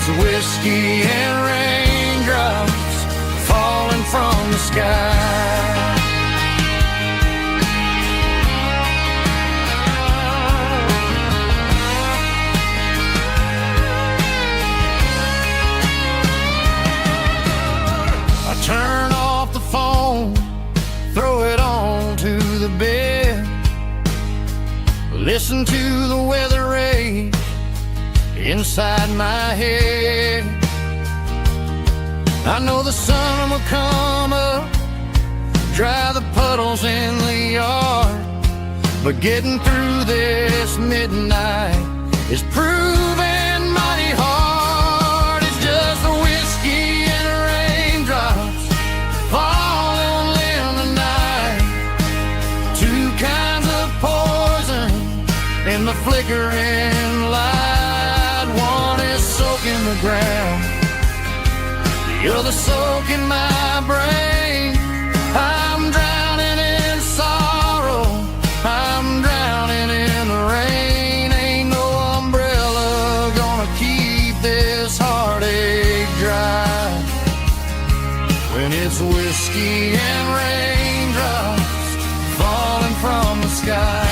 It's whiskey and raindrops falling from the sky. I turn off the phone, throw it on to the bed, listen to the weather rage inside my head. I know the sun will come up, dry the puddles in the yard, but getting through this midnight is proving mighty hard. It's just the whiskey and raindrops falling in the night, two kinds of poison in the flickering light. One is soaking the ground, the other soaking my brain. I'm drowning in sorrow, I'm drowning in the rain. Ain't no umbrella gonna keep this heartache dry when it's whiskey and raindrops falling from the sky.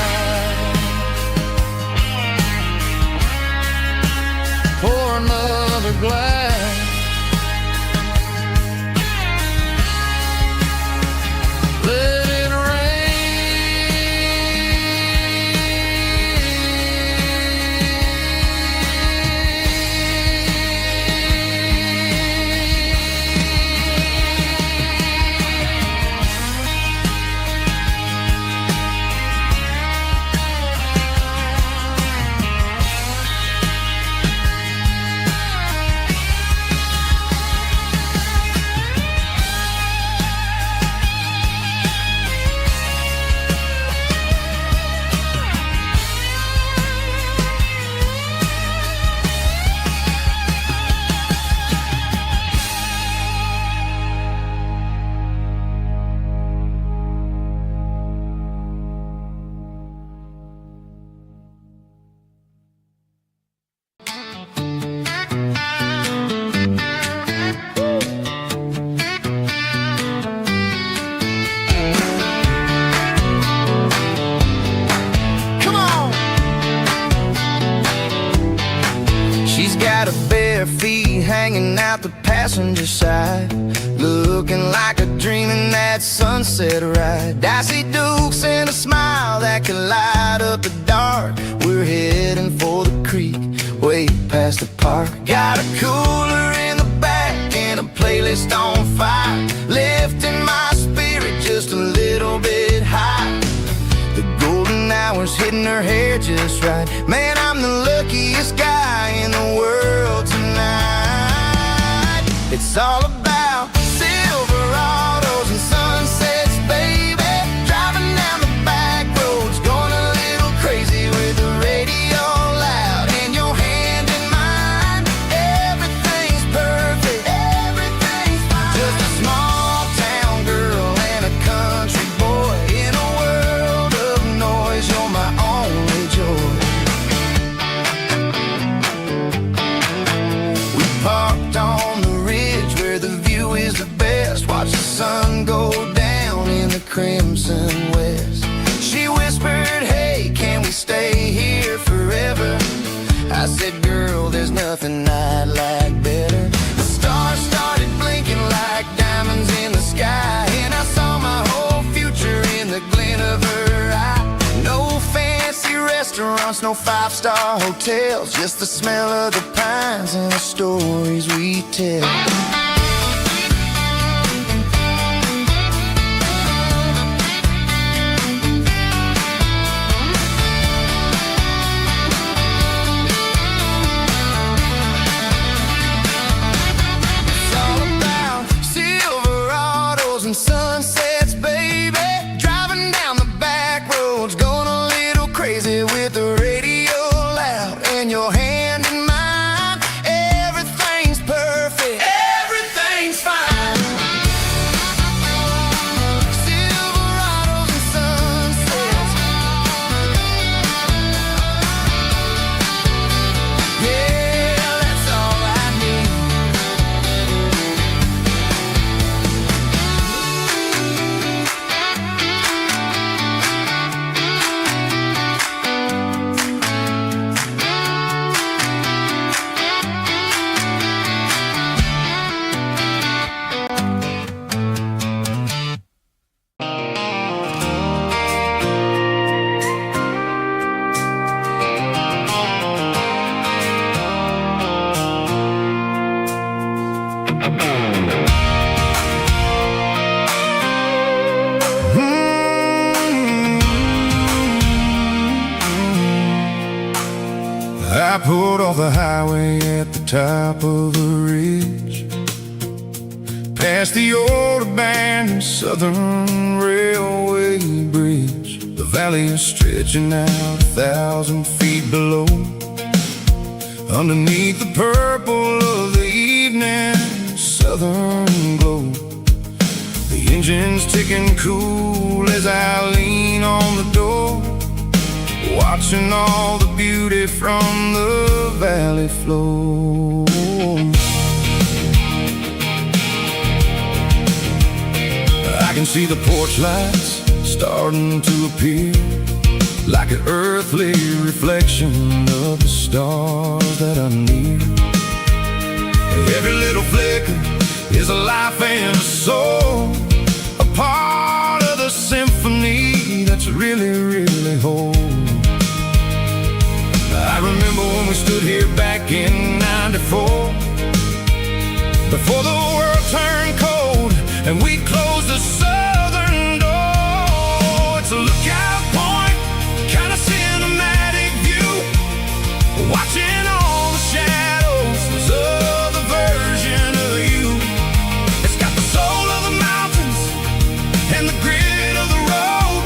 Pour another glass, let it hanging out the passenger side, looking like a dream in that sunset ride. Dicey dukes and a smile that could light up the dark. We're heading for the creek, way past the park. Got a cooler in the back and a playlist on fire, lifting my spirit just a little bit high. The golden hour's hitting her hair just right. Man, I'm the luckiest guy in the world tonight. It's all about Silverados and sunsets, baby. Driving down the back roads, going a little crazy with the radio loud and your hand in mine. Everything's perfect, everything's fine. Just a small town girl and a country boy in a world of noise. You're my only joy. We parked on the watch the sun go down in the crimson west. She whispered, hey, can we stay here forever? I said, girl, there's nothing I'd like better. The stars started blinking like diamonds in the sky, and I saw my whole future in the glint of her eye. No fancy restaurants, no five-star hotels, just the smell of the pines and the stories we tell. Sunsets, baby, driving down the back roads, going a little crazy with the radio loud and your hand in mine. Everything's perfect, everything. I pulled off the highway at the top of the ridge, past the old abandoned Southern Railway bridge. The valley is stretching out 1,000 feet below, underneath the purple of the evening southern glow. The engine's ticking cool as I lean on the door, watching all the beauty from the valley flow. I can see the porch lights starting to appear, like an earthly reflection of the stars that are near. Every little flicker is a life and a soul, a part of the symphony that's really, really whole. I remember when we stood here back in '94, before the world turned cold and we closed the southern door. It's a lookout point, kind of cinematic view, watching all the shadows of the version of you. It's got the soul of the mountains and the grit of the road,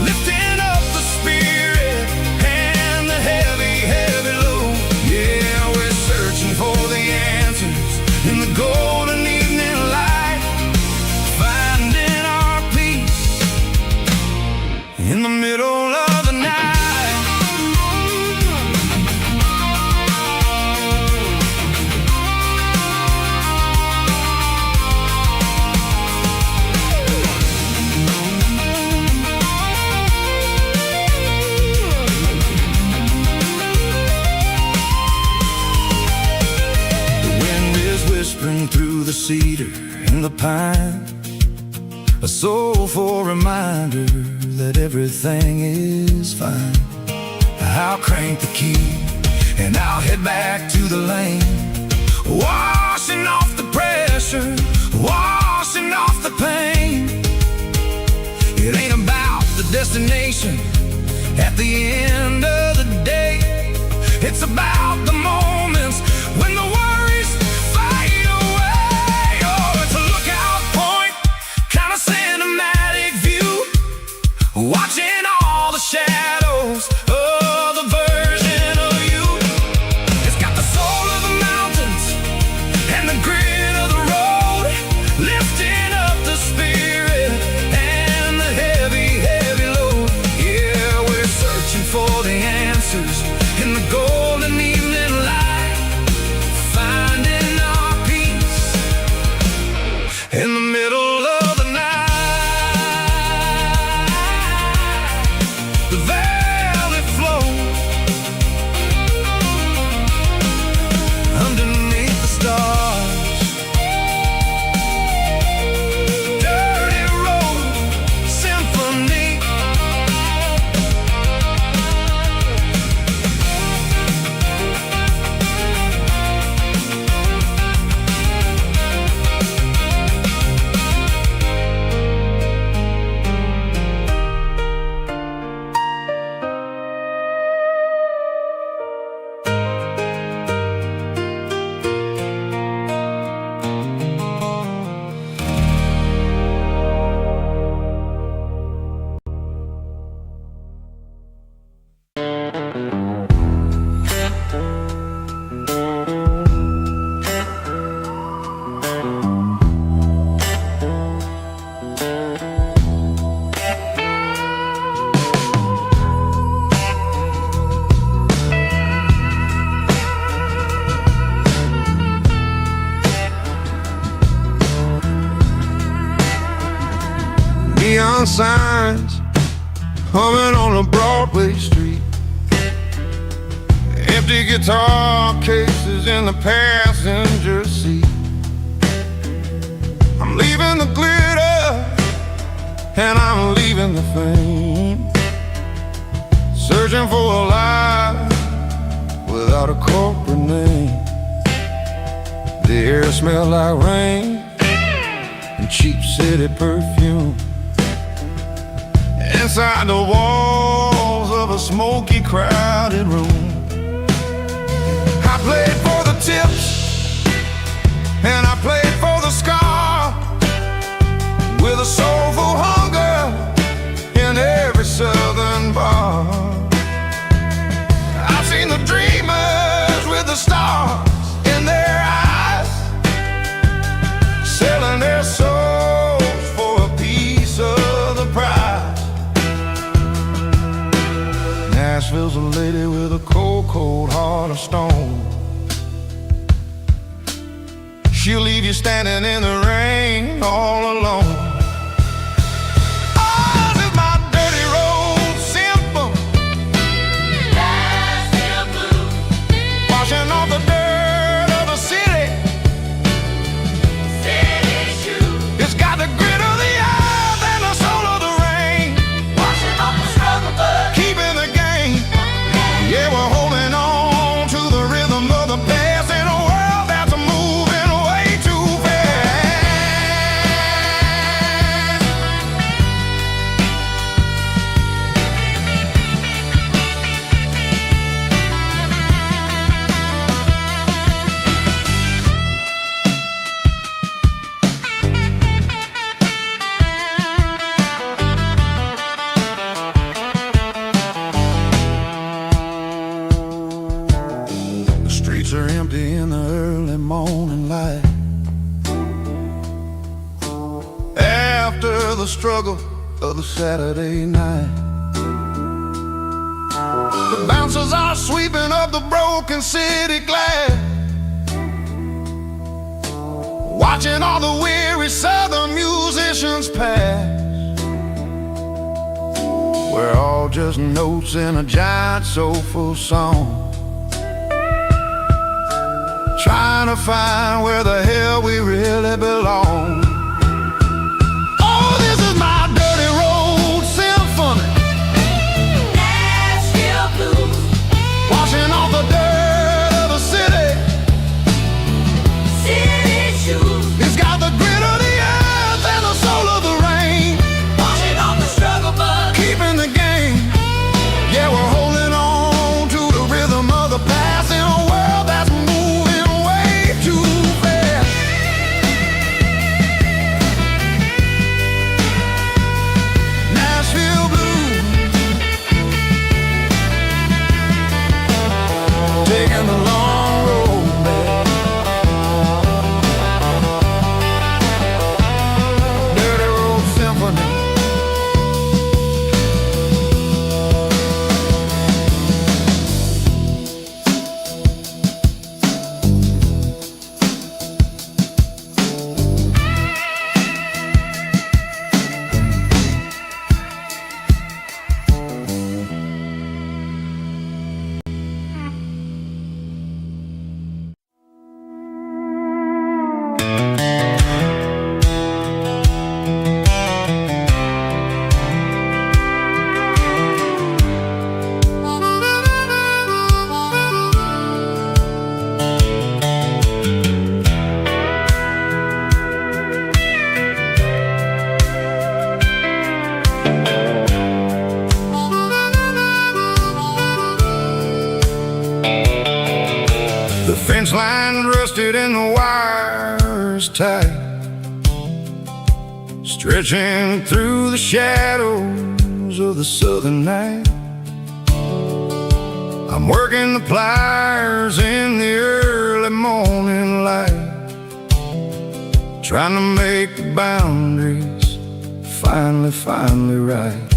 lifting up the spirit and the heavy, heavy load. Yeah, we're searching for the answers in the golden evening light, finding our peace in the middle of the night. Whispering through the cedar and the pine, a soulful reminder that everything is fine. I'll crank the key and I'll head back to the lane, washing off the pressure, washing off the pain. It ain't about the destination at the end of the day, it's about the moments when the worries fade away. Oh, it's a lookout point, kind of cinematic view, watching all the shadows of the version of you. It's got the soul of the mountains and the grit of the road, lifting up the spirit and the heavy, heavy load. Yeah, we're searching for the answers in the golden evening light, finding our peace in the middle of the night. The valley flows underneath the stars, dirty road symphony. Neon signs humming on a Broadway street, empty guitar cases in the passenger seat. I'm leaving the glitter and I'm leaving the fame, searching for a life without a corporate name. The air smells like rain and cheap city perfume. Inside the walls of a smoky, crowded room, I played for the tips, and I played for the scar, with a soulful hunger in every southern bar. I've seen the dreamers with the stars in their eyes, selling their souls for a piece of the prize. Nashville's a lady with a cold, cold heart of stone. She'll leave you standing in the rain all alone. Oh, this is my dirty road symphony. Nashville blues. Washing off the dirt of the city. City shoes. It's got the grit of the earth and the soul of the rain. Washing off the struggle, but keeping the game. Yeah, we're holding on to the rhythm of the past in a world that's moving way too fast. The streets are empty in the early morning light, after the struggle of the Saturday night. The bouncers are sweeping up the broken city glass, watching all the weary southern musicians pass. We're all just notes in a giant soulful song, trying to find where the hell we really belong. Oh, this is my dirty road symphony. Nashville blues. Washing off the dirt of the city. City shoes. It's got the grit of the earth and the soul of the rain. Washing off the struggle, but keeping the game. Yeah, we're holding on to the rhythm of the past in a world that's moving way too fast. Nashville blues, taking the long road back. Dirty road symphony. The fence line rusted and the wires tight, stretching through the shadows of the southern night. I'm working the pliers in the early morning light, trying to make the boundaries finally right.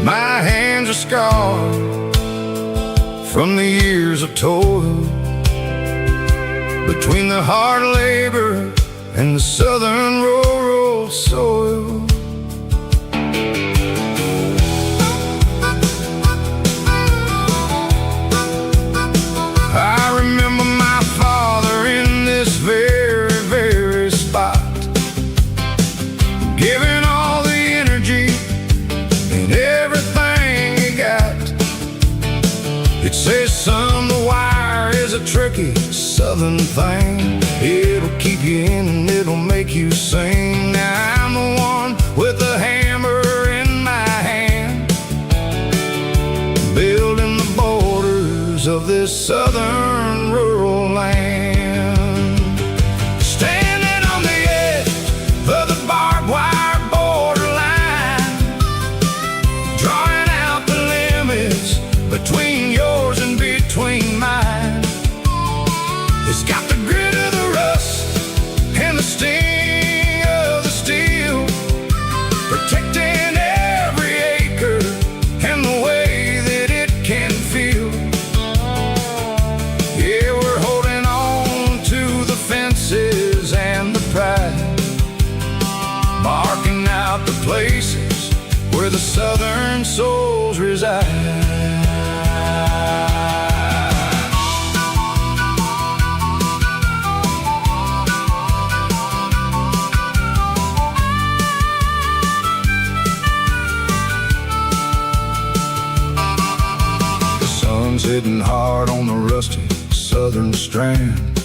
My hands are scarred from the years of toil, between the hard labor and the southern rural soil. I remember my father in this very spot, giving all the energy and everything he got. It says, son, the wire is a tricky southern thing. It'll keep you in and it'll make you sing. Now I'm the one with the hammer in my hand, building the borders of this southern rural land. Standing on the edge of the barbed wire borderline, drawing out the limits between yours and between mine. It's got the grit of the rust and the sting of the steel, protecting every acre and the way that it can feel. Yeah, we're holding on to the fences and the pride, marking out the places where the southern souls reside. Sitting hard on the rusty southern strand,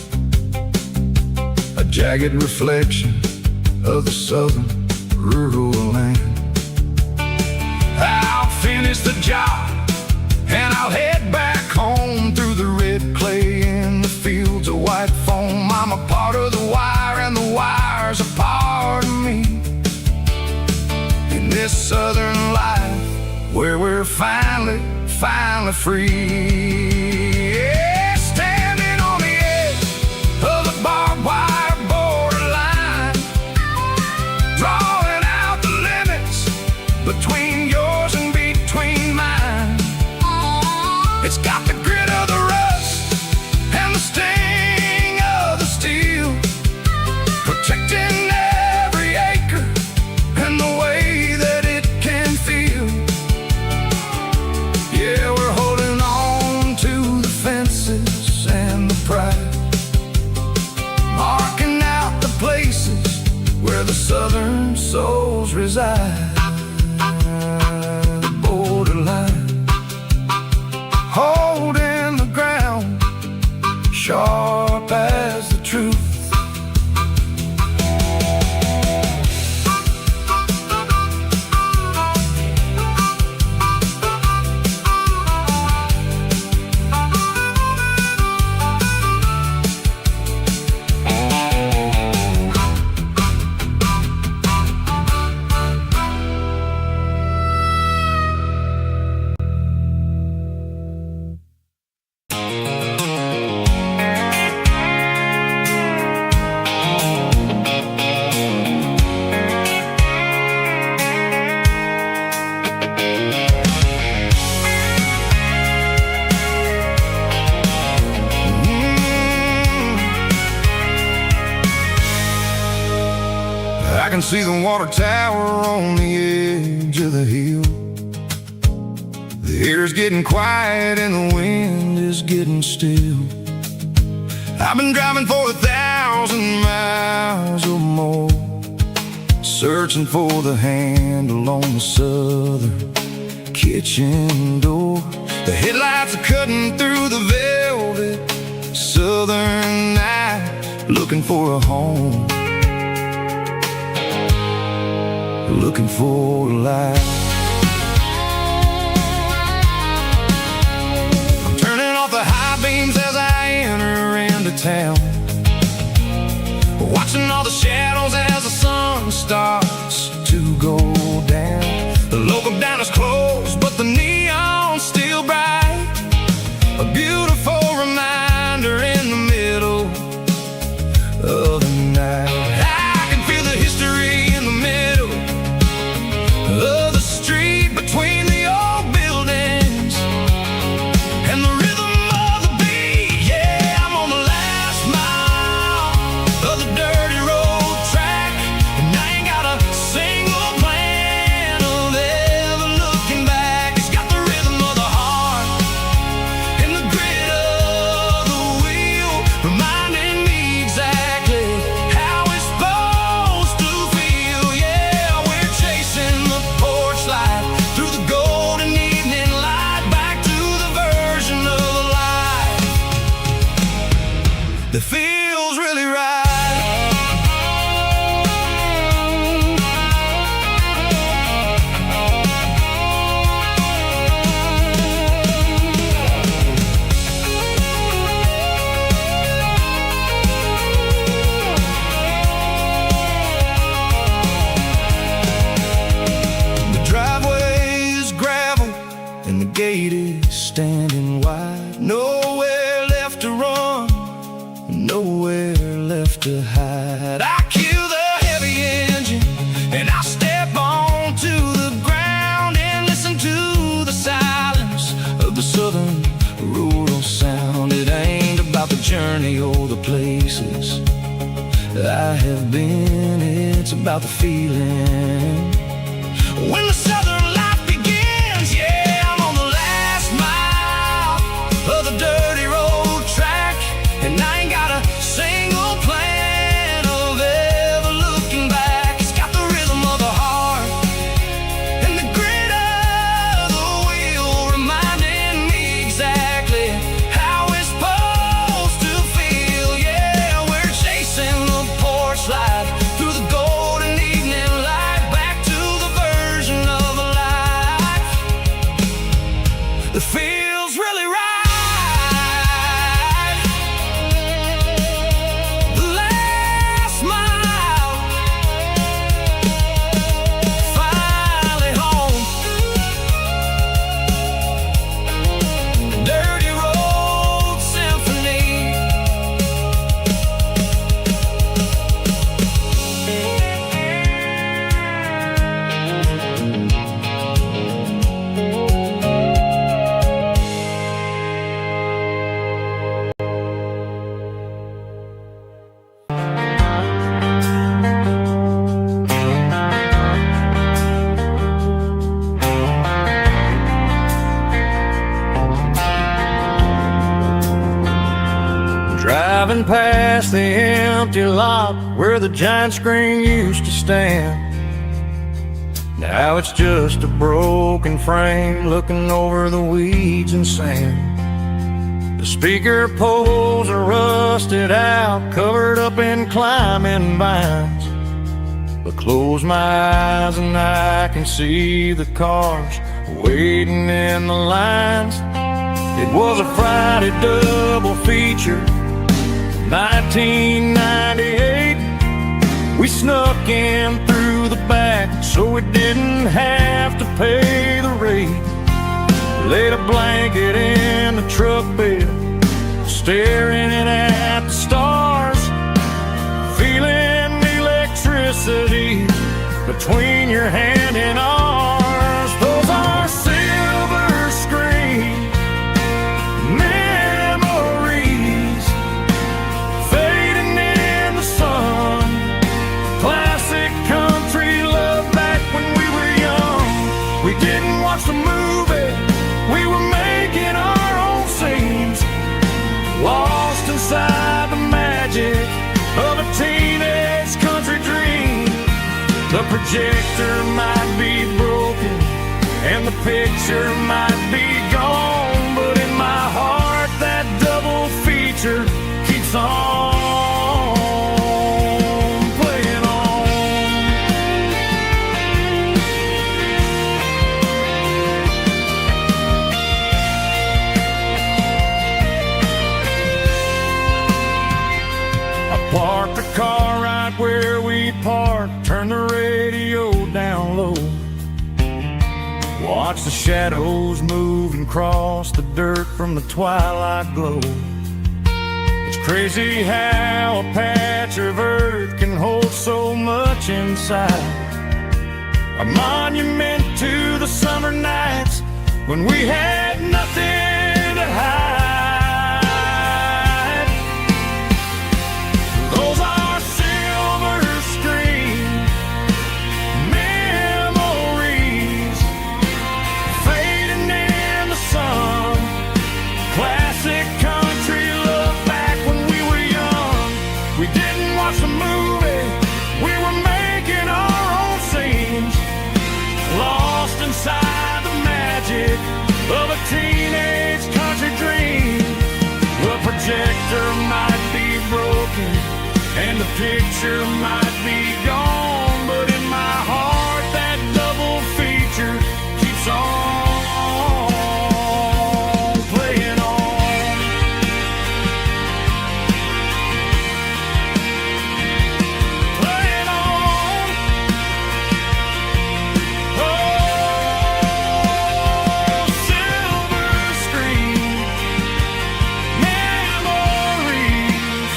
a jagged reflection of the southern rural land. I'll finish the job and I'll head back home through the red clay in the fields of white foam. I'm a part of the wire and the wire's a part of me. In this southern life where we're finally free. Yeah, standing on the edge of the barbed wire borderline, drawing out the limits between yours and between mine. It's got the grit of the rust and the sting of the steel, protecting every acre and the way that it can feel. Yeah, we're holding on to the fences and the pride, marking out the places where the southern souls reside. The borderline, holding the ground, sharp as the truth. I can see the water tower on the edge of the hill. The air's getting quiet and the wind is getting still. I've been driving for 1,000 miles or more, searching for the handle on the southern kitchen door. The headlights are cutting through the velvet southern night, looking for a home, looking for a life. I'm turning off the high beams as I enter into town, watching all the shadows as the sun starts to go down. The local diner's closed, but the neon's still bright, a beautiful reminder in the middle of the night. I can feel the history in the middle of the street between the old buildings and the rhythm of the beat. Yeah, I'm on the last mile of the dirty road track, and I ain't got a single plan of ever looking back. It's got the rhythm of the heart and the grit of the wheel, reminding me exactly how it's supposed to feel. Yeah, we're chasing the porch I have been. It's about the feeling when the southern life begins. Yeah, I'm on the last mile of the dirty road track, and I ain't got a single plan of ever looking back. It's got the rhythm of the heart and the grit of the wheel, reminding me exactly how it's supposed to feel. Yeah, we're chasing the porch life through the golden evening light, back to the version of a life that feels really right. The last mile, finally home. Dirty road symphony. Driving past the empty lot where the giant screen used to stand. Now it's just a broken frame looking over the weeds and sand. The speaker poles are rusted out, covered up in climbing vines. But close my eyes and I can see the cars waiting in the lines. It was a Friday double feature, 1998. We snuck in through the back so we didn't have to pay the rate. Laid a blanket in the truck bed, staring at the stars, feeling the electricity between your hand and ours. Those are silver screen memories fading in the sun. Classic country love back when we were young. We didn't watch the movie, we were making our own scenes, lost inside the magic of a teenage country dream. The projector might be broken and the picture might be gone, but in my heart that double feature keeps on playing on. I parked the car right where we parked, turned the radio down low, watch the shadows move and cross the dirt from the twilight glow. It's crazy how a patch of earth can hold so much inside. A monument to the summer nights when we had nothing to hide. Those are silver screen memories fading in the sun. Classic country love back when we were young. We didn't watch the movie, we were making our own scenes, lost inside the magic of a teenage country dream. The projector might be broken and the picture might be gone, but in my heart that double feature keeps on playing on. Playing on. Oh, silver screen memories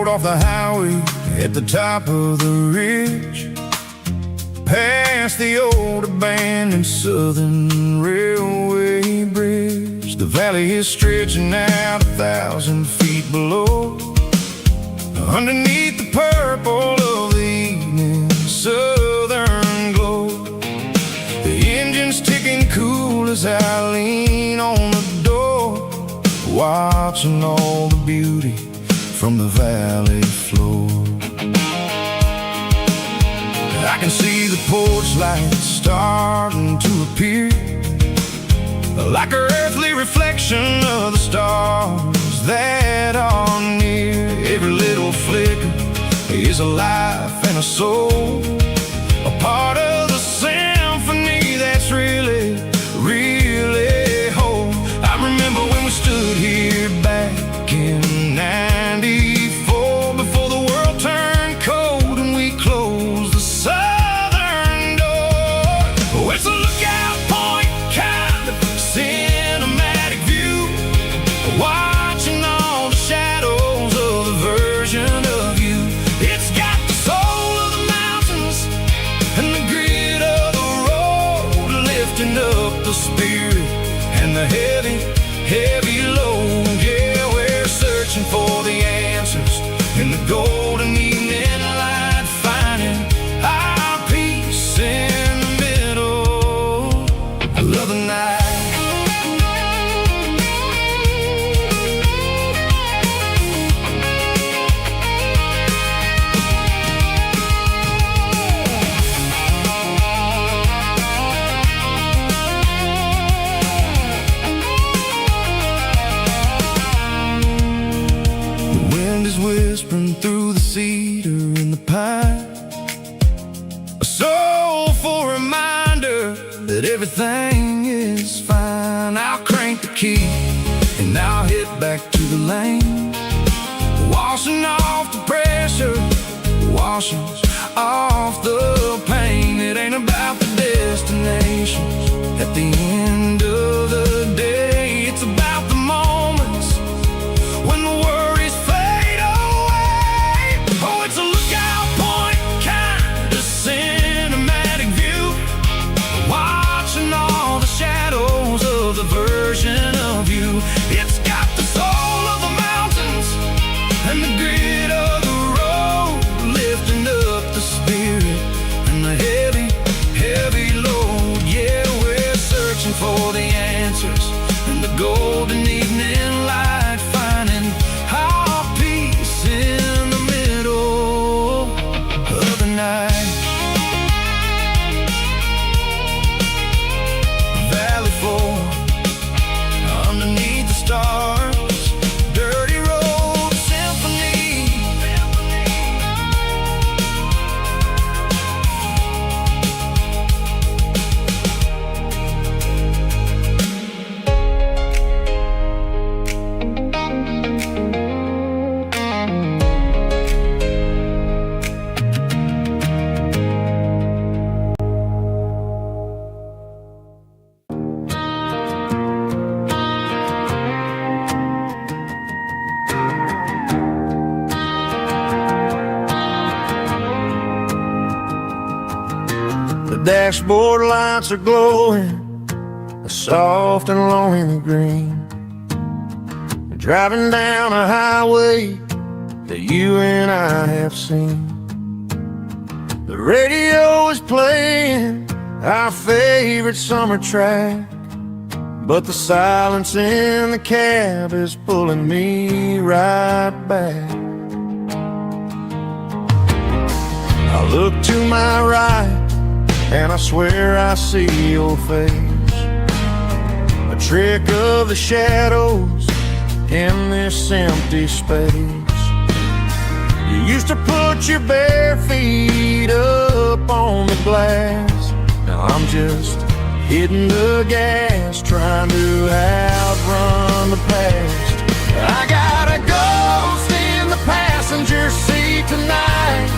rode off the highway at the top of the ridge, past the old abandoned Southern Railway bridge. The valley is stretching out 1,000 feet below, underneath the purple of the evening southern glow. The engine's ticking cool as I lean on the door, watching all the beauty from the valley floor. I can see the porch lights starting to appear, like an earthly reflection of the stars that are near. Every little flicker is a life and a soul, a part of the symphony that's really, really whole. I remember when we stood here back in '94, before the world turned cold and we closed the southern door. Oh, it's a lookout point, kind of cinematic view, watching all the shadows of the version of you. It's got the soul of the mountains and the grit of the road, lifting up the spirit and the heavy, heavy load. Yeah, we're searching for the answers in the golden evening light, finding our peace in the middle of the night. Whispering through the cedar and the pine, a soulful reminder that everything is fine. I'll crank the key and I'll head back to the lane, washing off the pressure, washing off the pain. It ain't about the destinations at the end of the day, it's about the moments when the worries fade away. Oh, it's a lookout point, kind of cinematic view, watching all the shadows of the version of you. It's got the soul of the mountains and the grit of the road, lifting up the spirit and the heavy, heavy load. Yeah, we're searching for the answers in the golden evening light, finding our peace in the middle of the night. Valley floor, underneath the stars, dirty road symphony. The dashboard lights are glowing, a soft and lonely green. Driving down a highway that you and I have seen. The radio is playing our favorite summer track, but the silence in the cab is pulling me right back. I look to my right and I swear I see your face, a trick of the shadows in this empty space. You used to put your bare feet up on the glass. Now I'm just hitting the gas, trying to outrun the past. I got a ghost in the passenger seat tonight,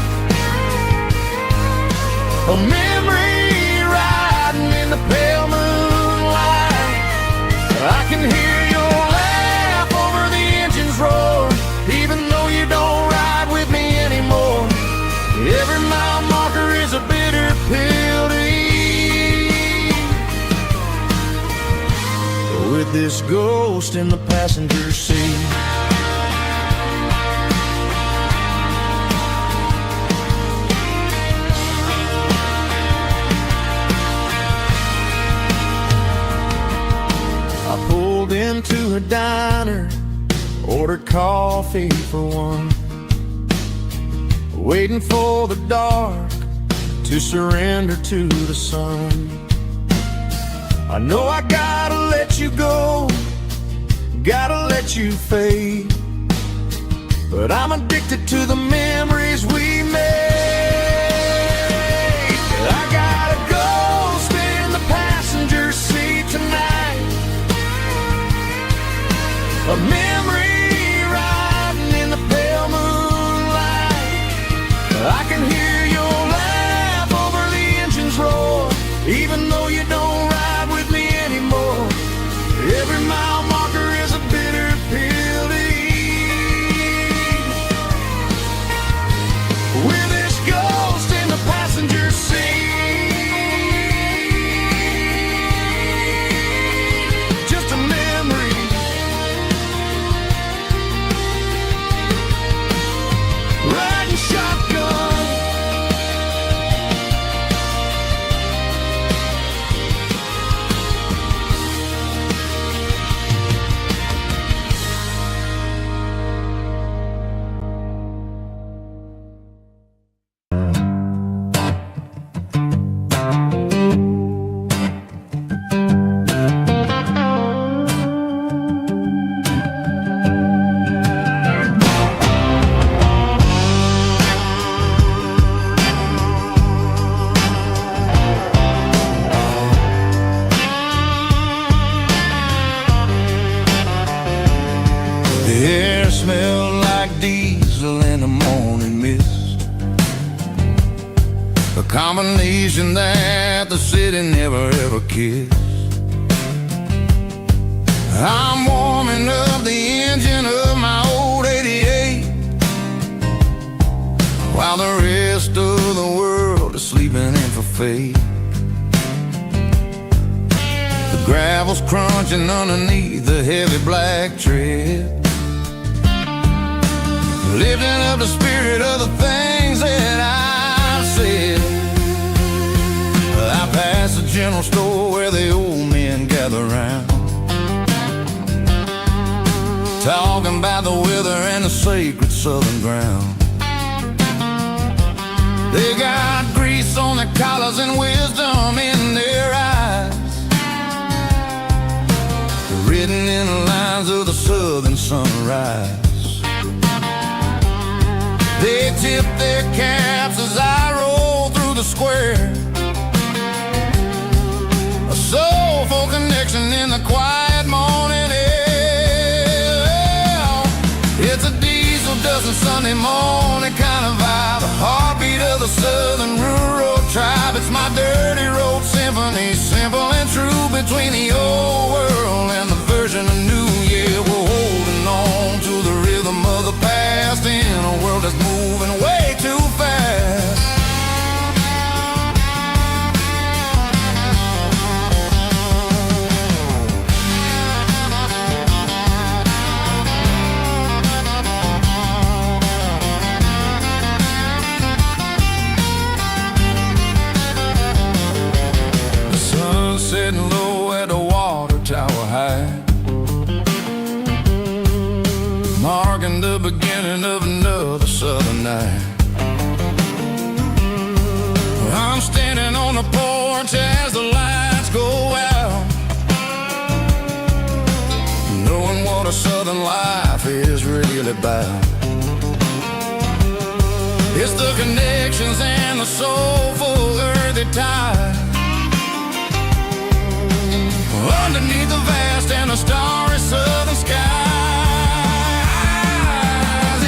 a memory riding in the pale moonlight. I can hear your laugh over the engine's roar, even though you don't ride with this ghost in the passenger seat. I pulled into a diner, ordered coffee for one, waiting for the dark to surrender to the sun. I know I gotta let you go, gotta let you fade, but I'm addicted to the memories we made. I got a ghost in the passenger seat tonight, a memory riding in the pale moonlight. I can hear your laugh over the engine's roar, even though you don't ride with me anymore. Every mile marker is a bitter pill to eat. With this ghost in the passenger seat, just a memory. Riding shotgun, the air smelled like diesel in the morning mist, a combination that the city never ever kissed. I'm warming up the engine of my old 88, while the rest of the world is sleeping in for fate. The gravel's crunching underneath the heavy black tread, lifting up the spirit of the things that I've said. I passed the general store where the old men gather round, talking about the weather and the sacred southern ground. They got grease on their collars and wisdom in their eyes, written in the lines of the southern sunrise. They tip their caps as I roll through the square, a soulful connection in the quiet morning air. It's a diesel dusting Sunday morning kind of vibe, the heartbeat of the southern rural tribe. It's my dirty road symphony, simple and true, between the old world and the version of new. Yeah, we're holding on to the rhythm of the past in a world that's moving way too fast. The sun's setting low at the water tower high, marking the beginning of another southern night. I'm standing on the porch as the lights go out, knowing what a southern life is really about. It's the connections and the soulful earthy tide, underneath the vast and the starry southern skies.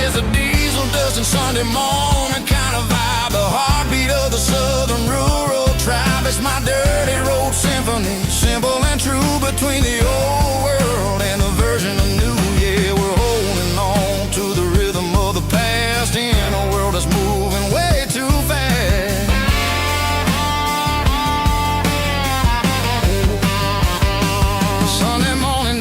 It's a diesel dusting Sunday morning kind of vibe, the heartbeat of the southern rural tribe. It's my dirty road symphony, simple and true, between the old world and the version of new. Yeah, we're holding on to the rhythm of the past in a world that's moving way too fast. Sunday morning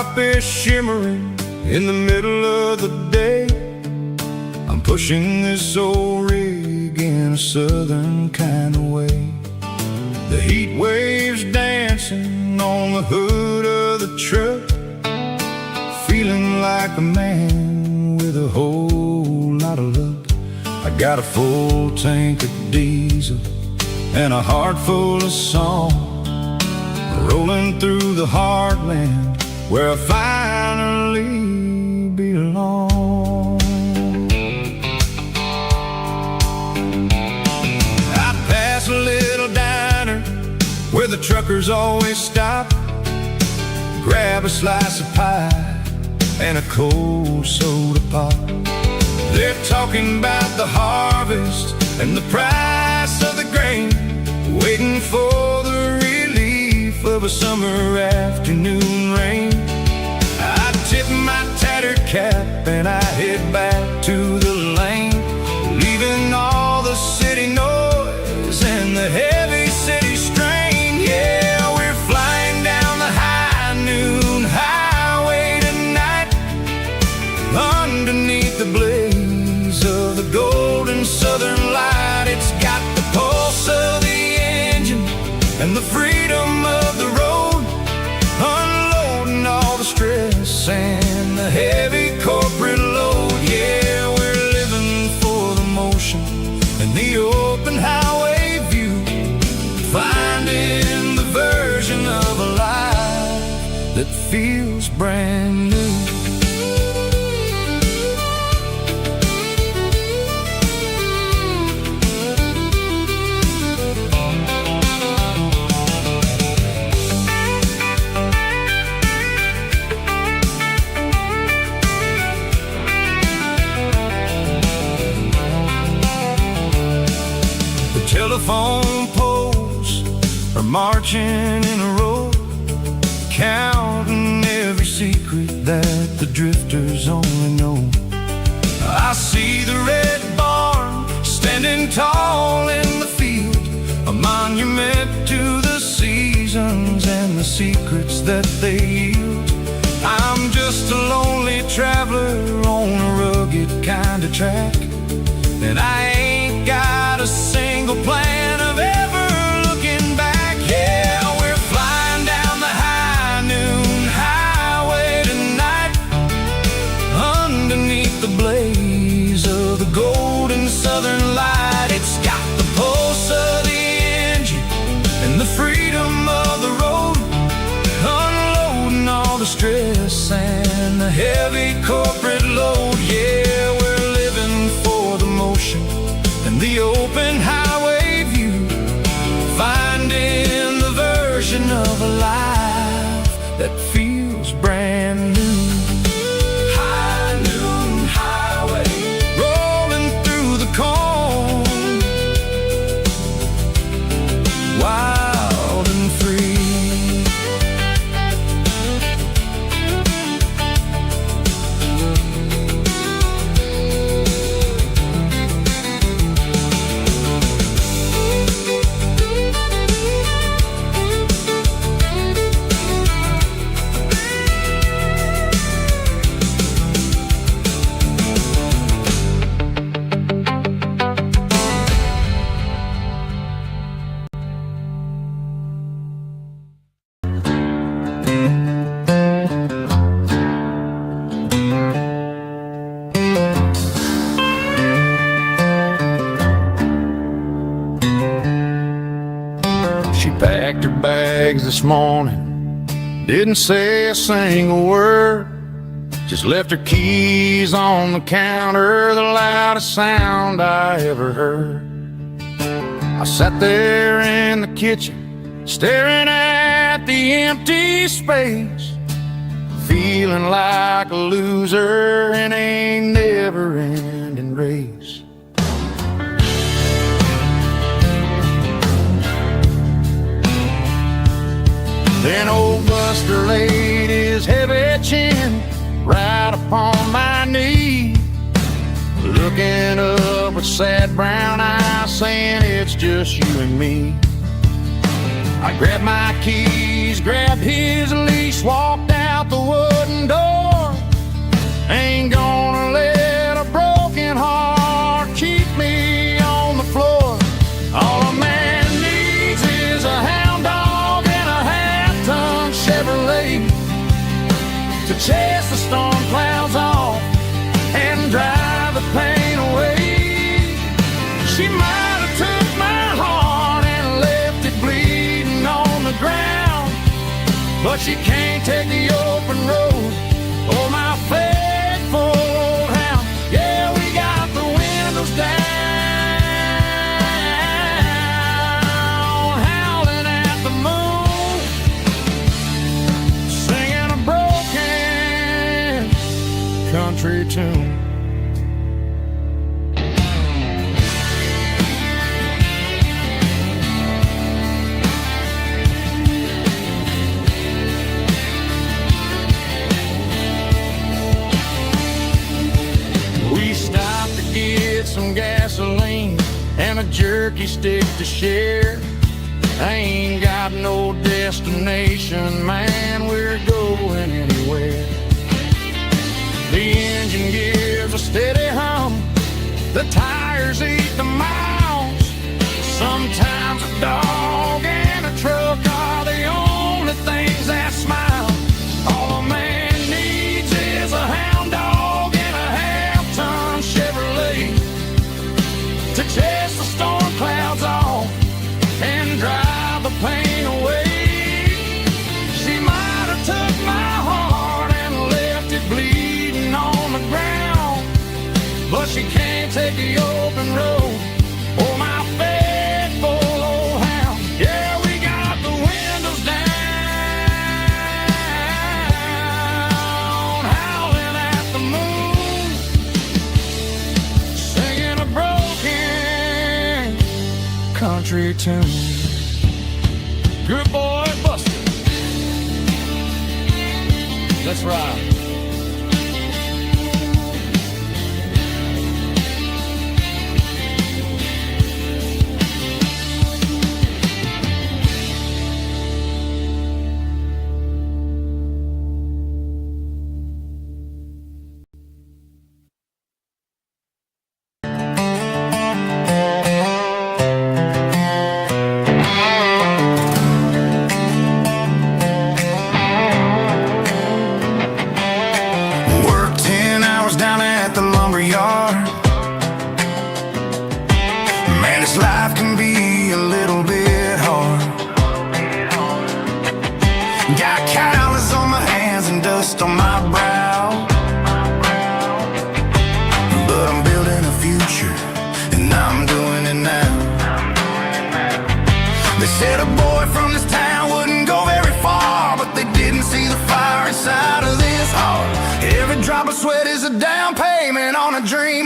starfish shimmering in the middle of the day. I'm pushing this old rig in a southern kind of way. The heat waves dancing on the hood of the truck, feeling like a man with a whole lot of luck. I got a full tank of diesel and a heart full of song, rolling through the heartland where I finally belong. I pass a little diner where the truckers always stop, grab a slice of pie and a cold soda pop. They're talking about the harvest and the price of the grain, waiting for the relief of a summer afternoon rain. I tip my tattered cap and I head back to the lane, leaving all the city noise and the heavy city strain. Yeah, we're flying down the high noon highway tonight, underneath the blaze of the golden southern light. It's got the pulse of the engine and the freedom of the road, unloading all the stress and the heavy corporate load. Yeah, we're living for the motion and the open highway view, finding the version of a life that feels brand new. Telephone poles are marching in a row, counting every secret that the drifters only know. I see the red barn standing tall in the field, a monument to the seasons and the secrets that they yield. I'm just a lonely traveler on a rugged kind of track, and I ain't got a single plan of ever looking back. Yeah, we're flying down the high noon highway tonight, underneath the blaze of the golden southern light. It's got the pulse of the engine and the freedom of the road, unloading all the stress and the heavy corporate load. Yeah, we're living for the motion and the open highway view, finding the version of a life that feels brand new. High noon highway, rolling through the corn, wild and free. Packed her bags this morning, didn't say a single word, just left her keys on the counter, the loudest sound I ever heard. I sat there in the kitchen, staring at the empty space, feeling like a loser in a never-ending race. Then old Buster laid his heavy chin right upon my knee, looking up with sad brown eyes, saying it's just you and me. I grabbed my keys, grabbed his leash, walked out out the wooden door. Ain't gonna let a broken heart keep me on the floor. All a man needs is a hound dog and a half-ton Chevrolet to chase the storm clouds off and drive the pain away. She might have took my heart and left it bleeding on the ground, but she can't take the open road or my faithful old hound. Yeah, we got the windows down, howling at the moon, singing a broken country tune. Some gasoline and a jerky stick to share. I ain't got no destination, man, we're going anywhere. The engine gives a steady hum, the tires eat the miles. Sometimes a dog and a truck are the only things that smile. All a man needs is a hound dog and a half-ton Chevrolet to chase the storm clouds off and drive the pain away. She might have took my heart and left it bleeding on the ground, but she can't take the open road or my faithful old hound. Yeah, we got the windows down, howling at the moon, singing a broken country tune. Good boy, Buster. Let's ride.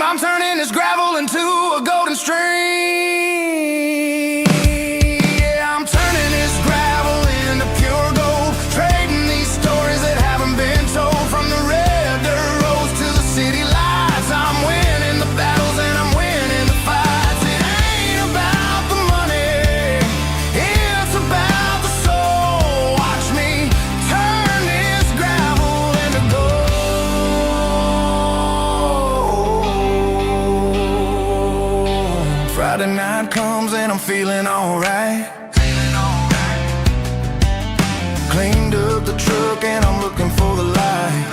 I'm turning this gravel into a golden stream. Yeah, I'm turning this gravel into pure gold, trading these stories that haven't been told. From the red dirt roads to the city lights, I'm winning the battles and I'm winning the fights. It ain't about the money, it's about the soul. Watch me turn this gravel into gold. Friday night comes and I'm feeling alright. Cleaned up the truck and I'm looking for the light.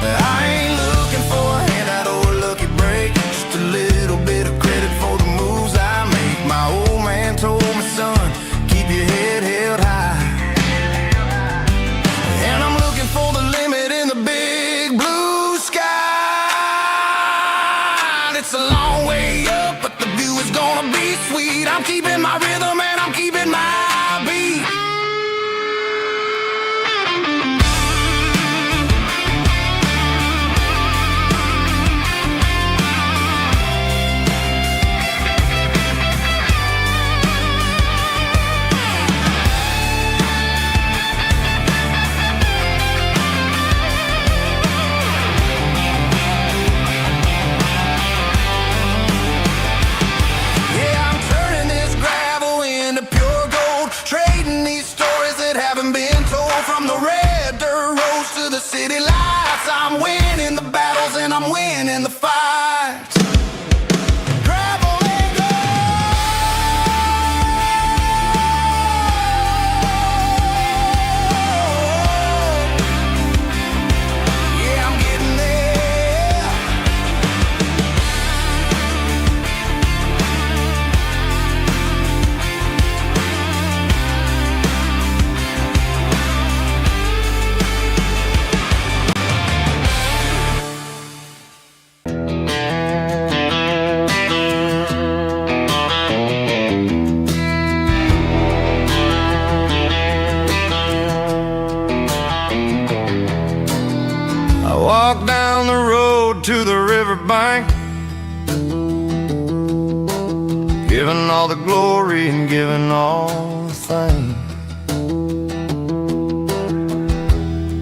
I ain't looking for a handout or a lucky break, just a little bit of credit for the moves I make. My old man told me, son, keep your head held high. And I'm looking for the limit in the big blue sky. It's a long way up, but the view is gonna be sweet. I'm fights. I'm winning the battles and I'm winning the fights. Gravel and gold. Yeah, I'm getting there. I walk down the road to the riverbank, giving all the glory and giving all the thanks.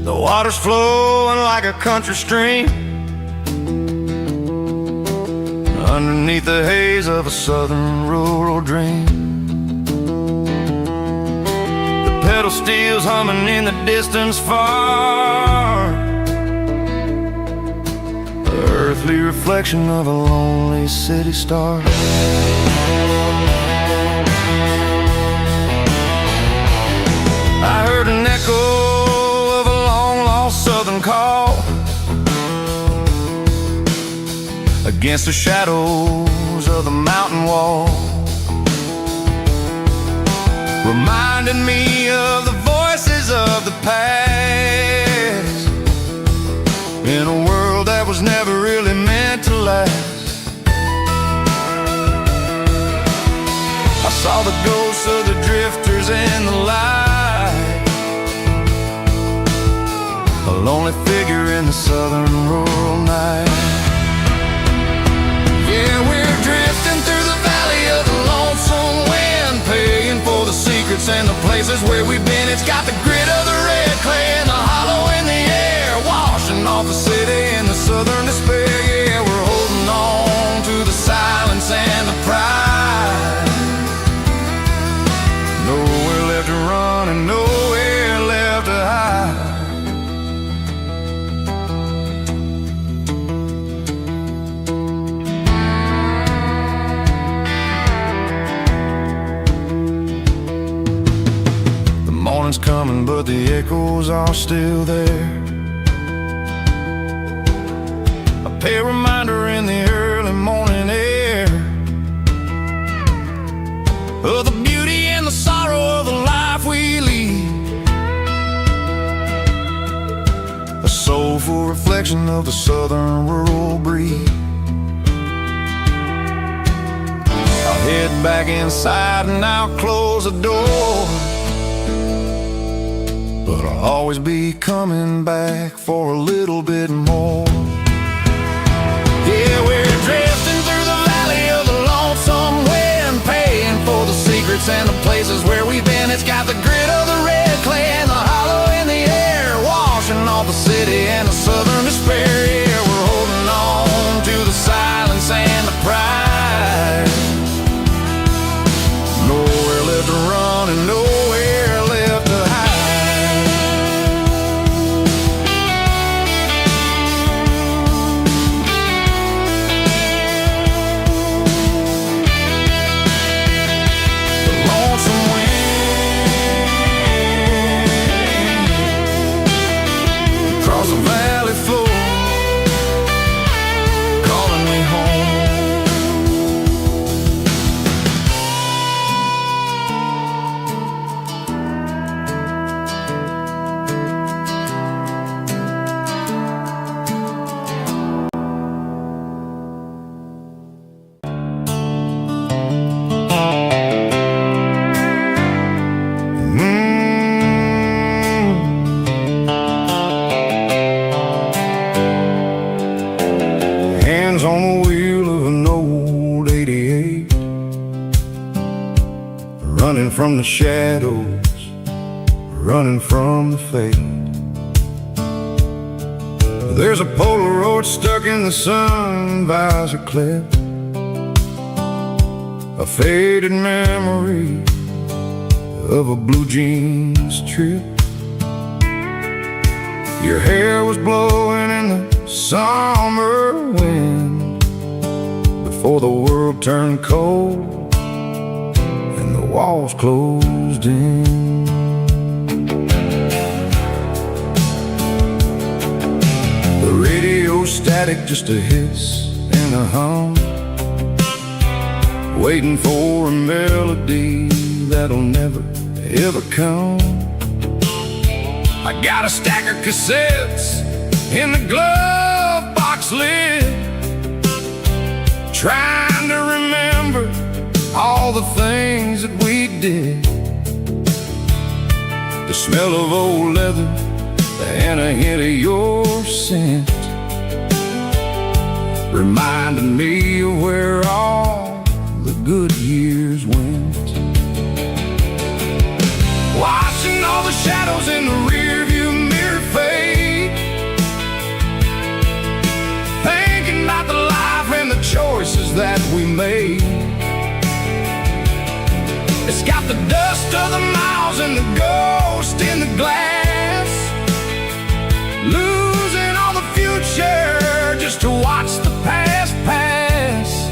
The water's flowing like a country stream underneath the haze of a southern rural dream. The pedal steel's humming in the distance far, the earthly reflection of a lonely city star. I heard an echo of a long-lost southern call against the shadows of the mountain wall, reminding me of the voices of the past in a world that was never really meant to last. I saw the ghosts of the drifters in the light, a lonely figure in the southern rural night. Yeah, we're drifting through the valley of the lonesome wind, paying for the secrets and the places where we've been. It's got the grit of the red clay and the hollow in the air, washing off the city and the southern despair. Yeah, we're holding on to the silence and the pride. Nowhere left to run and nowhere left to hide. The morning's coming, but the echoes are still there. A pale reminder in the early morning air of the beauty and the sorrow of the life we lead, a soulful reflection of the southern rural breed. I'll head back inside and I'll close the door, but I'll always be coming back for a little bit more. Yeah, we're drifting through the valley of the lonesome wind, paying for the secrets and the places where we've been. It's got the grit of the red clay and the hollow in the air, washing off the city and the southern despair. Yeah, we're holding on to the silence and the pride. Nowhere left to run and nowhere left to hide. Running from the shadows, running from the fate. There's a Polaroid stuck in the sun visor clip, a faded memory of a blue jeans trip. Your hair was blowing summer wind before the world turned cold and the walls closed in. The radio static, just a hiss and a hum, waiting for a melody that'll never ever come. I got a stack of cassettes in the glove box lid, trying to remember all the things that we did. The smell of old leather and a hint of your scent reminded me of where all the good years went. Watching all the shadows in the rearview mirror fade, thinking about the life and the choices that we made. It's got the dust of the miles and the ghost in the glass, losing all the future just to watch the past pass.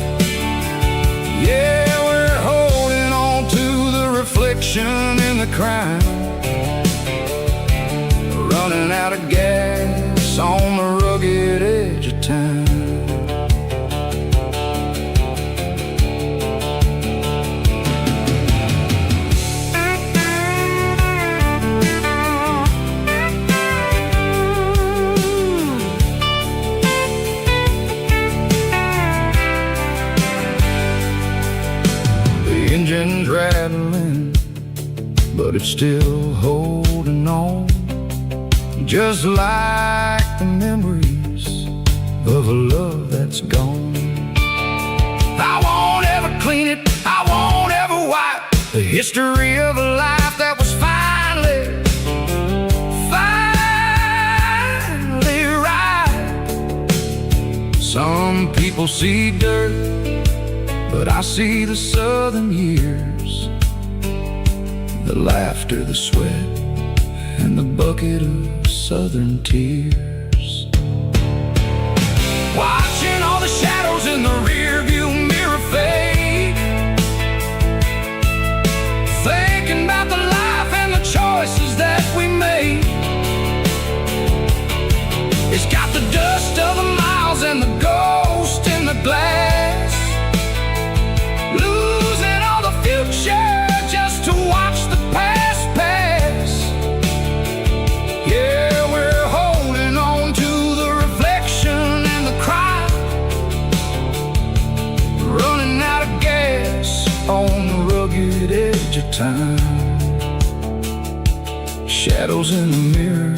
Yeah, we're holding on to the reflection in the crime, running out of gas on the rugged edge of time. The engine's rattling, but it's still holding on, just like the memories of a love that's gone. I won't ever clean it, I won't ever wipe the history of a life that was finally right. Some people see dirt, but I see the southern years, the laughter, the sweat, and the bucket of southern tears. Watching all the shadows in the rearview mirror fade, thinking about the life and the choices that we made. It's got the dust of the miles and the ghost in the glass, losing all the future just to watch the past pass. Yeah, we're holding on to the reflection and the cry, running out of gas on the rugged edge of time. Shadows in the mirror,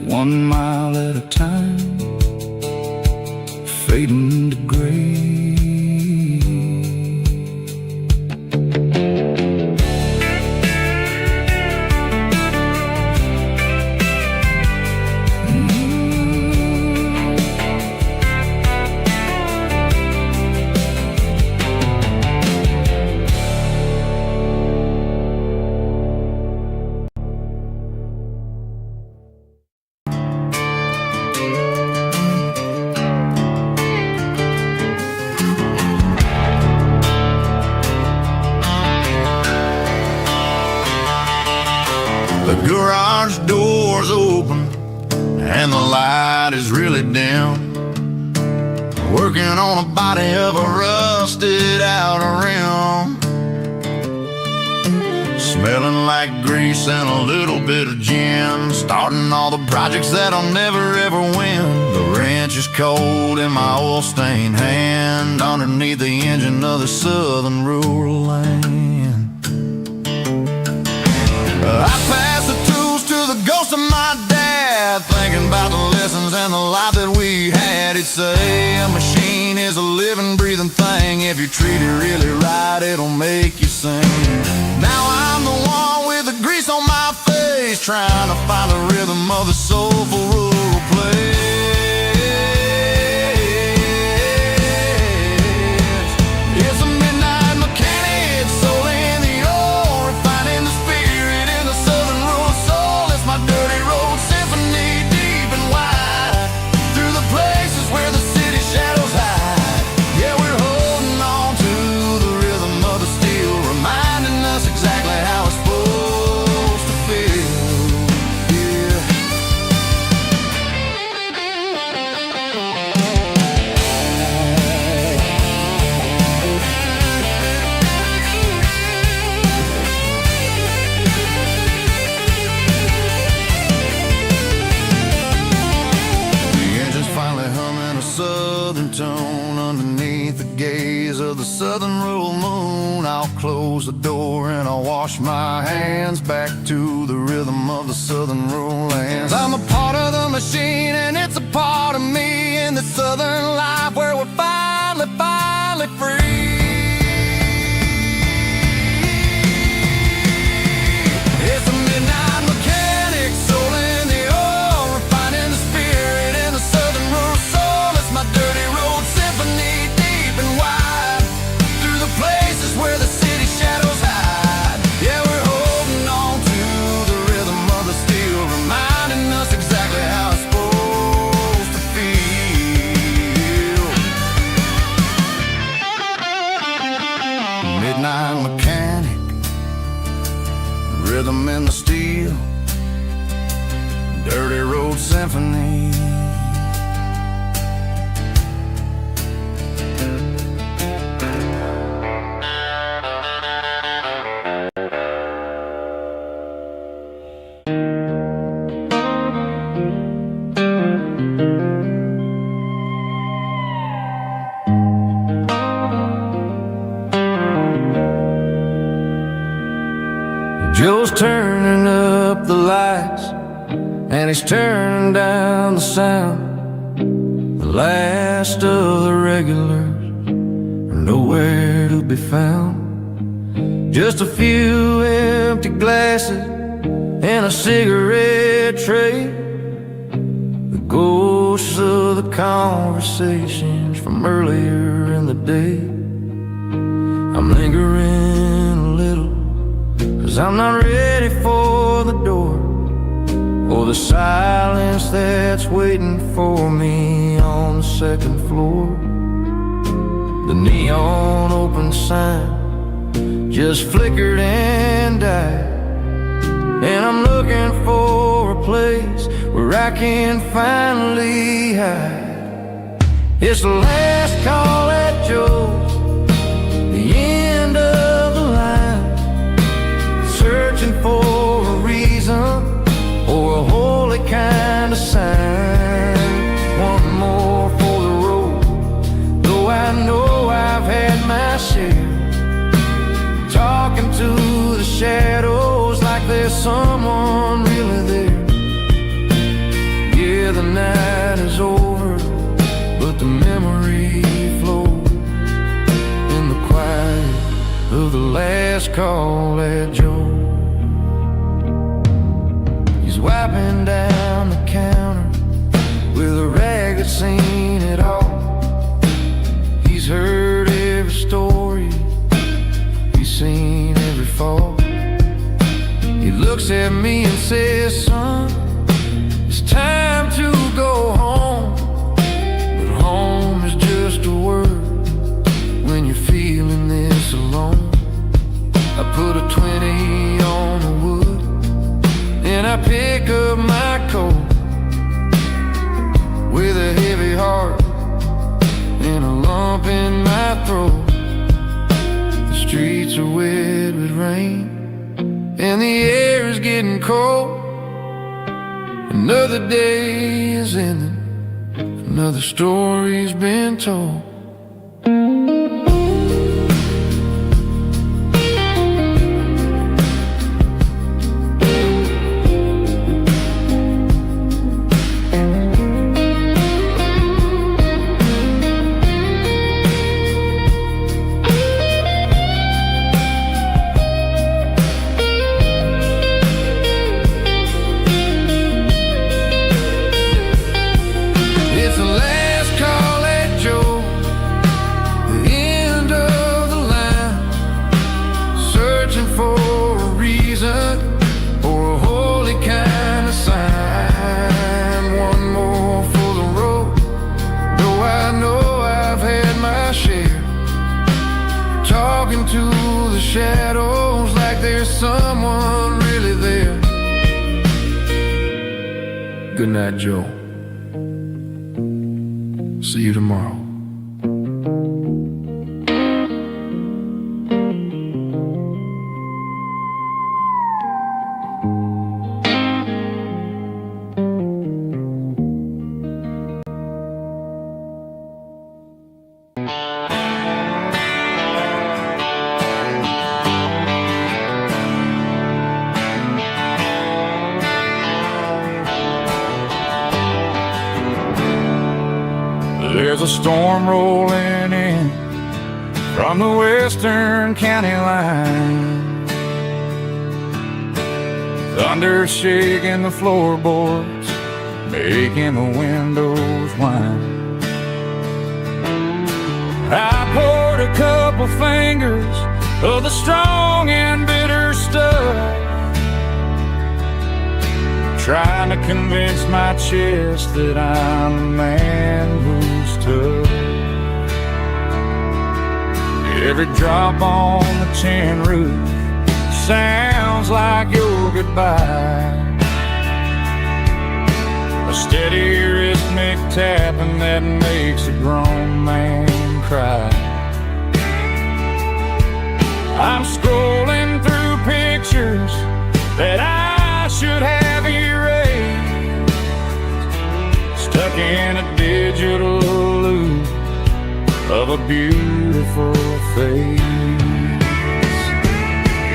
1 mile at a time, fading to gray. The garage door's open and the light is really dim, working on a body of a rusted out rim, smelling like grease and a little bit of gin, starting all the projects that I'll never ever win. The wrench is cold in my oil-stained hand, underneath the engine of the southern rural land. I pass the tools to the ghost of my dad, thinking about the lessons and the life that we had. He'd say a machine is a living, breathing thing. If you treat it really right, it'll make you sing. Now I'm the one with the grease on my face, trying to find the rhythm of the soulful rural place. It's a midnight mechanic, soul in the ore, refining the spirit in the southern rural soul. It's my dirty road symphony, deep and wide. southern tone underneath the gaze of the southern rural moon. I'll close the door and I'll wash my hands back to the rhythm of the southern rural lands. I'm a part of the machine and it's a part of me in the southern life where we're finally free. It's a midnight mechanic, soul in the oil, refining the spirit in the southern rural soul. It's my dirty road symphony, deep and wide, through the places where the city shadows hide. Yeah, we're holding on to the rhythm of the steel, reminding us exactly how it's supposed to feel. Midnight mechanic, rhythm in the steel, dirty road symphony. Joe's turning up the lights and he's turning down the sound. The last of the regulars are nowhere to be found. Just a few empty glasses and a cigarette tray, the ghosts of the conversations from earlier in the day. I'm lingering a little, 'cause I'm not ready for the door, or the silence that's waiting for me on the second floor. The neon open sign just flickered and died, and I'm looking for a place where I can finally hide. It's the last call at Joe's, the end of the line, searching for a reason or a holy kind of sign. One more for the road, though I know I've had my share, talking to the shadows like there's someone really there. Yeah, the night is over, but the memory flows in the quiet of the last call at Joe. He's wiping down the counter with a rag that's seen it all. He's heard every story, he's seen every fall. He looks at me and says, son, it's time to go home. But home is just a word when you're feeling this alone. I put a 20 on the wood and I pick up my coat with a heavy heart and a lump in my throat. The streets are wet with rain and the air is getting cold. Another day is ending, another story's been told. To the shadows like there's someone really there. Good night, Joe. See you tomorrow. There's a storm rolling in from the western county line, thunder shaking the floorboards, making the windows whine. I poured a couple fingers of the strong and bitter stuff, trying to convince my chest that I'm a man who's tough. Every drop on the tin roof sounds like your goodbye, a steady rhythmic tapping that makes a grown man cry. I'm scrolling through pictures that I should have erased, stuck in a digital loop of a beautiful face.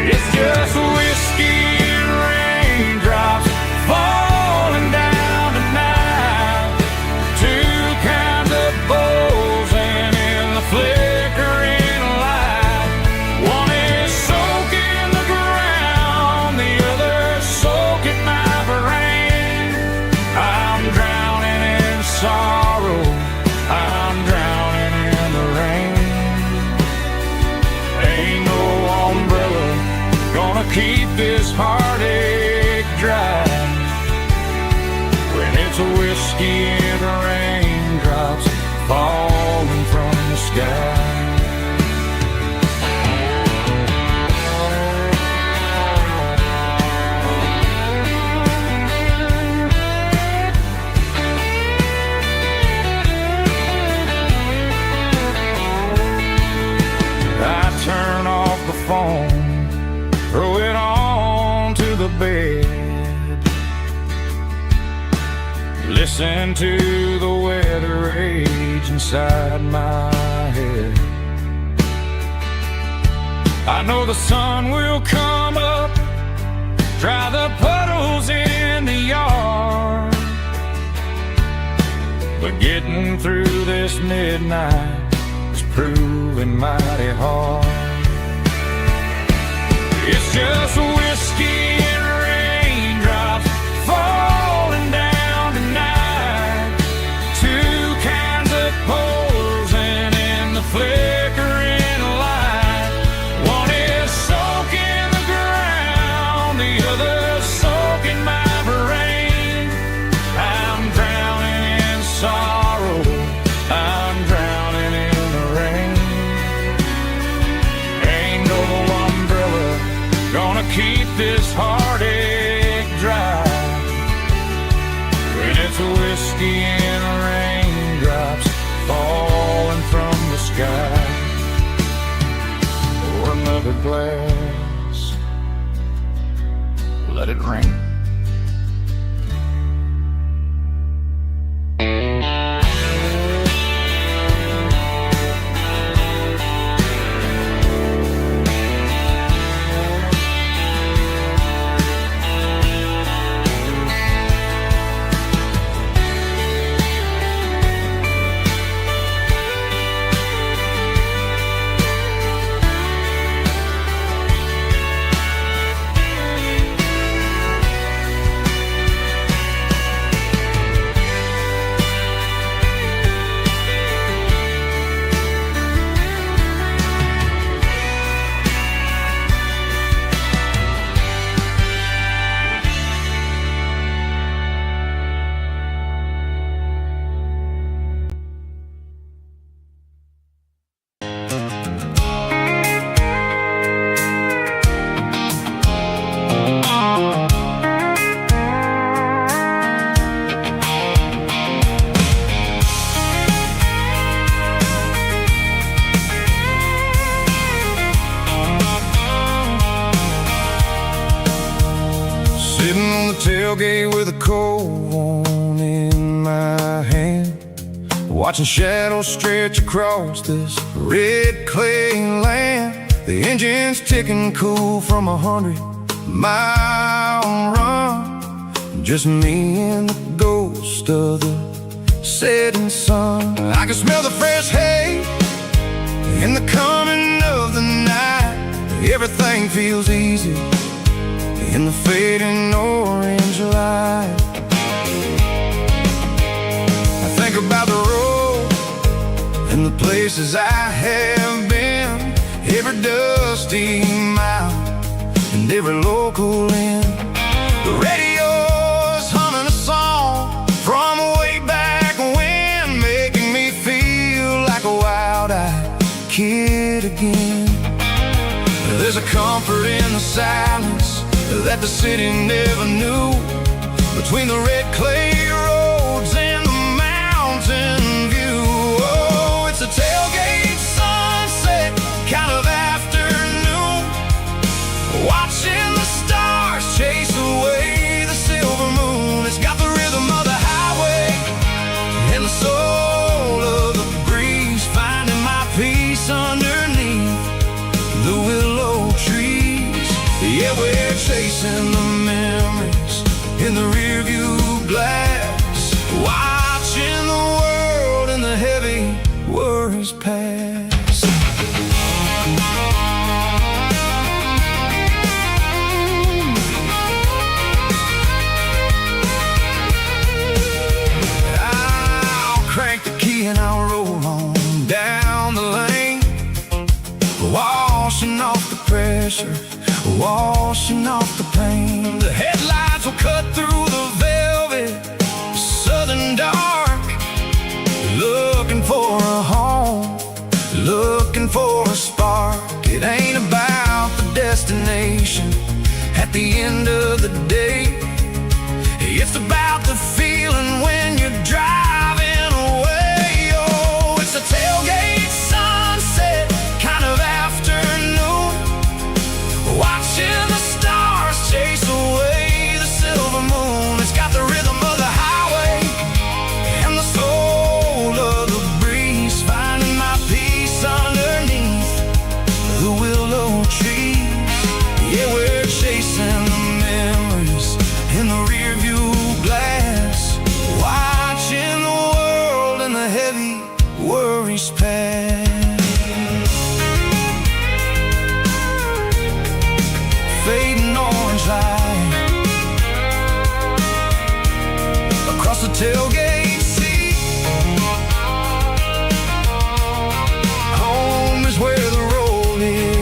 It's just whiskey and raindrops falling down tonight, two kinds of bowls and in the flickering light. One is soaking the ground, the other soaking my brain. I'm drowning in sorrow, I'm drowning in the rain. Ain't no umbrella gonna keep this heartache dry when it's a whiskey and raindrops falling from the sky. Turn off the phone, throw it on to the bed, listen to the weather rage inside my head. I know the sun will come up, dry the puddles in the yard, but getting through this midnight is proving mighty hard. It's just whiskey and raindrops falling down tonight, two kinds of pours and in the flickering light. One is soaking the ground, the other soaking my brain. I'm drowning in sorrow, I'm drowning in the rain. Ain't no umbrella gonna keep this heartache dry when it's a whiskey and raindrops falling from the sky. Pour another glass, let it rain. Tailgate with a cold one in my hand, watching shadows stretch across this red clay land. The engine's ticking cool from 100-mile run, just me and the ghost of the setting sun. I can smell the fresh hay in the coming of the night. Everything feels easy in the fading orange light. I think about the road and the places I have been, every dusty mile and every local inn. The radio's humming a song from way back when, making me feel like a wild-eyed kid again. There's a comfort in the silence that the city never knew, between the red clay roads and the mountain view. Oh, it's a tailgate sunset kind of afternoon, watching the stars chase away the silver moon. It's got the rhythm of the highway and the soul of the breeze, finding my peace underneath the willow trees. Yeah, we're chasing the memories in the rearview glass, watching the world and the heavy worries pass. I'll crank the key and I'll roll on down the lane, washing off the pressure, washing off the pain. The headlights will cut through the velvet southern dark, looking for a home, looking for a spark. It ain't about the destination at the end of the day, it's about the feeling when you're driving away. Oh, it's a tailgate sunset kind of afternoon, watching the stars chase away the silver moon. It's got the rhythm of the highway and the soul of the breeze, finding my peace underneath the willow trees. Yeah, we're chasing the memories in the rearview glass, watching the world and the heavy worries pass. Fading orange light across the tailgate seat. Home is where the road is.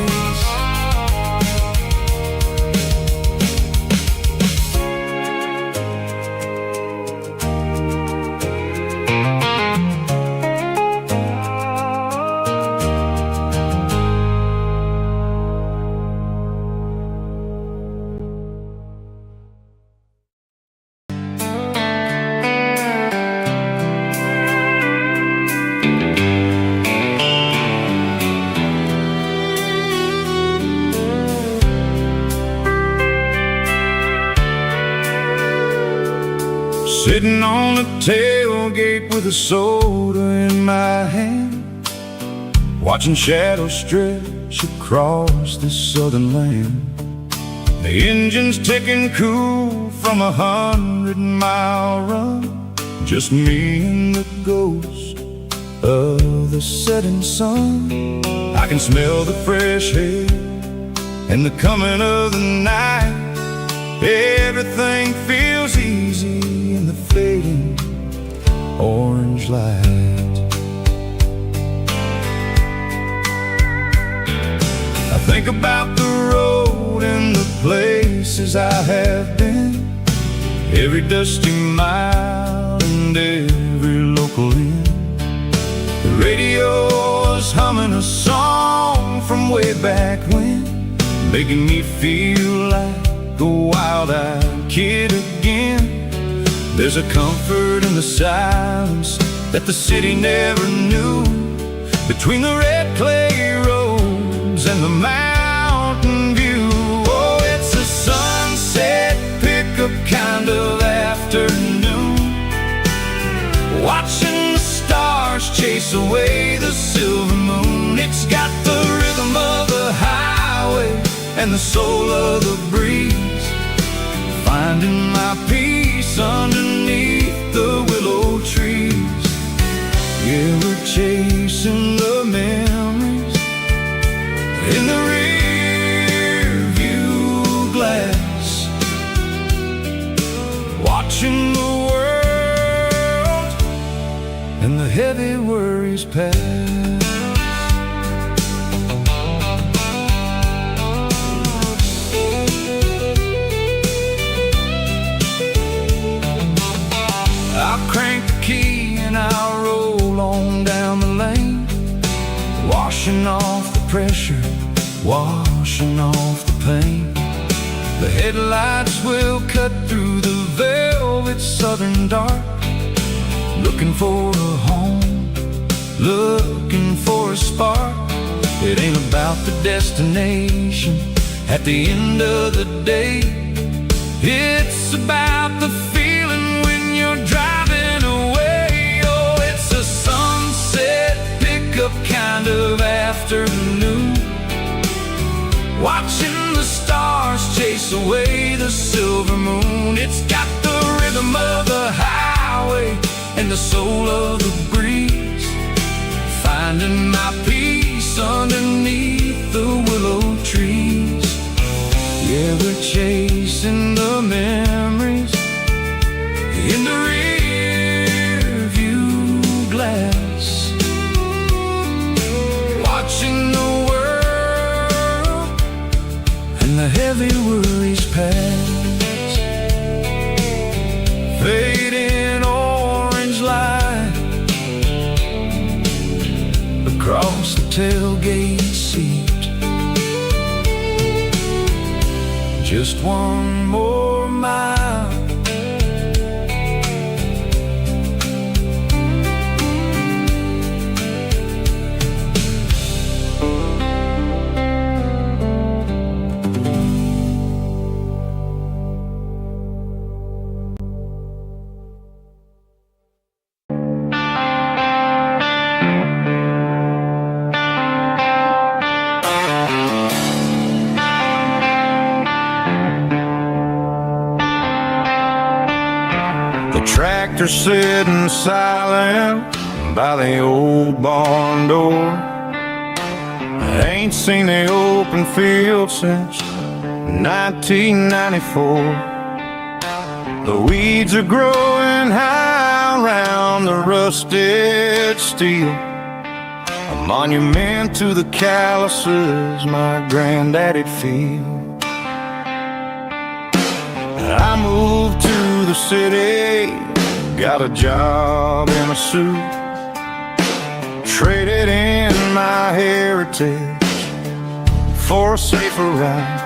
Sitting on the tailgate with a soda in my hand, watching shadows stretch across this southern land. The engine's ticking cool from 100-mile run, just me and the ghost of the setting sun. I can smell the fresh hay and the coming of the night. Everything feels easy in the fading orange light. I think about the road and the places I have been, every dusty mile and every local inn. The radio is humming a song from way back when, making me feel like a wild-eyed kid again. There's a comfort in the silence that the city never knew, between the red clay roads and the mountain view. Oh, it's a sunset pickup kind of afternoon, watching the stars chase away the silver moon. It's got the rhythm of the highway and the soul of the breeze, finding my peace underneath the willow tree. and the heavy worries pass. I'll crank the key and I'll roll on down the lane, washing off the pressure, washing off the pain. The headlights will cut through the velvet southern dark, looking for a home, looking for a spark. It ain't about the destination at the end of the day. It's about the feeling when you're driving away. Oh, it's a sunset pickup kind of afternoon, watching the stars chase away the silver moon. It's got the rhythm of the highway and the soul of the breeze, finding my peace underneath the willow trees. Yeah, we're chasing the memories in the rear view glass, watching the world and the heavy worries pass. Fading orange light across the tailgate seat. Just one more mile, tractor sitting silent by the old barn door. I ain't seen the open field since 1994. The weeds are growing high around the rusted steel, a monument to the calluses my granddaddy'd feel. I moved to the city, got a job in a suit, traded in my heritage for a safer ride.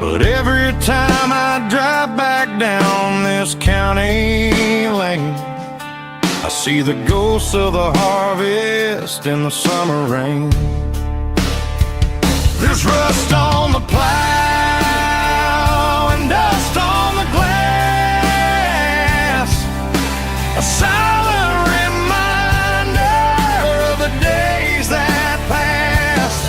But every time I drive back down this county lane, I see the ghosts of the harvest in the summer rain. There's rust on the plow and dust on the glass, a silent reminder of the days that passed.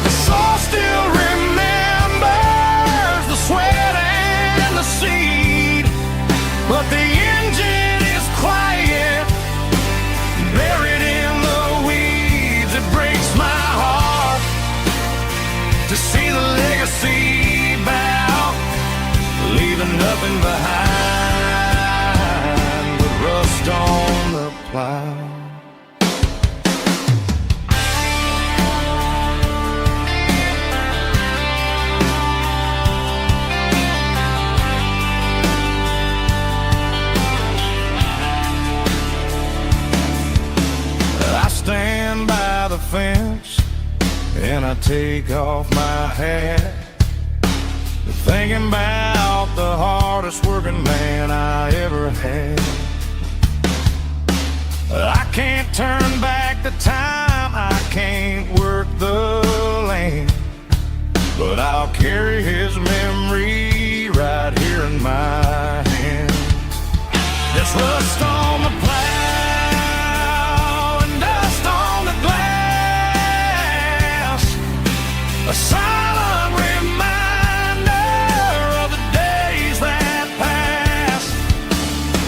The soul still remembers the sweat and the seed, but the engine is quiet, buried in the weeds. It breaks my heart to see the legacy bow, leaving nothing behind but rust on the plow. I stand by the fence and I take off my hat, thinking about the hardest working man I ever had. I can't turn back the time, I can't work the land, but I'll carry his memory right here in my hand. There's rust on the plow and dust on the glass, a silent reminder of the days that passed.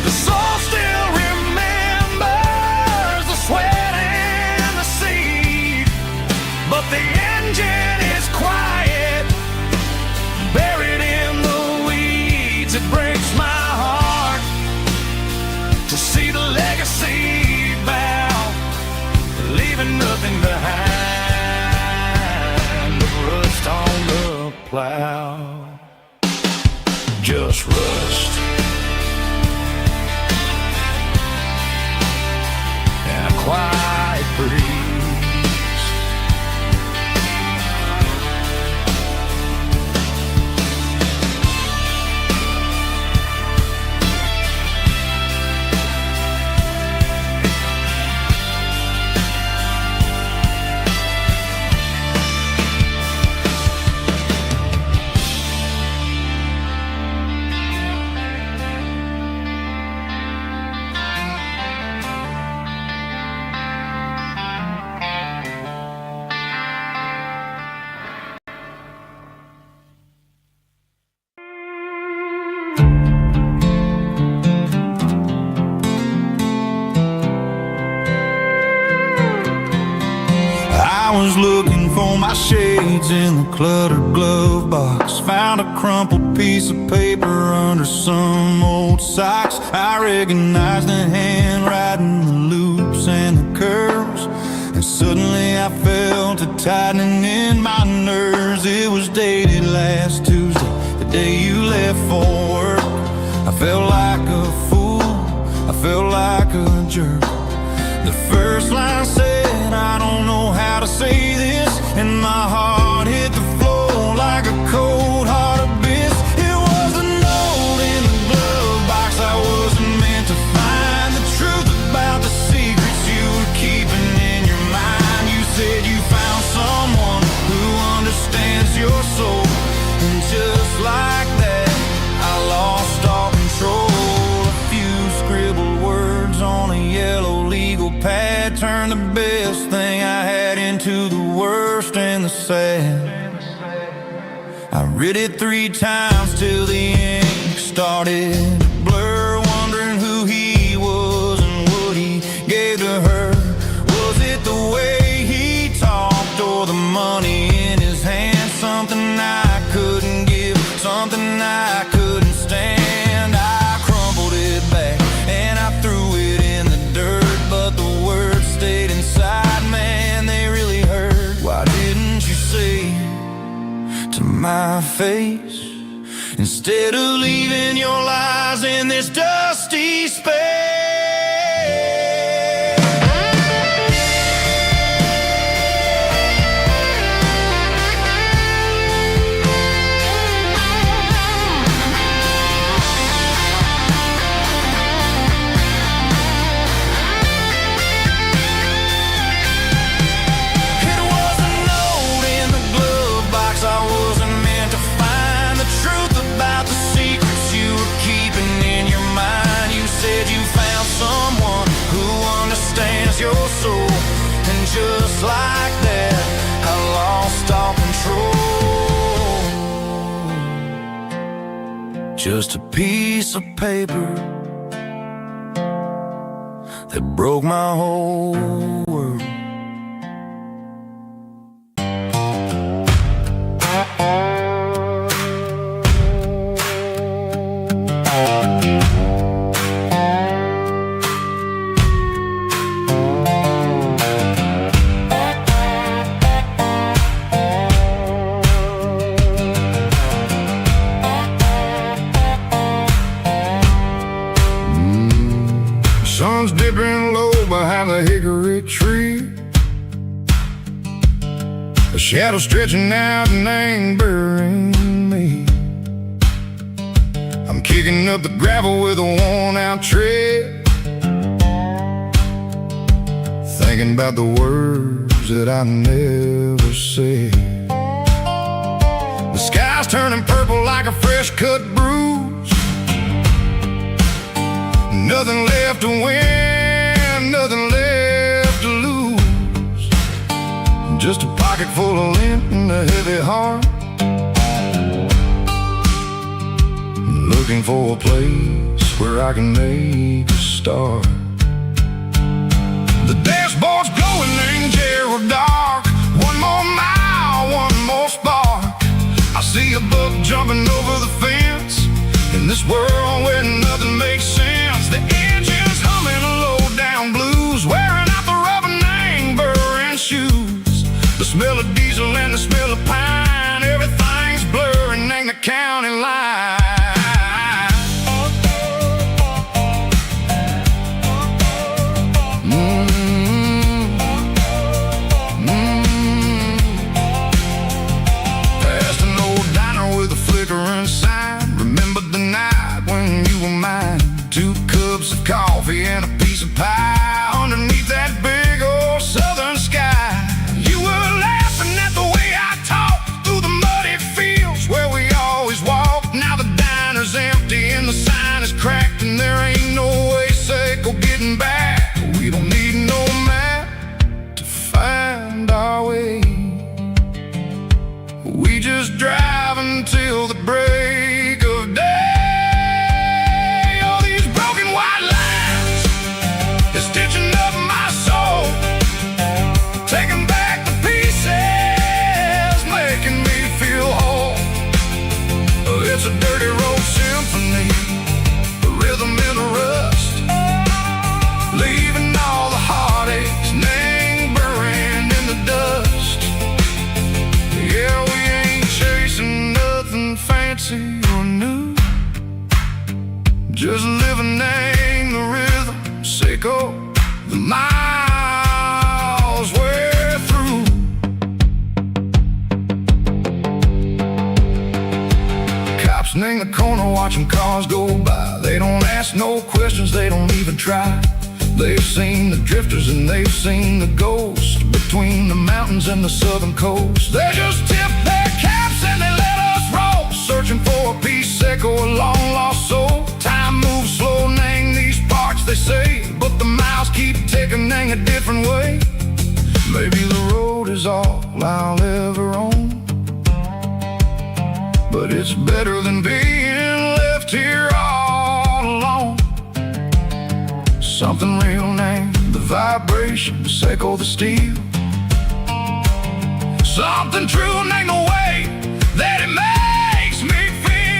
The soul still remembers the sweat and the seed, but the engine is quiet, buried in the weeds. It breaks my heart to see the plow. Just rust and a quiet breeze. I was looking for my shades in the cluttered glove box. Found a crumpled piece of paper under some old socks. I recognized the handwriting, the loops and the curves, and suddenly I felt a tightening in my nerves. It was dated last Tuesday, the day you left for work. I felt like a fool, I felt like a jerk. The first line said, I don't know how to say this, and my heart hit the floor like a cold heart abyss. It was a note in the glove box I wasn't meant to find. The truth about the secrets you were keeping in your mind. You said you found someone who understands your soul, and just like that I lost all control. A few scribbled words on a yellow legal pad turned the best thing I had into the worst and the sad. I read it 3 times till the ink started to blur, wondering who he was and what he gave to her. Was it the way he talked or the money in his hand? Something I couldn't give, something I couldn't stand. I crumpled it back and I threw it in the dirt, but the words stayed inside, man, they really hurt. Why didn't you say to my face, instead of leaving your lies in this dusty space? Your soul, and just like that I lost all control. Just a piece of paper that broke my whole world. Sun's dipping low behind the hickory tree, a shadow stretching out and angering me. I'm kicking up the gravel with a worn-out tread, thinking about the words that I never said. The sky's turning purple like a fresh-cut bruise. Nothing left to win, nothing left to lose. Just a pocket full of lint and a heavy heart, looking for a place where I can make a start. The dashboard's glowing in Gerald dark. One more mile, one more spark. I see a buck jumping over the fence in this world where nothing makes sense. The engine's humming low-down blues, wearing out the rubber name burring shoes. The smell of diesel and the smell of pine, everything's blurred. the miles we're through. Cops in the corner watching cars go by. They don't ask no questions, they don't even try. They've seen the drifters and they've seen the ghosts between the mountains and the southern coast. They just tip their caps and they let us roll, searching for a piece sick or a long lost soul. Time moves slow, nang these parts they say, but the miles keep ticking, nang a different way. Maybe the road is all I'll ever own, but it's better than being left here all alone. Something real named the vibration, echo the steel. Something true named the way that it makes me feel.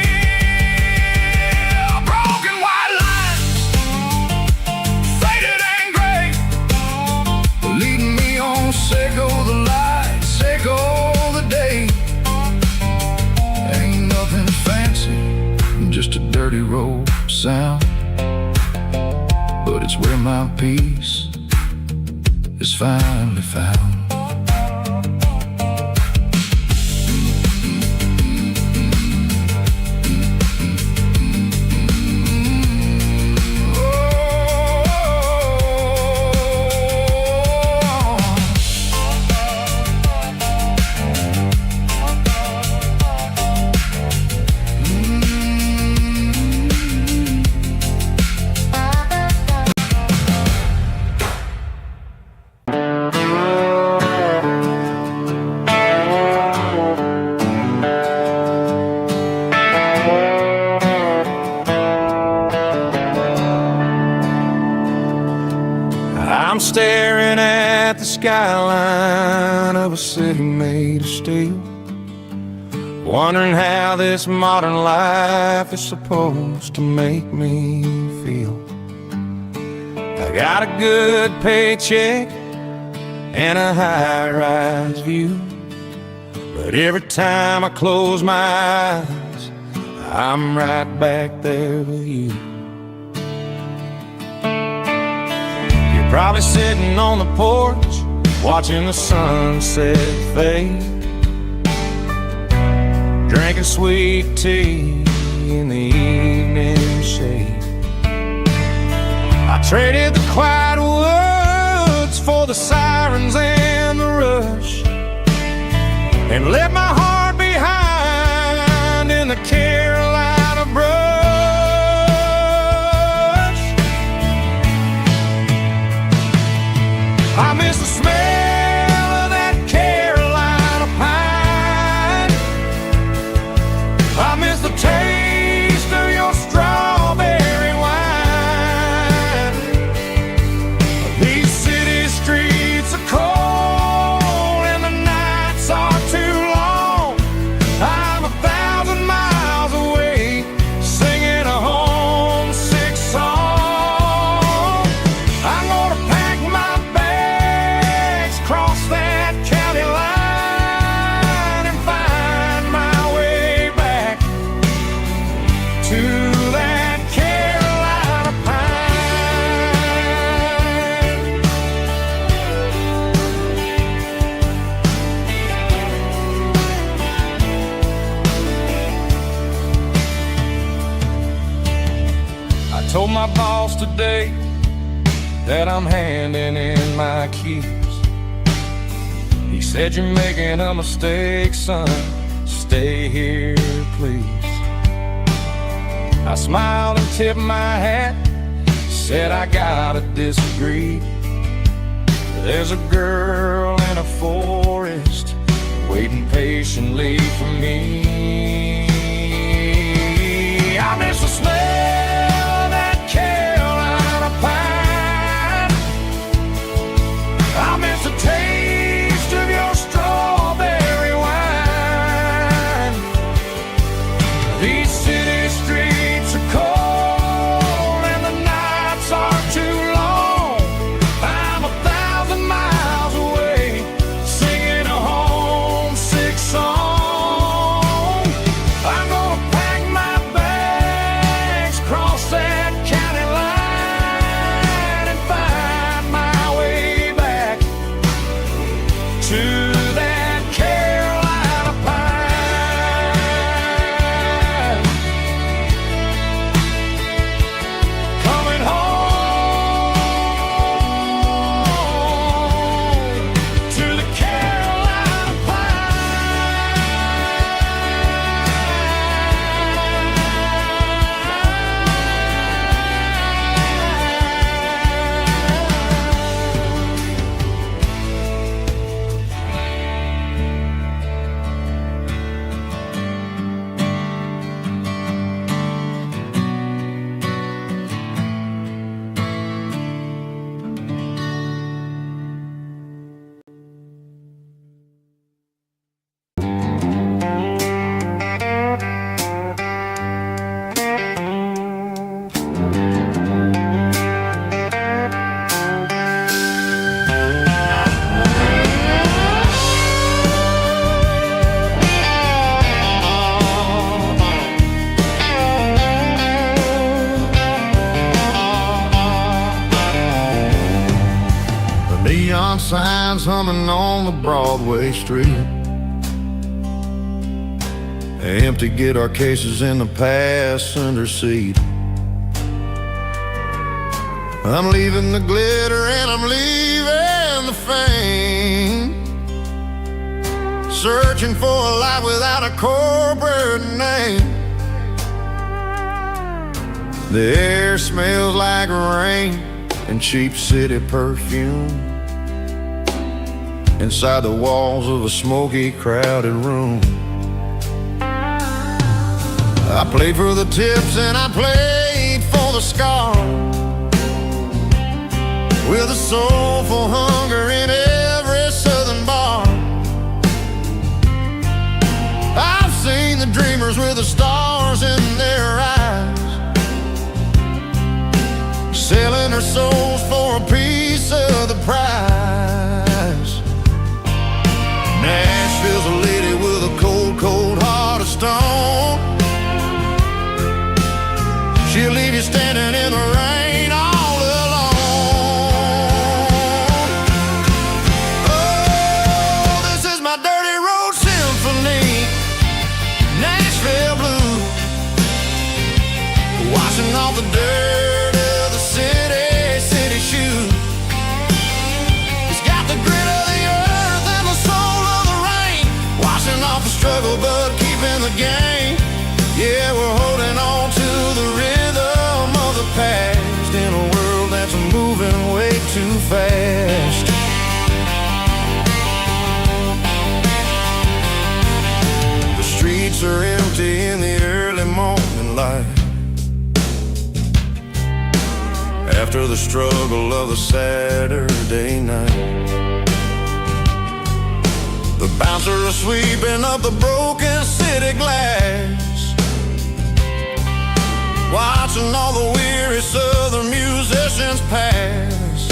Broken white lines, faded and gray, leading me on, echo the light, echo the day. Ain't nothing fancy, just a dirty road sound, but it's where my peace is finally found. I'm staring at the skyline of a city made of steel, wondering how this modern life is supposed to make me feel. I got a good paycheck and a high-rise view, but every time I close my eyes, I'm right back there with you. Probably sitting on the porch, watching the sunset fade, drinking sweet tea in the evening shade. I traded the quiet woods for the sirens and the rush, and left my heart behind in the Carolina brush. I miss the smell of that Carolina pine. I miss the taste of your strawberry wine. These city streets are cold and the nights are too long. I'm 1,000 miles away, singing a homesick song. I'm gonna pack my cross that county line and find my way back to that Carolina pine. I told my boss today that I'm handing in my keys. He said, "You're making a mistake, son. Stay here, please." I smiled and tipped my hat, said, "I gotta disagree. There's a girl in a forest waiting patiently for me. I miss the smell of that Carolina pine. I miss the taste of your strawberry wine. These city streets are cold and the nights are too long. I'm 1,000 miles away, singing a homesick song. I'm gonna pack my bags, neon signs humming on the Broadway street. Empty guitar cases in the passenger seat. I'm leaving the glitter and I'm leaving the fame, searching for a life without a corporate name. The air smells like rain and cheap city perfume inside the walls of a smoky, crowded room. I played for the tips and I played for the scars, with a soulful hunger in every southern bar. I've seen the dreamers with the stars in their eyes, selling their souls for a piece of the prize. Nashville's a lady with a cold, cold heart of stone. She'll leave you standing in the rain all alone. Oh, this is my dirty road symphony, Nashville blues, washing off the dirt of the city shoes. It's got the grit of the earth and the soul of the rain, washing off the struggle but keeping the game. Yeah, we're holding on to the rhythm of the past in a world that's moving way too fast. The streets are empty in the early morning light, after the struggle of the Saturday night. The bouncer is sweeping up the broken city glass, watching all the weary southern musicians pass.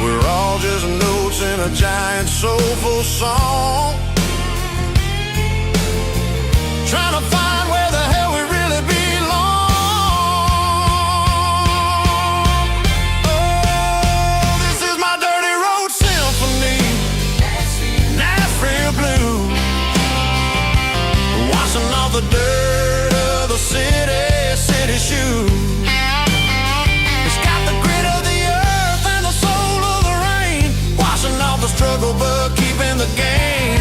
We're all just notes in a giant soulful song, trying to find where the hell we really belong. Oh, this is my dirty road symphony, Nashville blues, washing off the dirt of the city shoes. It's got the grit of the earth and the soul of the rain, washing off the struggle but keeping the game.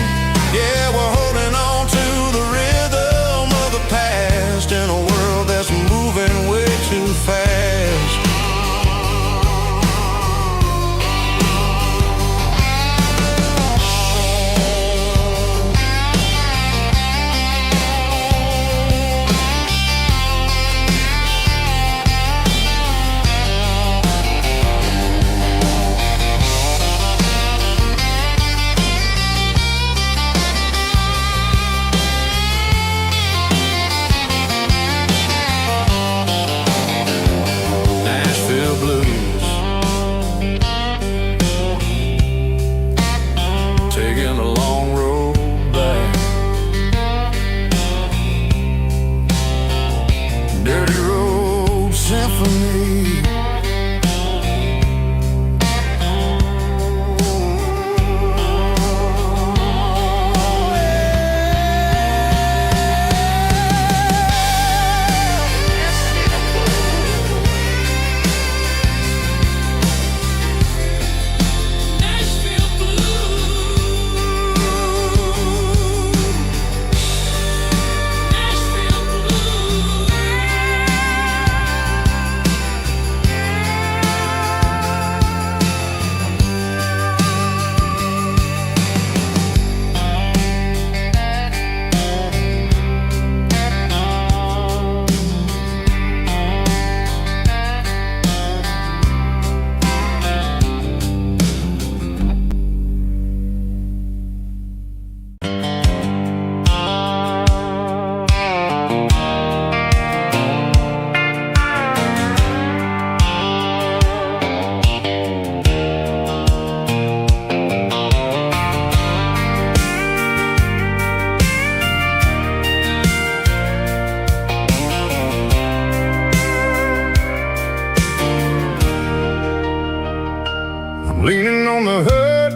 leaning on the hood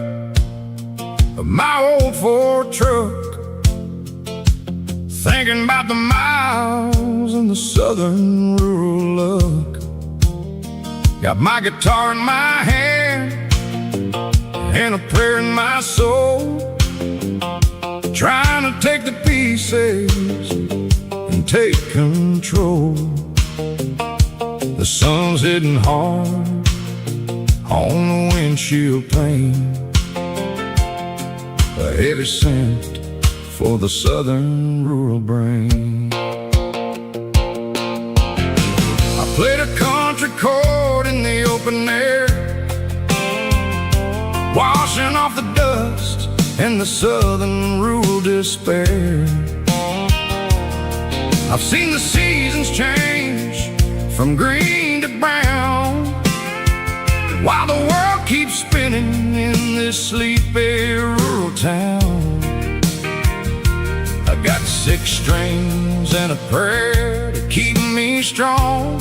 of my old Ford truck, thinking about the miles and the southern rural look. Got my guitar in my hand and a prayer in my soul, trying to take the pieces and take control. The sun's hitting hard on the windshield pane, a heavy scent for the southern rural brain. I played a country chord in the open air, washing off the dust and the southern rural despair. I've seen the seasons change from green to brown, while the world keeps spinning in this sleepy rural town. I got 6 strings and a prayer to keep me strong,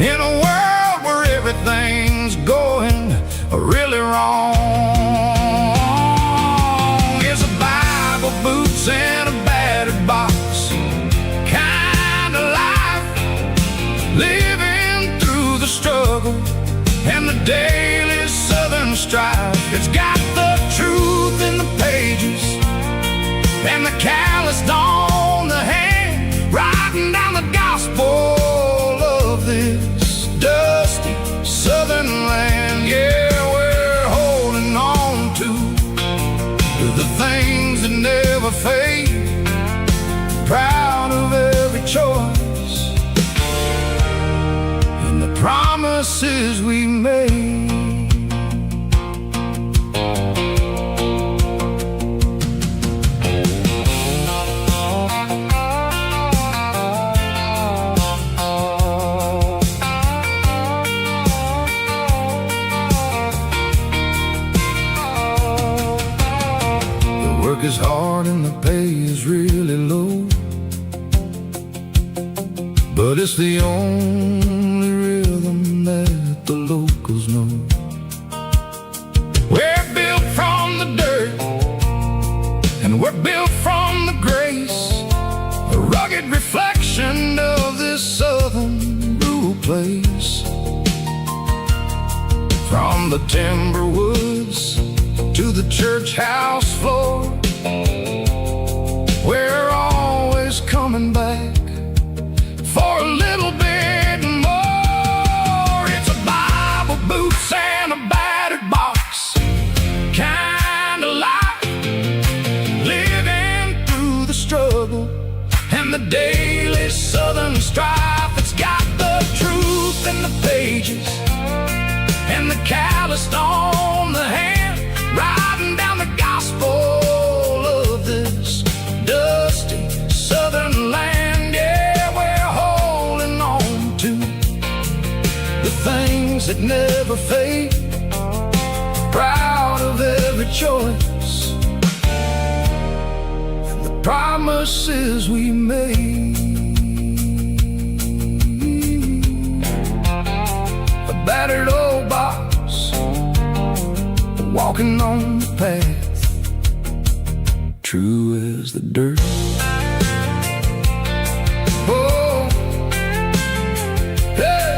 in a world where everything's going really wrong. It's a Bible, boots, and a battered box kind of life, living through the struggle and the daily southern strife. It's got the truth in the pages and the calloused on the hand, writing down the gospel of this dusty southern land. Yeah, we're holding on to the things that never fade, proud of every choice and the promises we made. Is hard and the pay is really low, but it's the only rhythm that the locals know. We're built from the dirt and we're built from the grace, a rugged reflection of this southern rural place. From the timber woods to the church house floor, we're always coming back for a little bit more. It's a Bible, boots, and a battered box kind of life, living through the struggle and the daily southern strife. It's got the truth in the pages and the calloused on the hand, writing down the gospel of this dusty southern land. Yeah, we're holding on to the things that never fade, proud of every choice and the promises we made. A battered old box, walking on the path, true as the dirt. Oh, hey.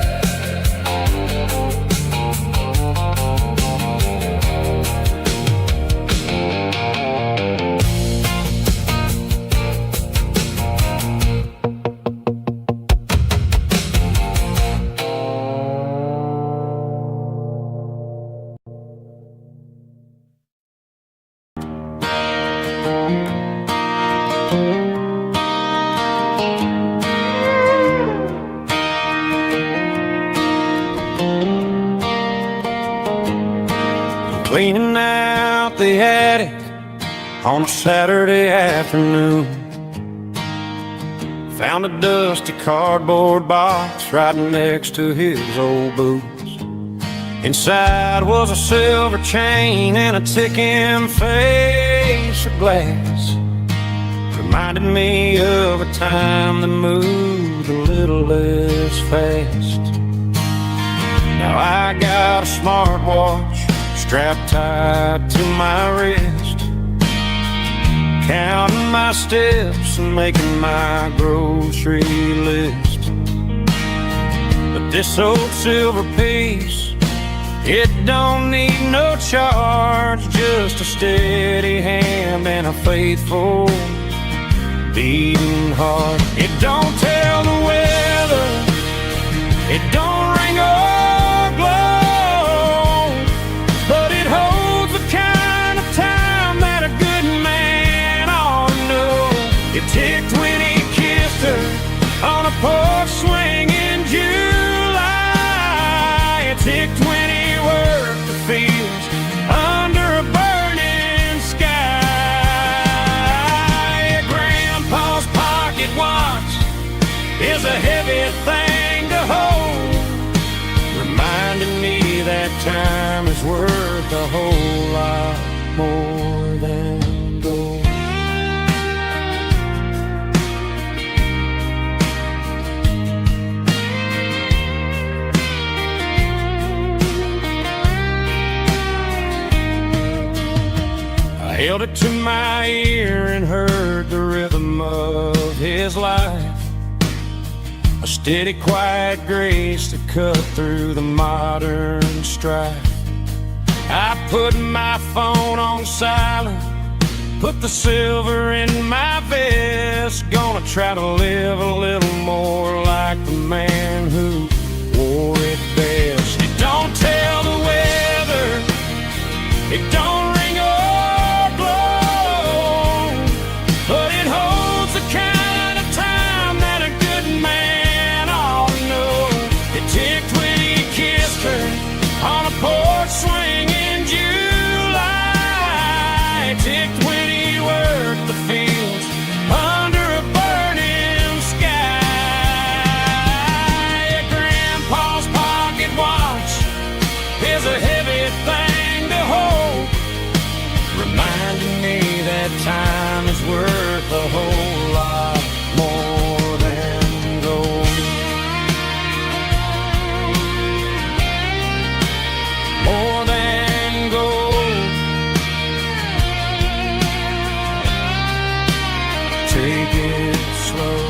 Cleaning out the attic on a Saturday afternoon, found a dusty cardboard box right next to his old boots. Inside was a silver chain and a ticking face of glass, reminded me of a time that moved a little less fast. Now I I got a smartwatch strapped tight to my wrist, counting my steps and making my grocery list. But this old silver piece, it don't need no charge, just a steady hand and a faithful beating heart. It don't tell the weather, it don't ring or glow, but it holds the kind of time that a good man ought to know. It ticked when he kissed her on a porch swing in July. It ticked when he worked the fields under a burning sky. Grandpa's pocket watch is a heavy thing to hold, reminding me that time is worth a whole lot more than gold. I held it to my ear and heard the rhythm of his life, a steady, quiet grace to cut through the modern strife. I put my phone on silent, put the silver in my vest, gonna try to live a little more like the man who wore it best. It don't tell the weather, it don't ring or glow, but it holds the kind of time that a good man ought to know. It ticked when he kissed her on a porch swing in July. It ticked when he worked the fields under a burning sky. Grandpa's pocket watch is a heavy thing to hold, reminding me that time is worth a whole lot more than gold. More than gold. Take it slow.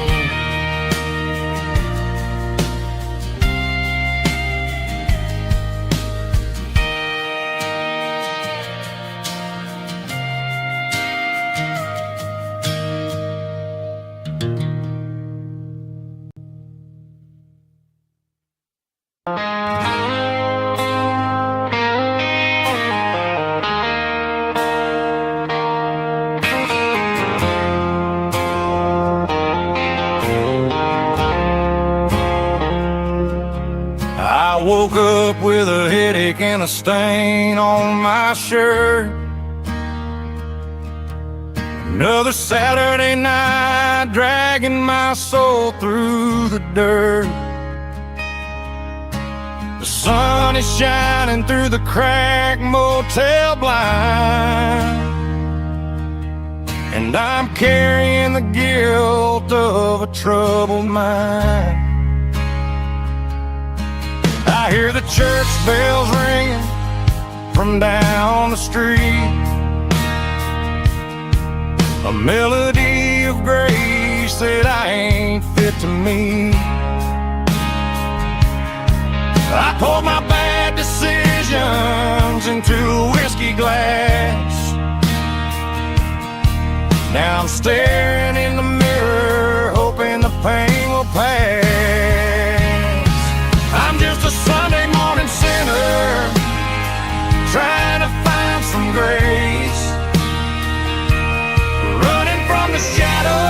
I woke up with a headache and a stain on my shirt. Another Saturday night dragging my soul through the dirt. The sun is shining through the cracked motel blind, and I'm carrying the guilt of a troubled mind. I hear the church bells ringing from down the street, a melody of grace that I ain't fit to meet. I poured my bad decisions into a whiskey glass. Now I'm staring in the mirror, hoping the pain will pass. I'm just a Sunday morning sinner, trying to find some grace, running from the shadows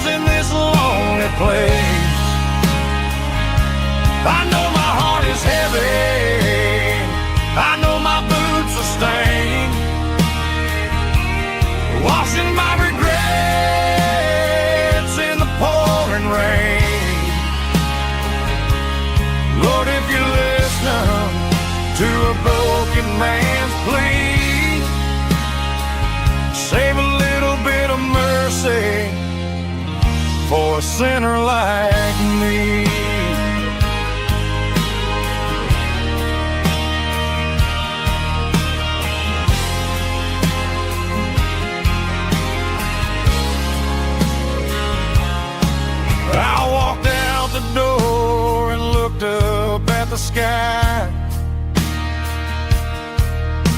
in this lonely place. I know my heart is heavy, I know my boots are stained, washing my regrets in the pouring rain. Lord, if you're listening to a broken man's plea, save a little bit of mercy for a sinner like me. up at the sky.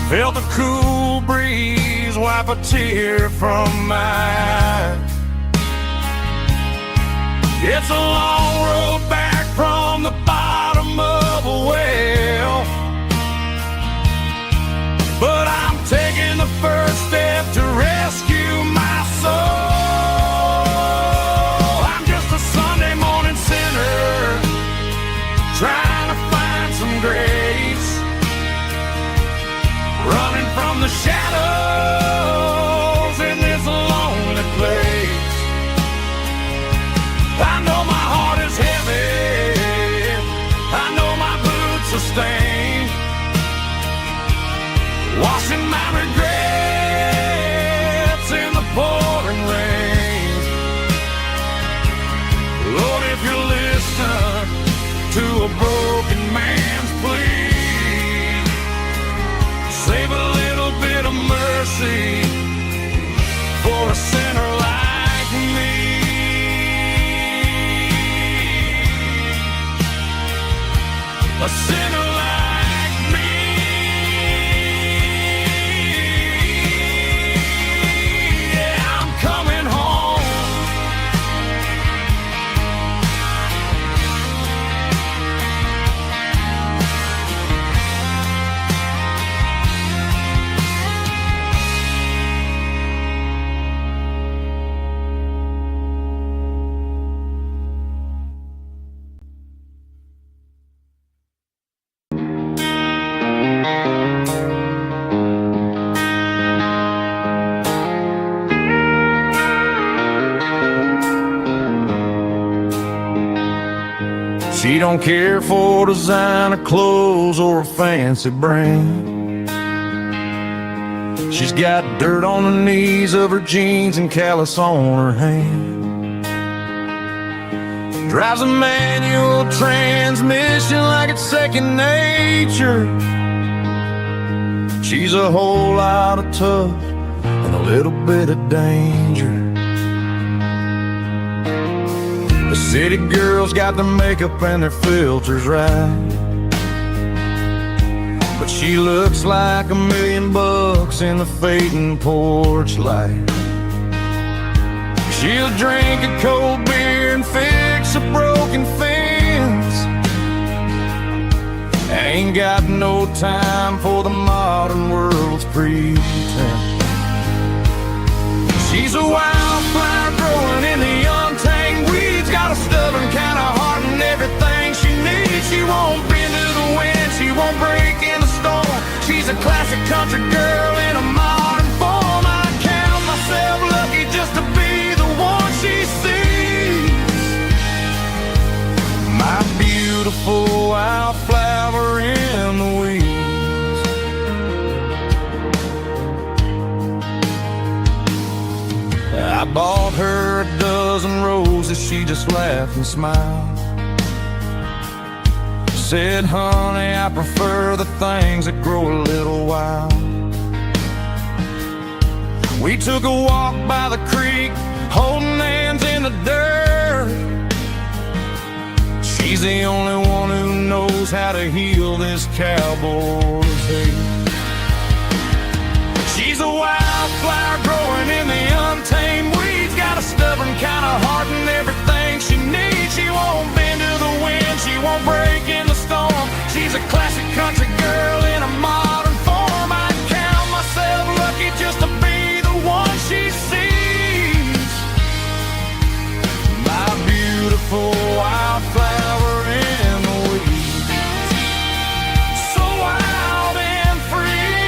Felt the cool breeze wipe a tear from my eye. It's a long road back from the bottom of a well, but I'm taking the first step to rescue my soul. I'm just a Sunday morning sinner trying to find some grace, running from the shadows in this lonely place. I know my heart is heavy, I know my boots are stained, washing my regrets in the pouring rain. Lord, if you listen to a broken man's plea, save a little bit of mercy for a sinner like me. A sinner like me. Yeah, I'm coming home. She don't care for designer clothes or a fancy brand. She's got dirt on the knees of her jeans and callus on her hand. Drives a manual transmission like it's second nature. She's a whole lot of tough and a little bit of danger. The city girls got their makeup and their filters right, but she looks like $1,000,000 in the fading porch light. She'll drink a cold beer and fix a broken fence. Ain't got no time for the modern world's pretense. She's a wildflower growing in the untamed weeds, got a stubborn kind of heart and everything she needs. She won't bend to the wind, she won't break in the storm. She's a classic country girl in a modern form. I count myself lucky just to be the one she sees. My beautiful wildflower in the weeds. I bought her a dozen roses, she just laughed and smiled. Said, honey, I prefer the things that grow a little wild. We took a walk by the creek, holding hands in the dirt. She's the only one who knows how to heal this cowboy's hate. She's a wildflower growing in the untamed weeds, got a stubborn kind of heart and everything she needs. She won't bend to the wind, she won't break in the storm. She's a classic country girl in a modern form. I count myself lucky just to be the one she sees. My beautiful wildflower in the weeds, so wild and free.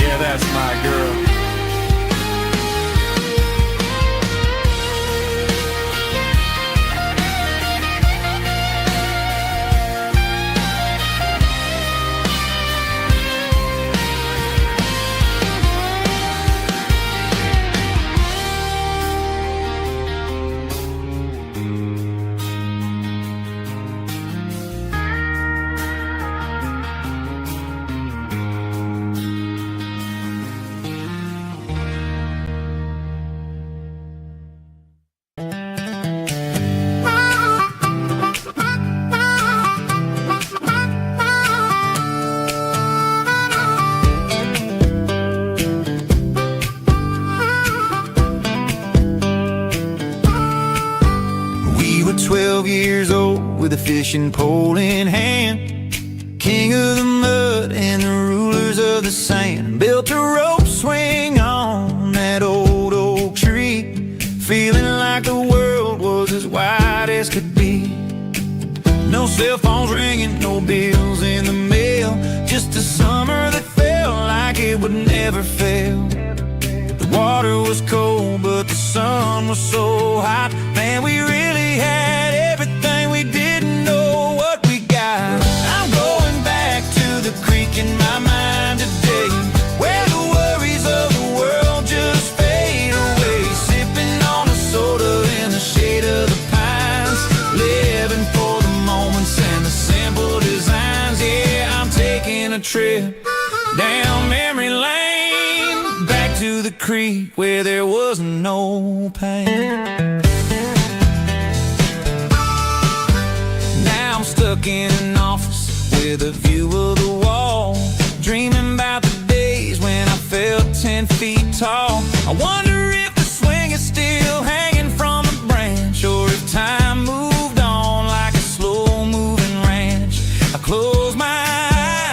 Yeah, that's my girl. over 12 years old with a fishing pole in hand. King of the mud and the rulers of the sand. Built a rope swing on that old oak tree, feeling like the world was as wide as could be. No cell phones ringing, no bills in the mail, just a summer that felt like it would never fail. The water was cold, but the sun was so hot. Man, we really had everything, we didn't know what we got. I'm going back to the creek in my mind today, where the worries of the world just fade away. Sipping on a soda in the shade of the pines, living for the moments and the simple designs. Yeah, I'm taking a trip down memory lane, back to the creek where there was no pain. Now I'm stuck in an office with a view of the wall, dreaming about the days when I felt 10 feet tall. I wonder if the swing is still hanging from the branch, or if time moved on like a slow-moving ranch. I close my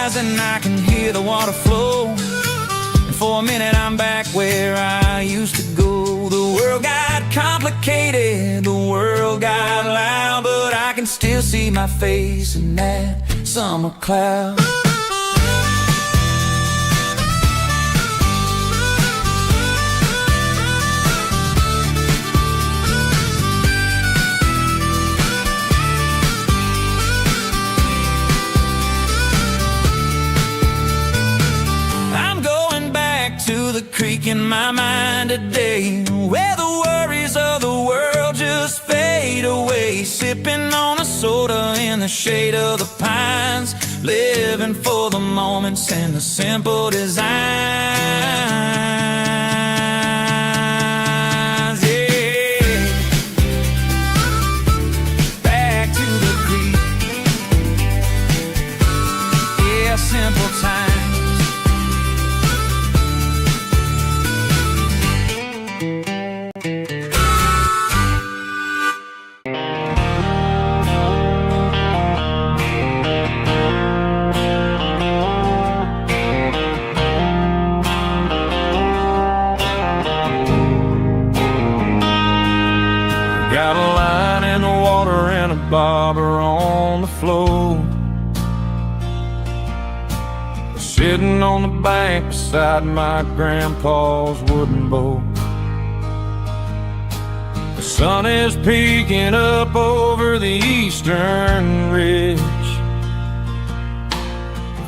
eyes and I can hear the water flow, and for a minute I'm back where I used to go. The world got complicated, the world got loud, but I can still see my face in that summer cloud. To the creek in my mind today, where the worries of the world just fade away. Sipping on a soda in the shade of the pines, living for the moments and the simple designs. Yeah, back to the creek. Yeah, simple times. Got a line in the water and a bobber on the floor, sitting on the bank beside my grandpa's wooden boat. The sun is peeking up over the eastern ridge,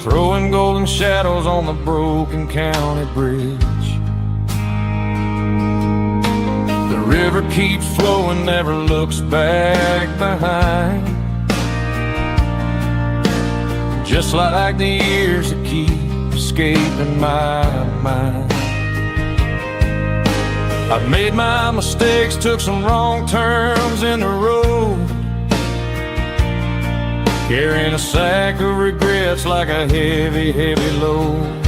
throwing golden shadows on the broken county bridge. The river keeps flowing, never looks back behind, just like the years that keep escaping my mind. I've made my mistakes, took some wrong turns in the road, carrying a sack of regrets like a heavy, heavy load.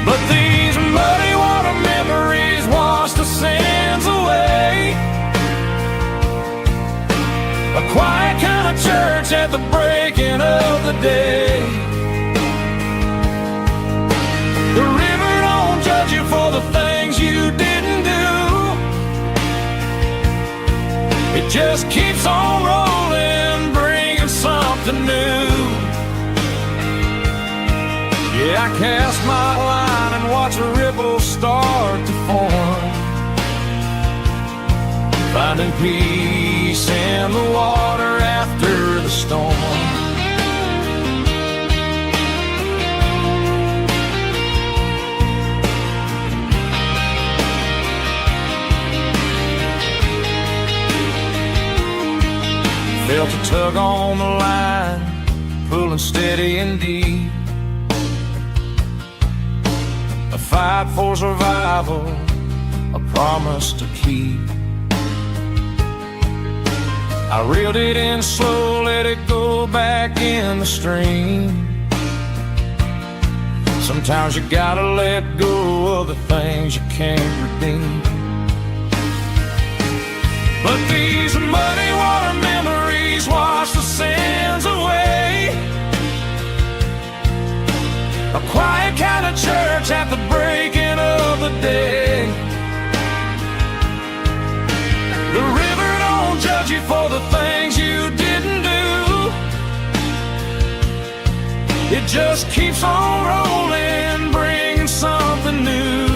But these muddy water memories wash the sins away. A quiet kind of church at the breaking of the day. The river don't judge you for the things you didn't do. It just keeps on rolling, bringing something new. Yeah, I cast my line and watch a ripple start to form, finding peace in the water after the storm. Felt a tug on the line, pulling steady and deep. A fight for survival, a promise to keep. I reeled it in slow, let it go back in the stream. Sometimes you gotta let go of the things you can't redeem. But these muddy water memories wash the sins away. A quiet kind of church at the breaking of the day. The river don't judge you for the things you didn't do. It just keeps on rolling, bringing something new.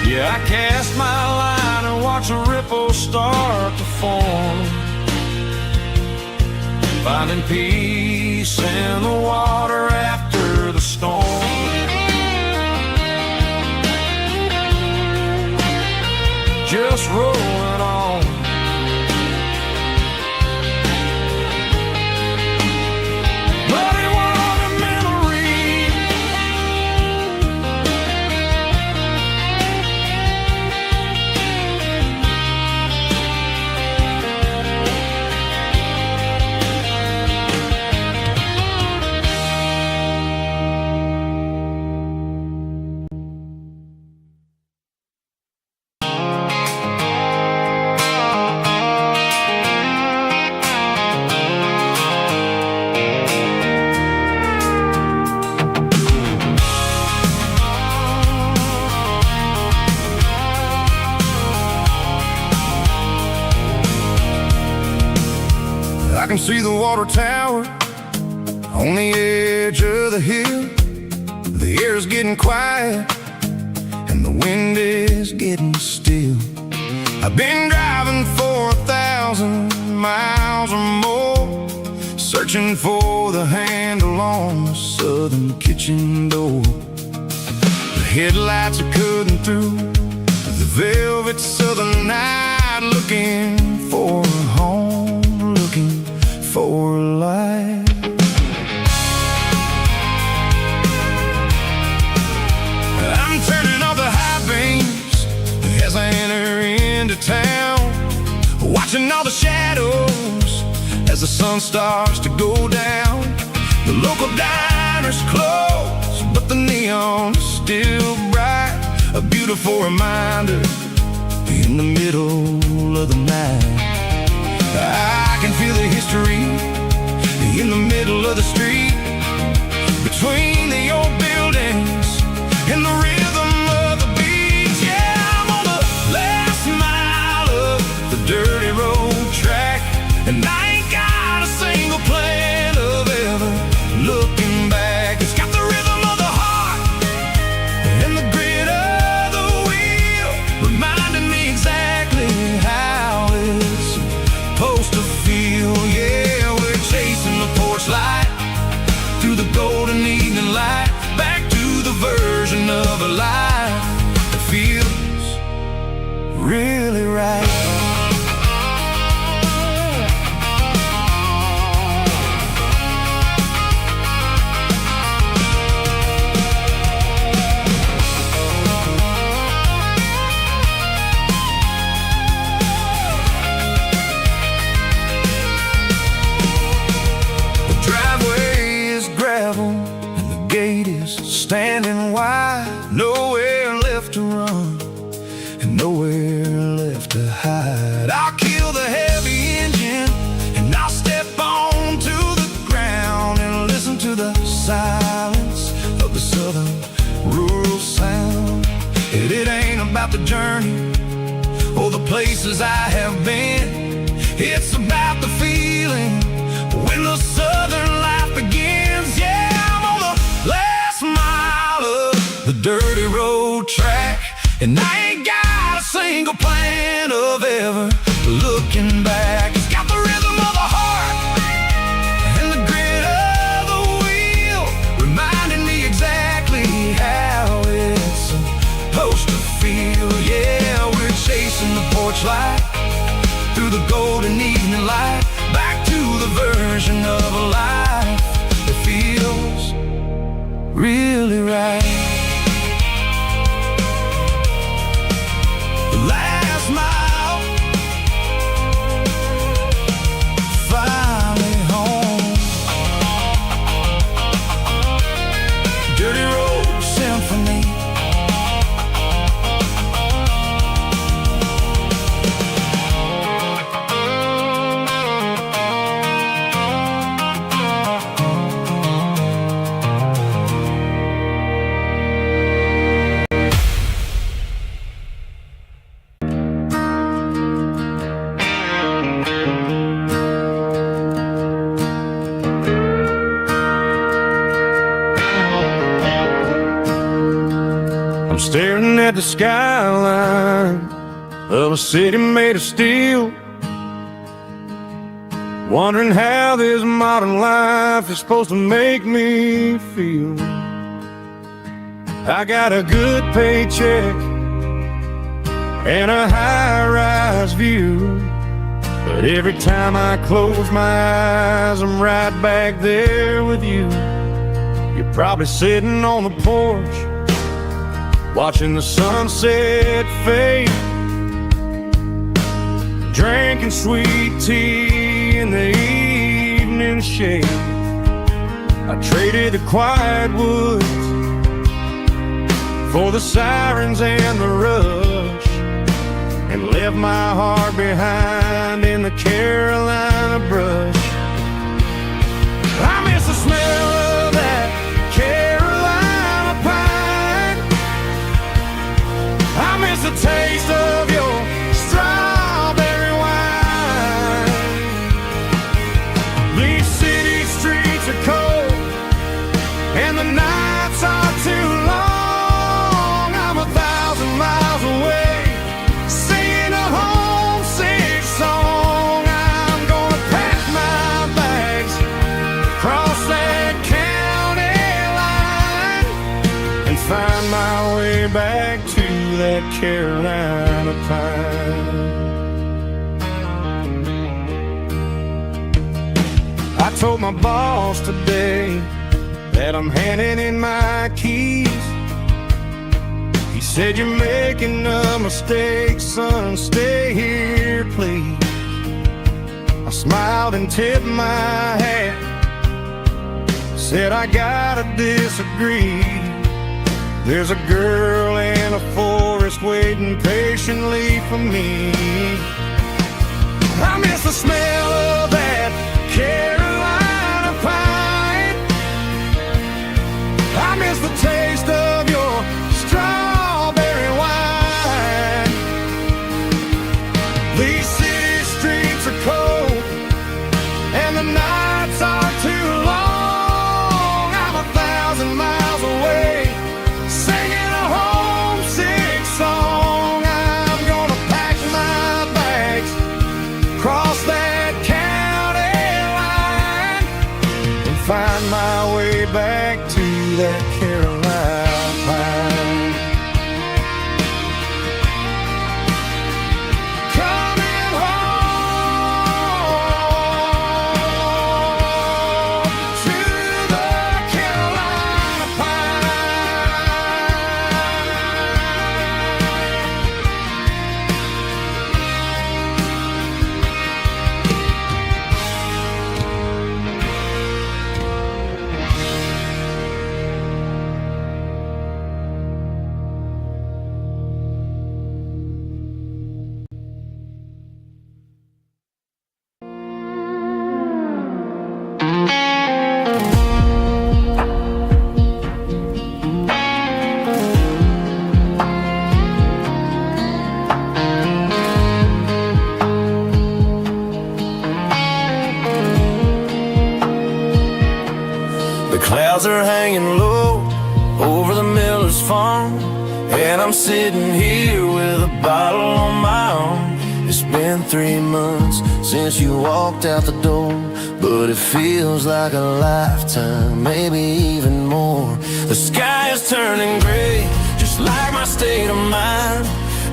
Yeah, I cast my line and watch a ripple start to form, finding peace in the water after the storm. Just rolling on. Muddy water memory. I can see the water tower on the edge of the hill. The air's getting quiet and the wind is getting still. I've been driving for 1,000 miles or more, searching for the handle on the southern kitchen door. The headlights are cutting through the velvet southern night, looking for a home, looking for life. I'm turning off the high beams as I enter into town, watching all the shadows as the sun starts to go down. The local diner's closed, but the neon is still bright, a beautiful reminder in the middle of the night. I can feel the history in the middle of the street, between the old buildings and the rhythm of the beats. Yeah, I'm on the last mile of the dirty road track, and I ain't got a single plan of ever looking back. It's got the rhythm of the heart and the grit of the wheel, reminding me exactly how it's supposed to feel. Yeah, we're chasing the porch light through the golden evening light, back to the version of a life that feels really right. Standing wide, nowhere left to run and nowhere left to hide. I'll kill the heavy engine and I'll step onto the ground and listen to the silence of the southern rural sound. It ain't about the journey or the places I have been, it's about the feeling when the southern life begins. Yeah, I'm on the last mile of the dirty road track, and I ain't got a single plan of ever looking back. It's got the rhythm of the heart and the grit of the wheel, reminding me exactly how it's supposed to feel. Yeah, we're chasing the porch light through the golden evening light, back to the version of a life that feels really right. The last mile, finally home. Dirty road symphony. the skyline of a city made of steel, wondering how this modern life is supposed to make me feel. I got a good paycheck and a high-rise view, but every time I close my eyes, I'm right back there with you. You're probably sitting on the porch, watching the sunset fade, drinking sweet tea in the evening shade. I traded the quiet woods for the sirens and the rush, and left my heart behind in the Carolina brush. I miss the smell of that Carolina pine. I miss the taste of your strawberry wine. These city streets are cold and the nights are too long. I'm 1,000 miles away, singing a homesick song. I'm gonna pack my bags, cross that county line, and find my way back to that Carolina pine. I told my boss today that I'm handing in my keys. He said, "You're making a mistake, son, stay here, please." I smiled and tipped my hat, said, "I gotta disagree. There's a girl in a forest waiting patiently for me." I miss the smell of that Carolina pine. I miss the taste of your strawberry wine. These city streets are cold and the nights are too long. I'm 1,000 miles away, singing a homesick song. I'm gonna pack my bags, cross that county line, and find my way back to that Carolina pine. Coming home to the Carolina The clouds are hanging low over the miller's farm, and I'm sitting here with a bottle on my arm. It's been 3 months since you walked out the door, but it feels like a lifetime, maybe even more. The sky is turning gray, just like my state of mind,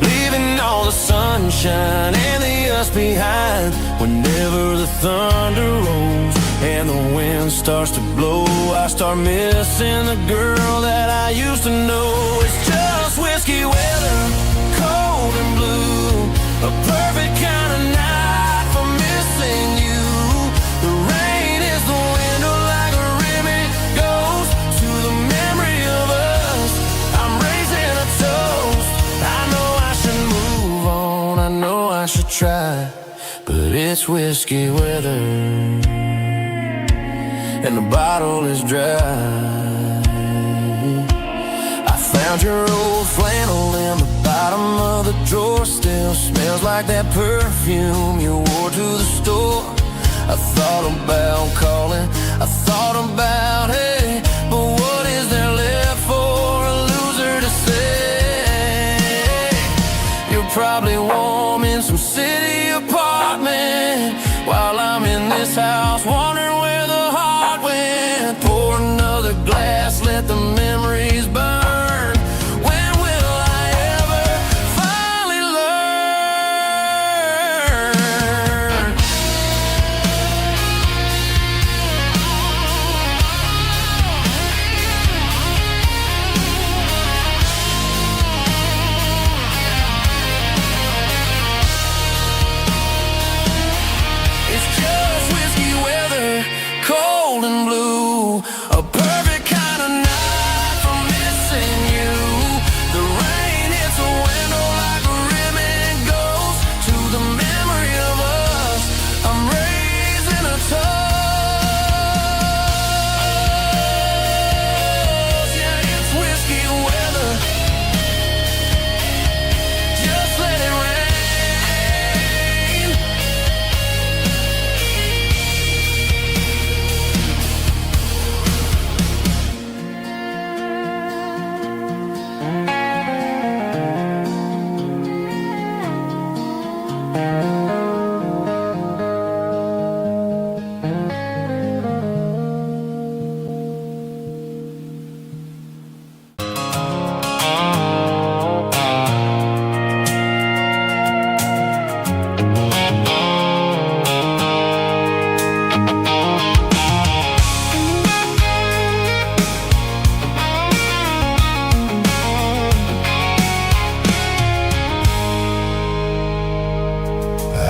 leaving all the sunshine and the us behind. Whenever the thunder rolls and the wind starts to blow, I start missing the girl that I used to know. It's just whiskey weather, cold and blue, a perfect kind of night for missing you. The rain is the window like a ribbon goes to the memory of us. I'm raising a toast. I know I should move on, I know I should try, but it's whiskey weather and the bottle is dry. I found your old flannel in the bottom of the drawer, still smells like that perfume you wore to the store. I thought about calling, I thought about, hey, but what is there left for a loser to say? probably warm in some city apartment, while I'm in this house wondering where the heart went. Pour another glass, let the memories burn. When will I ever finally learn? It's just whiskey weather, cold and blue, a perfect kind of night for missing you. The rain hits a window like a ribbon goes to the memory of us. I'm raising a toast. Yeah, it's whiskey weather. Just let it rain.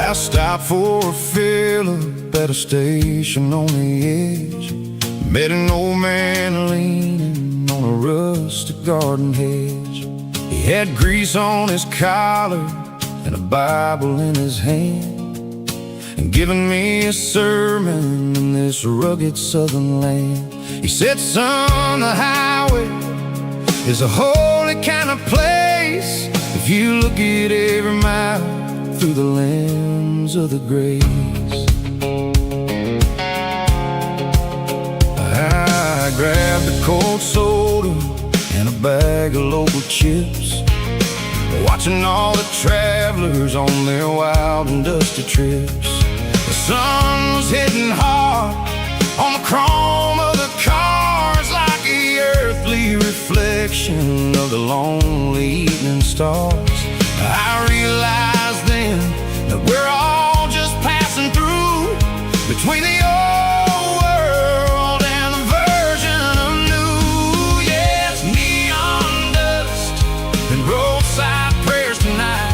I stopped for a fill-up at a station on the edge. Met an old man leaning on a rustic garden hedge. He had grease on his collar and a Bible in his hand, and giving me a sermon in this rugged southern land. He said, son, the highway is a holy kind of place if you look at every mile through the lens of the grace. I grabbed a cold soda and a bag of local chips, watching all the travelers on their wild and dusty trips. The sun was hitting hard on the chrome of the cars, like the earthly reflection of the lonely evening stars. I realized then that we're all just passing through between the old world and the version of new. Yeah, it's neon dust and roadside prayers tonight.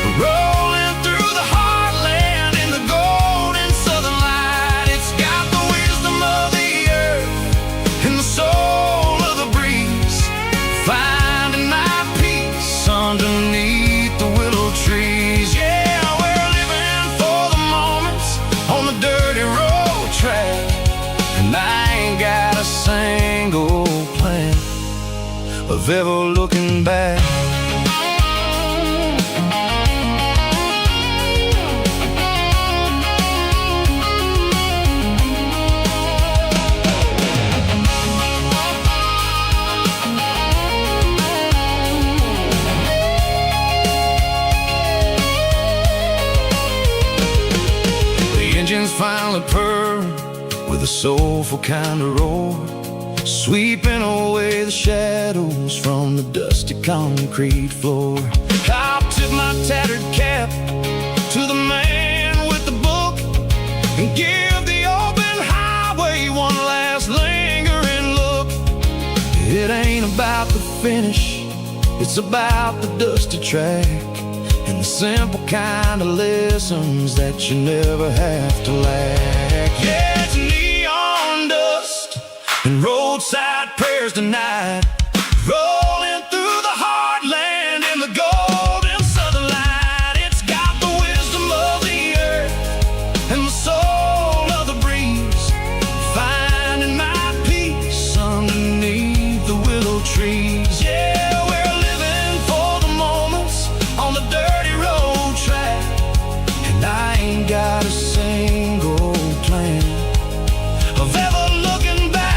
We're rolling through the heartland in the golden southern light. It's got the wisdom of the earth and the soul of the breeze, finding my peace underneath the willow trees. Yeah, we're living for the moments on the dirty road track, and I ain't got a single plan of ever looking back. Engines finally purr with a soulful kind of roar, sweeping away the shadows from the dusty concrete floor. I'll tip my tattered cap to the man with the book and give the open highway one last lingering look. It ain't about the finish, it's about the dusty track and the simple kind of lessons that you never have to lack. Yeah, it's neon dust and roadside prayers tonight, rolling through the heartland in the golden southern light. It's got the wisdom of the earth and the soul of the breeze, finding my peace underneath the willow trees. Yeah, we're living for the moments on the dirty road track, and I ain't got a single plan of ever looking back.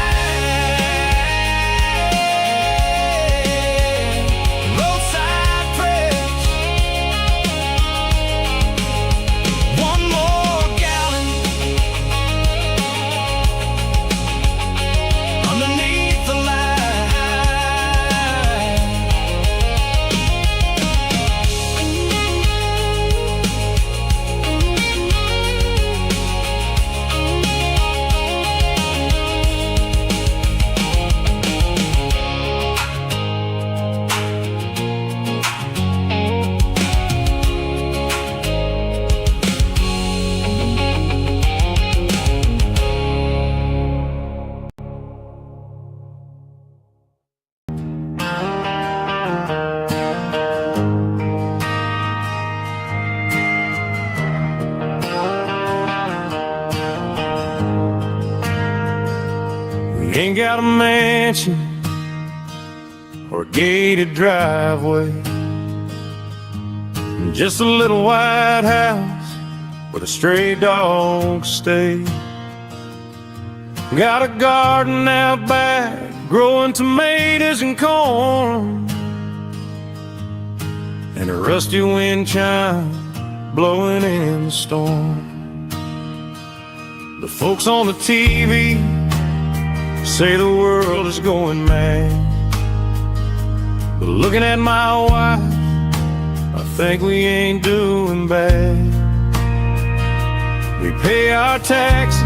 We ain't got a mansion or a gated driveway, just a little white house where the stray dogs stay. Got a garden out back, growing tomatoes and corn, and a rusty wind chime blowing in the storm. The folks on the TV say the world is going mad, but looking at my wife, I think we ain't doing bad. We pay our taxes,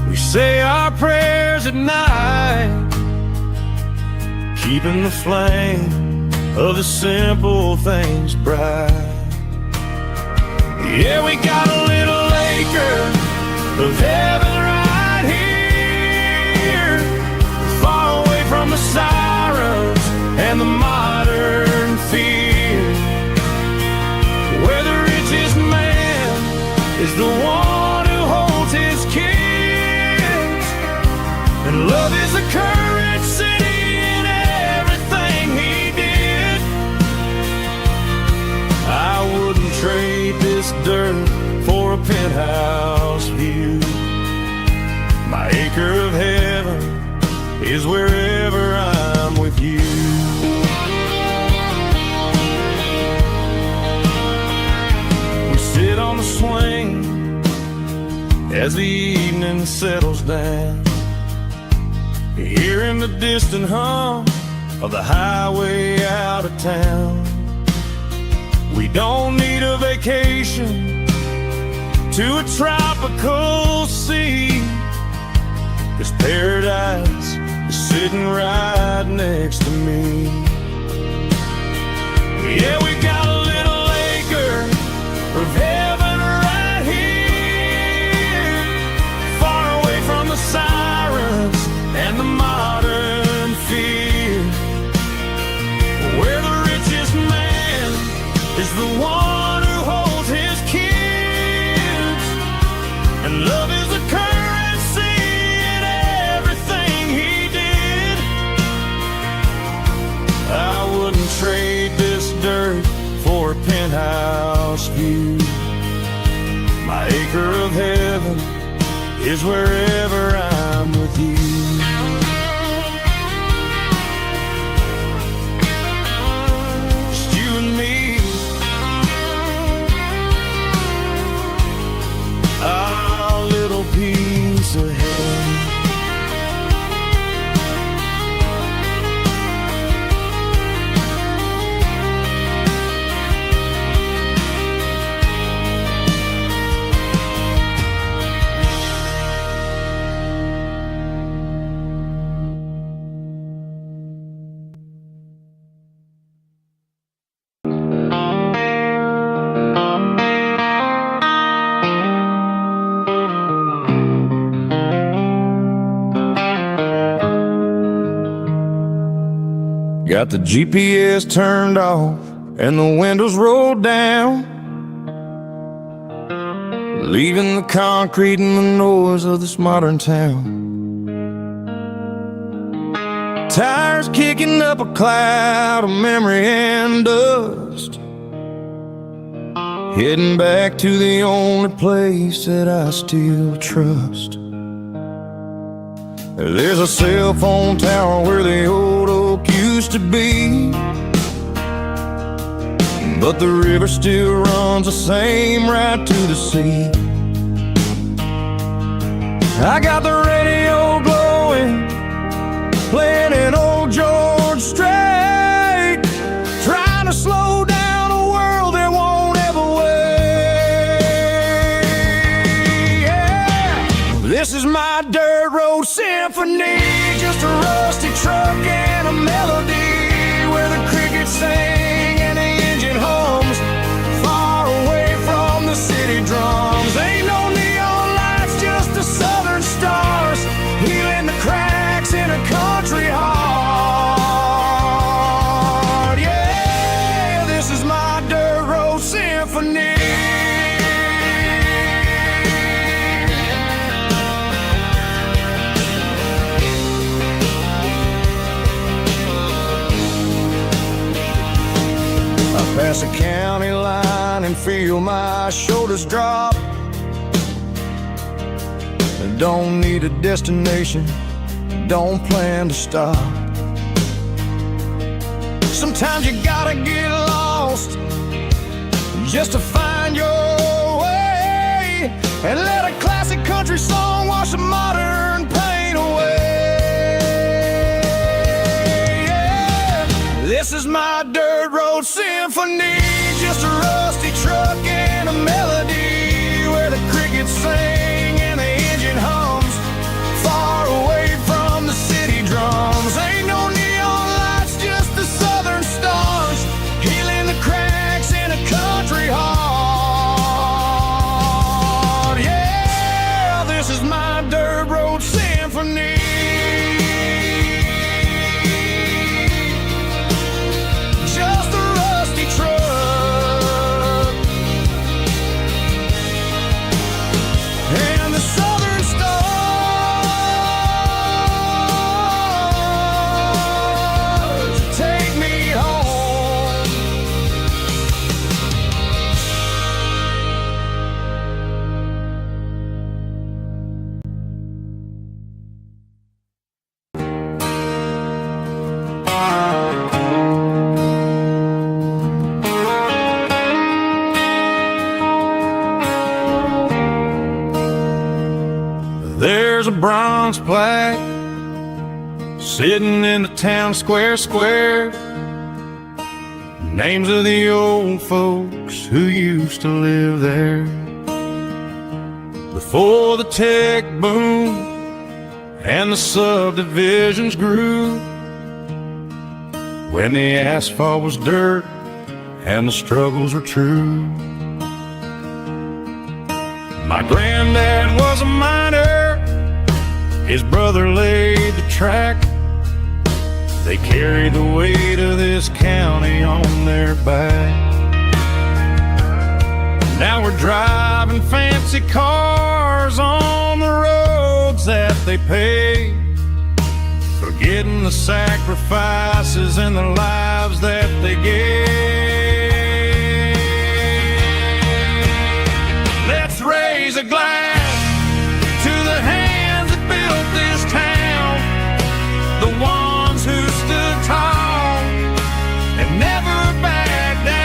we say our prayers at night, keeping the flame of the simple things bright. Yeah, we got a little acre of heaven right here, far away from the sirens and the modern fear, where the richest man is the one who holds his kids, and love is a currency in everything he did. I wouldn't trade this dirt for a penthouse view. My acre of heaven is wherever I'm with you. We sit on the swing as the evening settles down, hearing the distant hum of the highway out of town. We don't need a vacation to a tropical sea, 'cause paradise is sitting right next to me. Yeah, we got a little acre of heaven right here, far away from the sirens and the modern fear, where the richest man is the one who holds his kids, and love is a currency in everything he did. I wouldn't trade this dirt for a penthouse view. My acre of heaven is wherever I'm with you. Just you and me, our little piece of heaven. Got the GPS turned off and the windows rolled down, leaving the concrete and the noise of this modern town. Tires kicking up a cloud of memory and dust, heading back to the only place that I still trust. There's a cell phone tower where the old oak used to be, but the river still runs the same right to the sea. I got the radio glowing, playing an old George Strait, trying to slow down a world that won't ever wait. Yeah. This is my dirt road symphony, just a rusty truck and a melody, where the crickets sing and the engine hums, far away from the city drums. Ain't no neon lights, just the southern stars, healing the cracks in a country heart. Yeah, this is my dirt road symphony. Pass the county line and feel my shoulders drop. Don't need a destination, don't plan to stop. Sometimes you gotta get lost just to find your way, and let a classic country song wash a modern pain away. Yeah. This is my dirt road symphony, just a rusty truck and a melody where the crickets sing and the engine hums, far away from the city drums. Ain't no neon lights, just the southern stars, healing the cracks in a country heart. Yeah, this is my dirt road symphony. Just a rusty truck and the southern stars take me home. There's a bronze plaque sitting in the town square. Names of the old folks who used to live there before the tech boom and the subdivisions grew, when the asphalt was dirt and the struggles were true. My granddad was a miner, his brother laid the track. They carried the weight of this county on their back. Now we're driving fancy cars on the roads that they paved, forgetting the sacrifices and the lives that they gave. Let's raise a glass to the hands that built this town, the ones who stood tall and never backed down.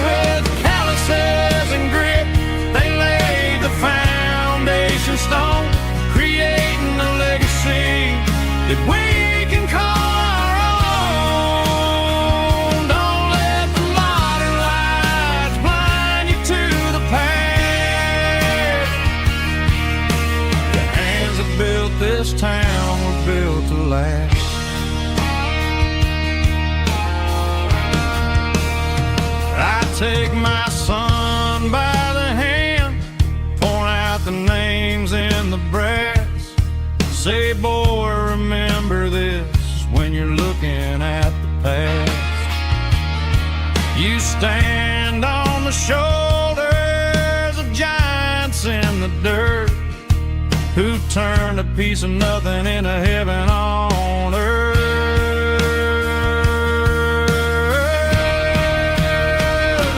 With calluses and grit, they laid the foundation stone, creating a legacy that we can call our own. Don't let the modern lights blind you to the past. The hands that built this town were built to last. I take my son by the hand, point out the names in the brass, say, boy, remember this when you're looking at the past. You stand on the shoulders of giants in the dirt, who turned a piece of nothing into heaven on earth.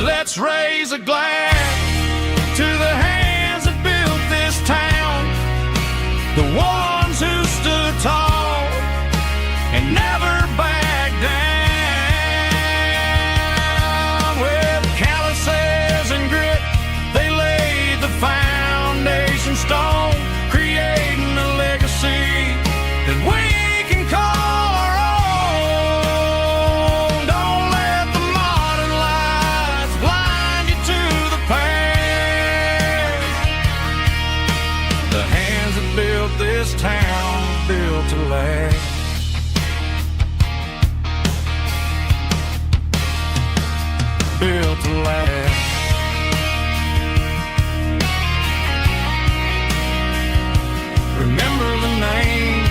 Let's raise a glass to the hands that built this town, the ones who stood tall and never backed down. With calluses and grit, they laid the foundation stone, creating a legacy that we can call our own. Don't let the modern lights blind you to the past. The hands that built this town were built to last. Built to last. Remember the names.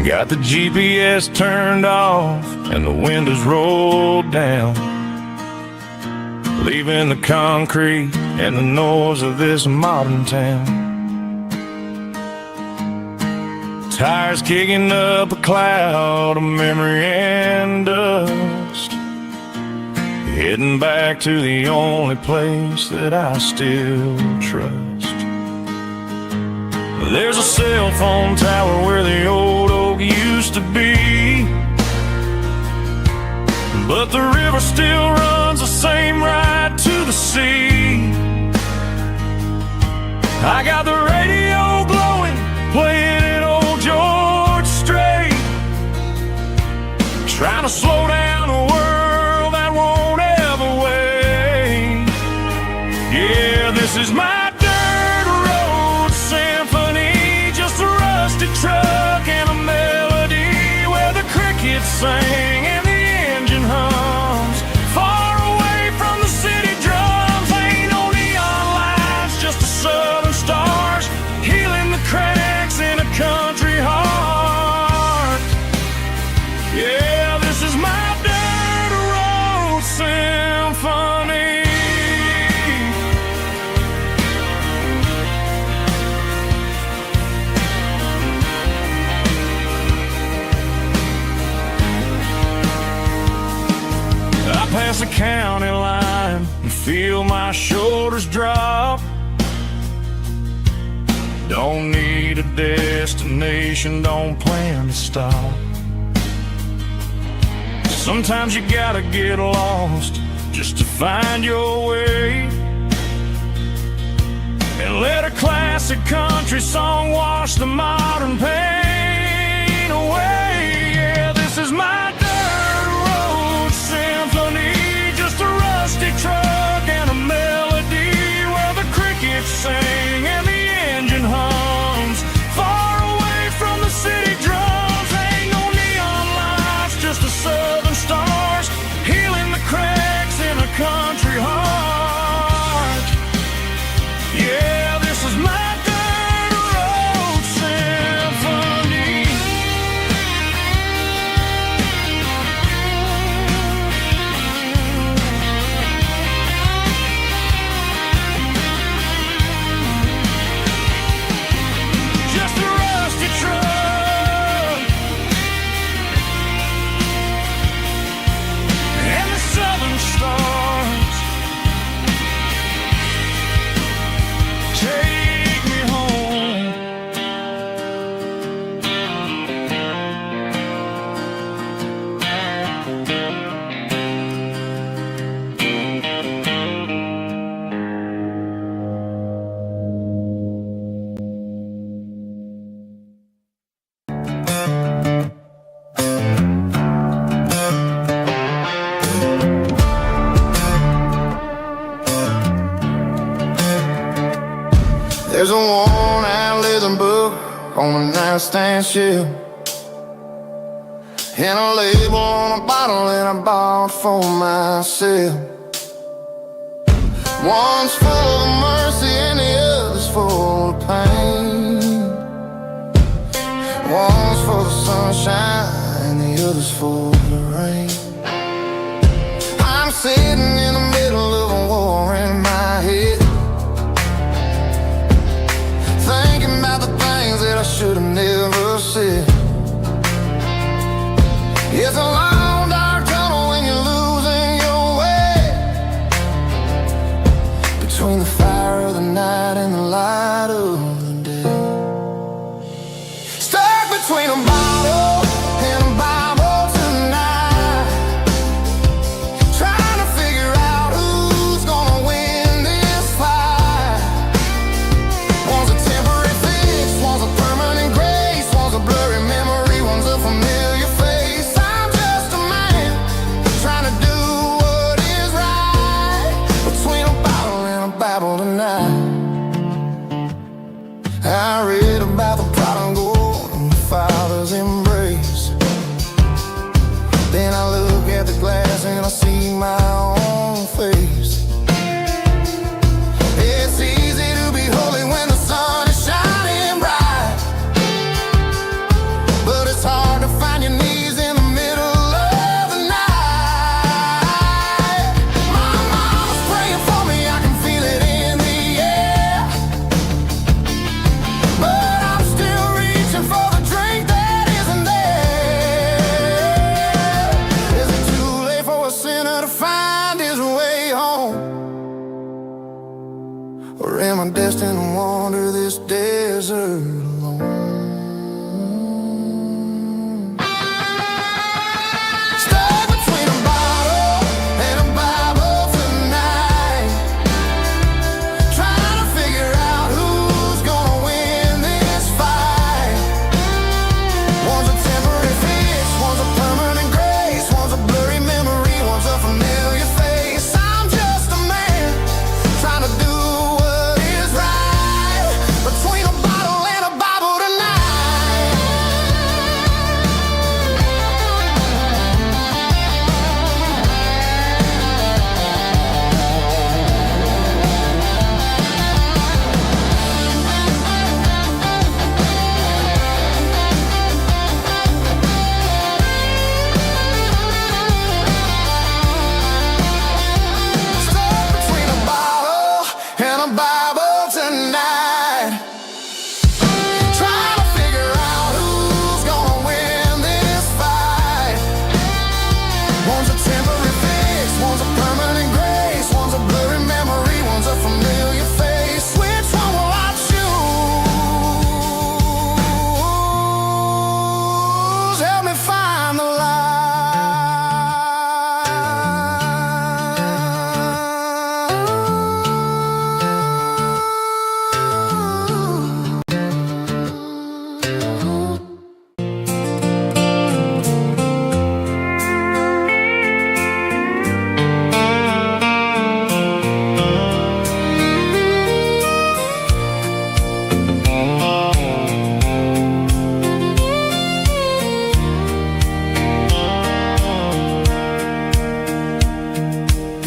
Got the GPS turned off and the windows rolled down, leaving the concrete and the noise of this modern town. Tires kicking up a cloud of memory and dust, heading back to the only place that I still trust. There's a cell phone tower where the old oak used to be, but the river still runs the same right to the sea. I got the radio glowing, playing an old George Strait, trying to slow down a world that won't ever wait. Yeah, this is my dirt road symphony, just a rusty truck and a melody where the crickets sing and the engine hums, far away from the city drums. Ain't no neon lights, just the southern stars healing the cracks in a country heart. Yeah, this is my dirt road symphony. I pass the county line and feel my shoulders drop. Don't need a destination, don't plan to stop. Sometimes you gotta get lost just to find your way, and let a classic country song wash the modern pain away. Yeah, this is my dirt road symphony, just a rusty truck and a melody where the crickets sing and the engine hums, far away from the city drums. Ain't no neon lights, just the southern stars healing the cracks in a country heart. Yeah, this is my dirt road symphony. Just a rusty truck and the southern stars take me home. There's a worn-out leather book on the nightstand shelf, and a label on a bottle that I bought for myself. One's full of mercy and the other's full of pain. One's full of sunshine and the other's full of rain. I'm sitting in the middle of a war in my head, thinking about the things that I should have never said. It's a long dark tunnel when you're losing your way, between the fire of the night and the light of the day. Stuck between a bottle and a Bible tonight, trying to figure alone. Stuck between a bottle and a Bible tonight, trying to figure out who's gonna win this fight. One's a temporary fix, one's a permanent grace, one's a blurry memory, one's a familiar face. I'm just a man trying to do what is right between a bottle and a Bible tonight. Stuck between a bottle and a Bible tonight, trying to figure out who's gonna win this fight. One's a temporary fix, one's a permanent grace, one's a blurry memory, one's a familiar face. Which one will I choose? Help me find the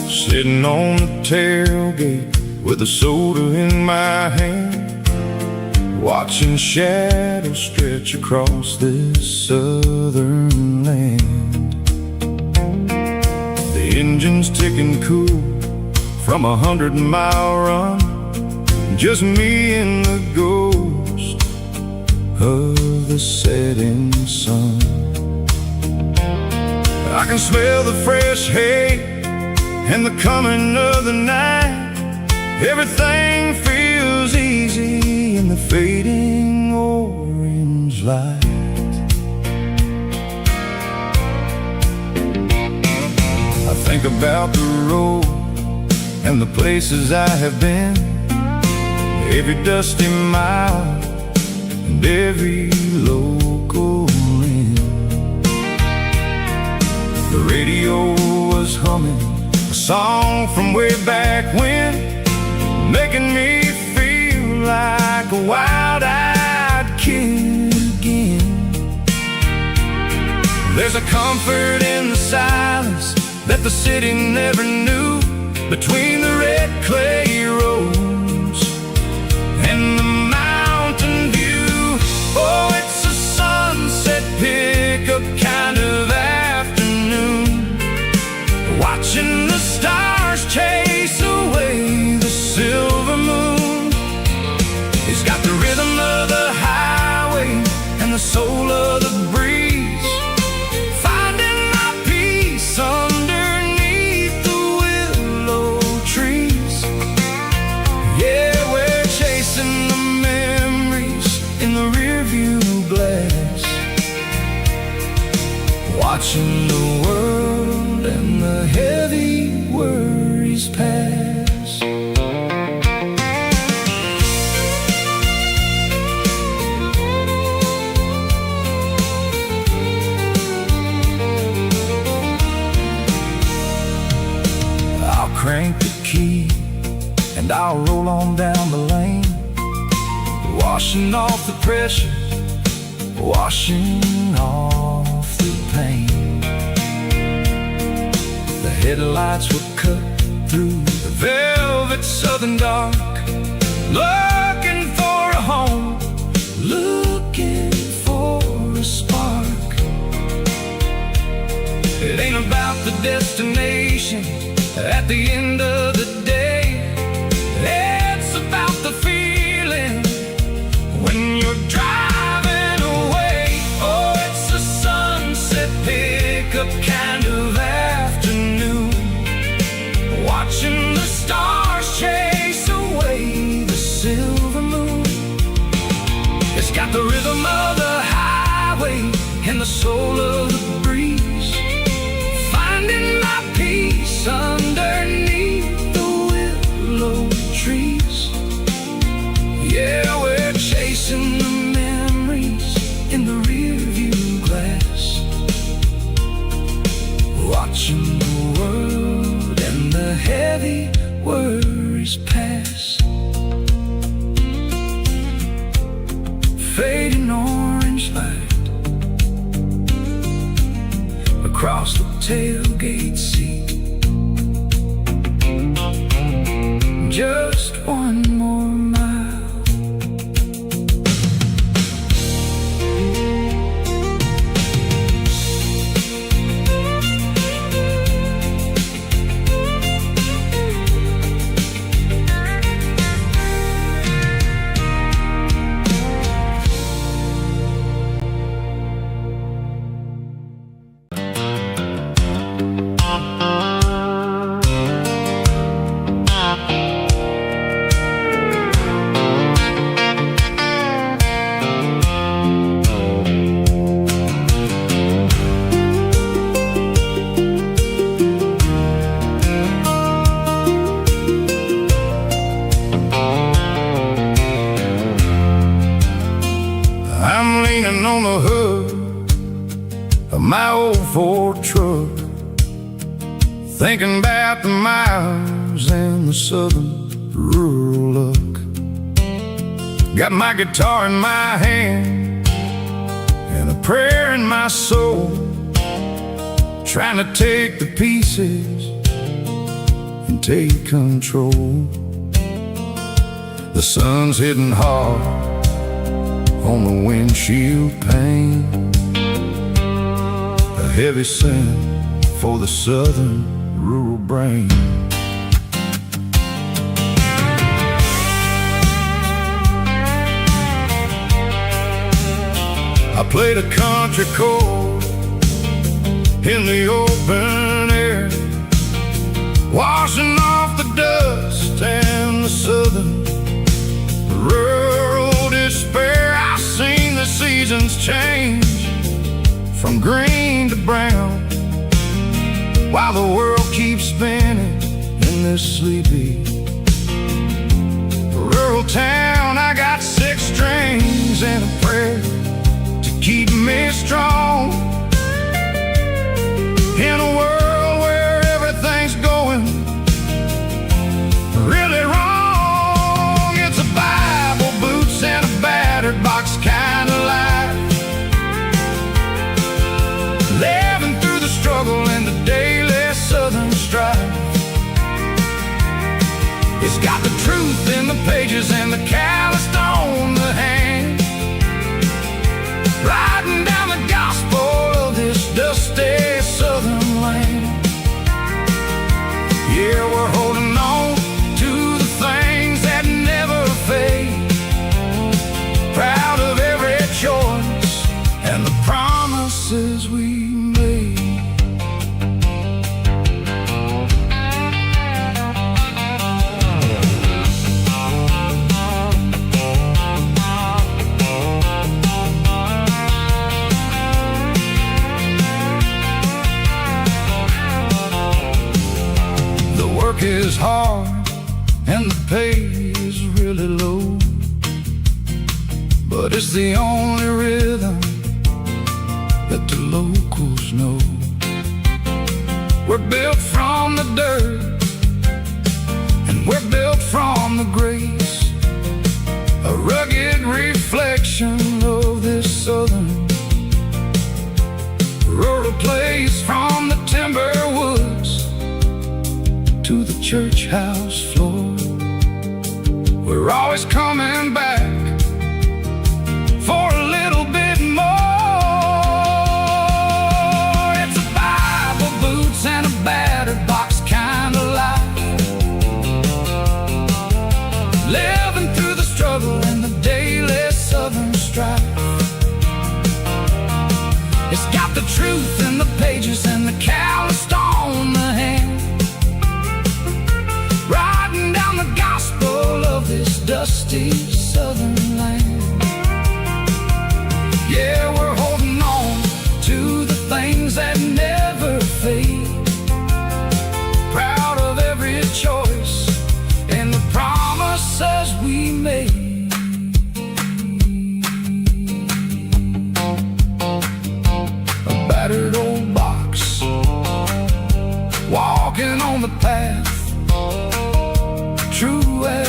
Sitting on the tailgate with a soda in my hand, watching shadows stretch across this southern land. The engine's ticking cool from 100-mile run, just me and the ghost of the setting sun. I can smell the fresh hay and the coming of the night. Everything feels easy in the fading orange light. I think about the road and the places I have been, every dusty mile and every local inn. The radio was humming a song from way back when, making me feel like a wild-eyed kid again. There's a comfort in the silence that the city never knew, between the red clay roads and the mountain view. Oh, it's a sunset pickup kind of afternoon, watching the stars chase away the silver moon. It's got the rhythm of the highway and the soul of the breeze, finding my peace underneath the willow trees. Yeah, we're chasing the memories in the rearview glass, watching the world and the heavy worries pass. I'll crank the key and I'll roll on down the lane, washing off the pressure, washing off the pain. The headlights will cut through the velvet southern dark, looking for a home, looking for a spark. It ain't about the destination at the end of the day, it's about the feeling when you're driving away. Oh, it's a sunset pickup kind of afternoon, watching the stars chase away the silver moon. It's got the rhythm of the highway and the soul of the breeze, finding my peace underneath the willow trees. Yeah, we're chasing the memories in the rearview glass, watching the world and the heavy worries pass. Fading orange light across the tailgate seat. Just one more mile. I'm leaning on the hood of my old Ford truck, thinking about the miles and the southern rural look. Got my guitar in my hand and a prayer in my soul, trying to take the pieces and take control. The sun's hitting hard on the windshield pane, a heavy scent for the southern rural brain. I played a country chord in the open air, washing off the dust and the southern rural despair. I've seen the seasons change from green to brown, while the world keeps spinning in this sleepy rural town. I got 6 strings and a prayer to keep me strong in a world where everything's going really wrong. It's a Bible, boots, and a battered box kind of life, living through the struggle and the daily southern strife. It's got the truth in the pages and the calloused on the hand, riding down the gospel of this dusty southern land. Yeah, we're holding on to the things that never fade, proud of every choice and the promises we made. The work is hard and the pay is really low, but it's the only rhythm that the locals know. We're built from the dirt and we're built from the grace, a rugged reflection of this southern rural place. From the timber woods to the church house floor, we're always coming back for a little bit more. It's a Bible, boots, and a battered box kind of life, living through the struggle and the daily southern strife. It's got the truth in the pages and the calloused on the hand, riding down the gospel of this dusty southern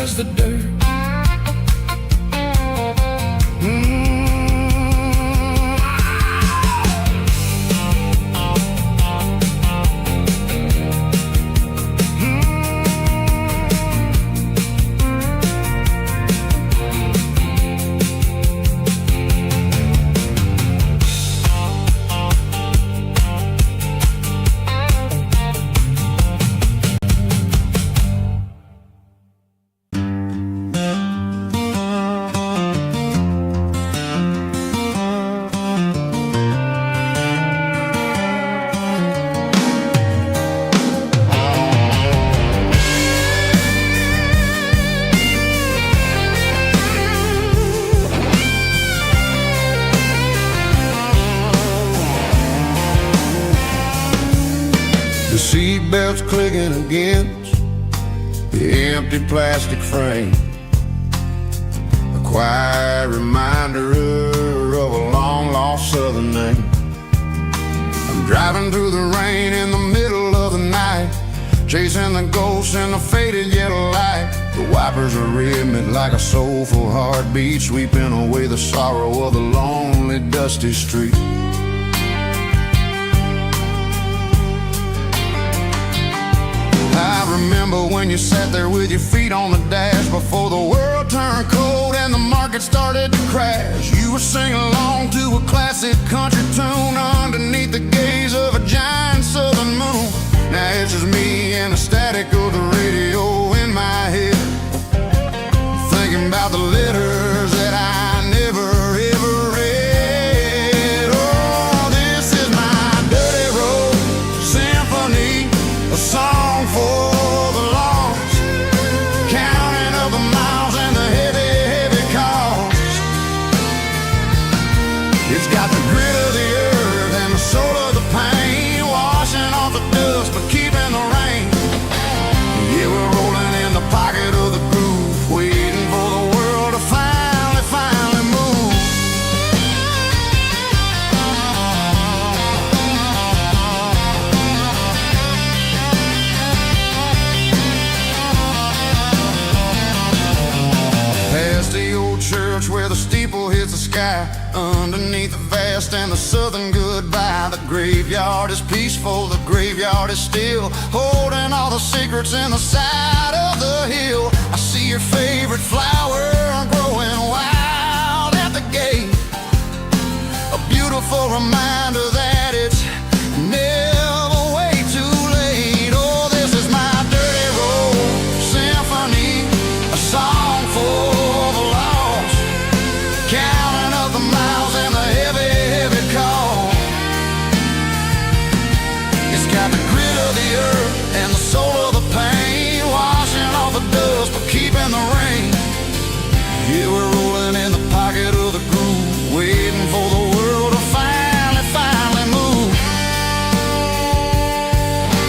just the dirt. The seatbelt's clicking against the empty plastic frame, a quiet reminder of a long-lost southern name. I'm driving through the rain in the middle of the night, chasing the ghosts in the faded yellow light. The wipers are rhythmic like a soulful heartbeat, sweeping away the sorrow of the lonely, dusty street. I remember when you sat there with your feet on the dash before the world turned cold and the market started to crash. You were singing along to a classic country tune underneath the gaze of a giant southern moon. Now it's just me and the static of the radio in my head, thinking about the letters that I never ever read. Oh, this is my dirty road symphony, a song for the lost, counting up the miles and the heavy, heavy cost. It's got the grit of the earth and the soul of the pain, washing off the dust but keeping the rain. Yeah, we're rolling in the pocket of the groove, waiting for the world to finally move. Past the old church where the steeple hits the sky, underneath the vast and the southern goodbye. The graveyard is peaceful, the graveyard is still, holding all the secrets in the side of the hill. I see your favorite flower growing wild at the gate, a beautiful reminder that it's never way too late. Oh, this is my dirty road symphony, a song for the lost, counting up the miles and the heavy, heavy call. It's got the grit of the earth and the soul of the pain, washing off the dust but keeping the rain. Yeah, we're rolling in the pocket of the groove, waiting for the world to finally move.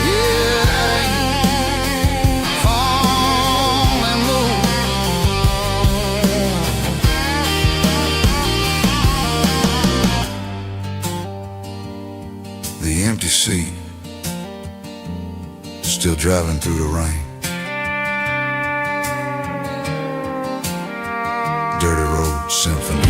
Yeah, finally move. The empty seat, still driving through the rain. Dirty Road Symphony.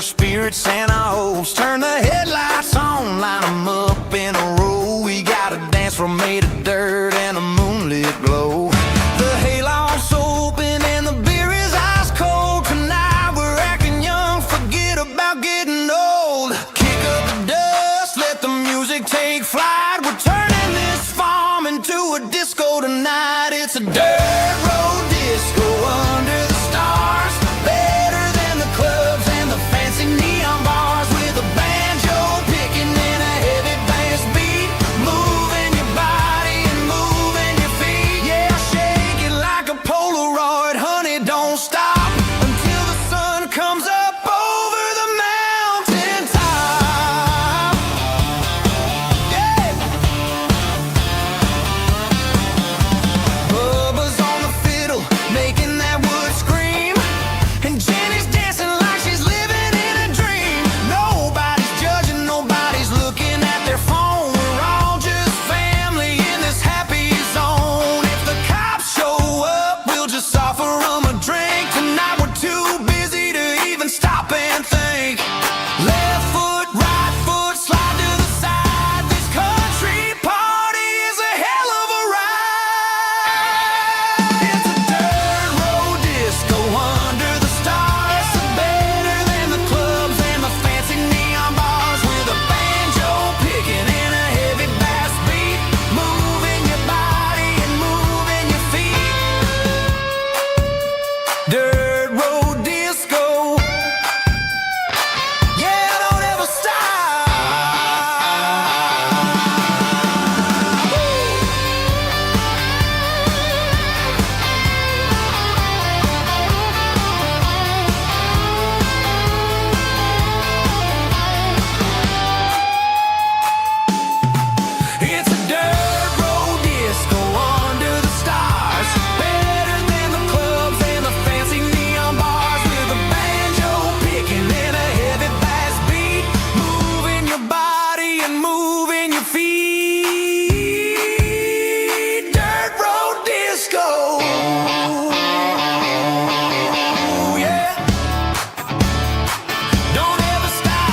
our spirits and our hopes. Turn the headlights on, line 'em up in a row. We got a dance floor made of dirt and a moonlit glow. The hayloft's open and the beer is ice cold. Tonight we're acting young, forget about getting old. Kick up the dust, let the music take flight. We're turning this farm into a disco tonight. It's a dirt road disco under the stars. Better than the clubs and the fancy neon bars. With a banjo picking in a heavy bass beat. Moving your body and moving your feet. Yeah, shake it like a Polaroid, honey, don't stop until the sun comes up over the mountain top. Yeah. Bubba's on the fiddle, making that wood scream. And Jenny's dancing like she's living in a dream. Nobody's judging, nobody's looking at their phone. We're all just family in this happy zone. If the cops show up, we'll just offer them a drink. Tonight we're too busy to even stop and think. Left foot, right foot, slide to the side. This country party is a hell of a ride. It's a dirt road disco under the stars. Better than the clubs and the fancy neon bars. With a banjo picking in a heavy bass beat. Moving your body and moving your feet. Dirt road disco. Yeah, don't ever stop. It's a dirt road disco under the stars. Better than the clubs and the fancy neon bars. With a banjo picking in a heavy bass beat. Moving your body and moving your feet. Dirt road disco. Yeah. Don't ever stop.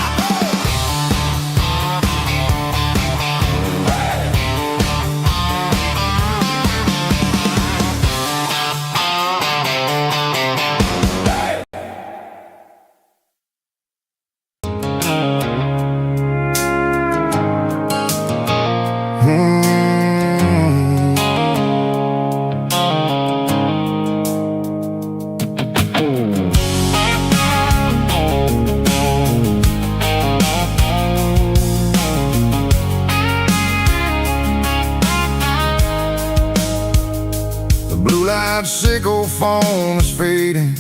The blue light sickle foam is fading,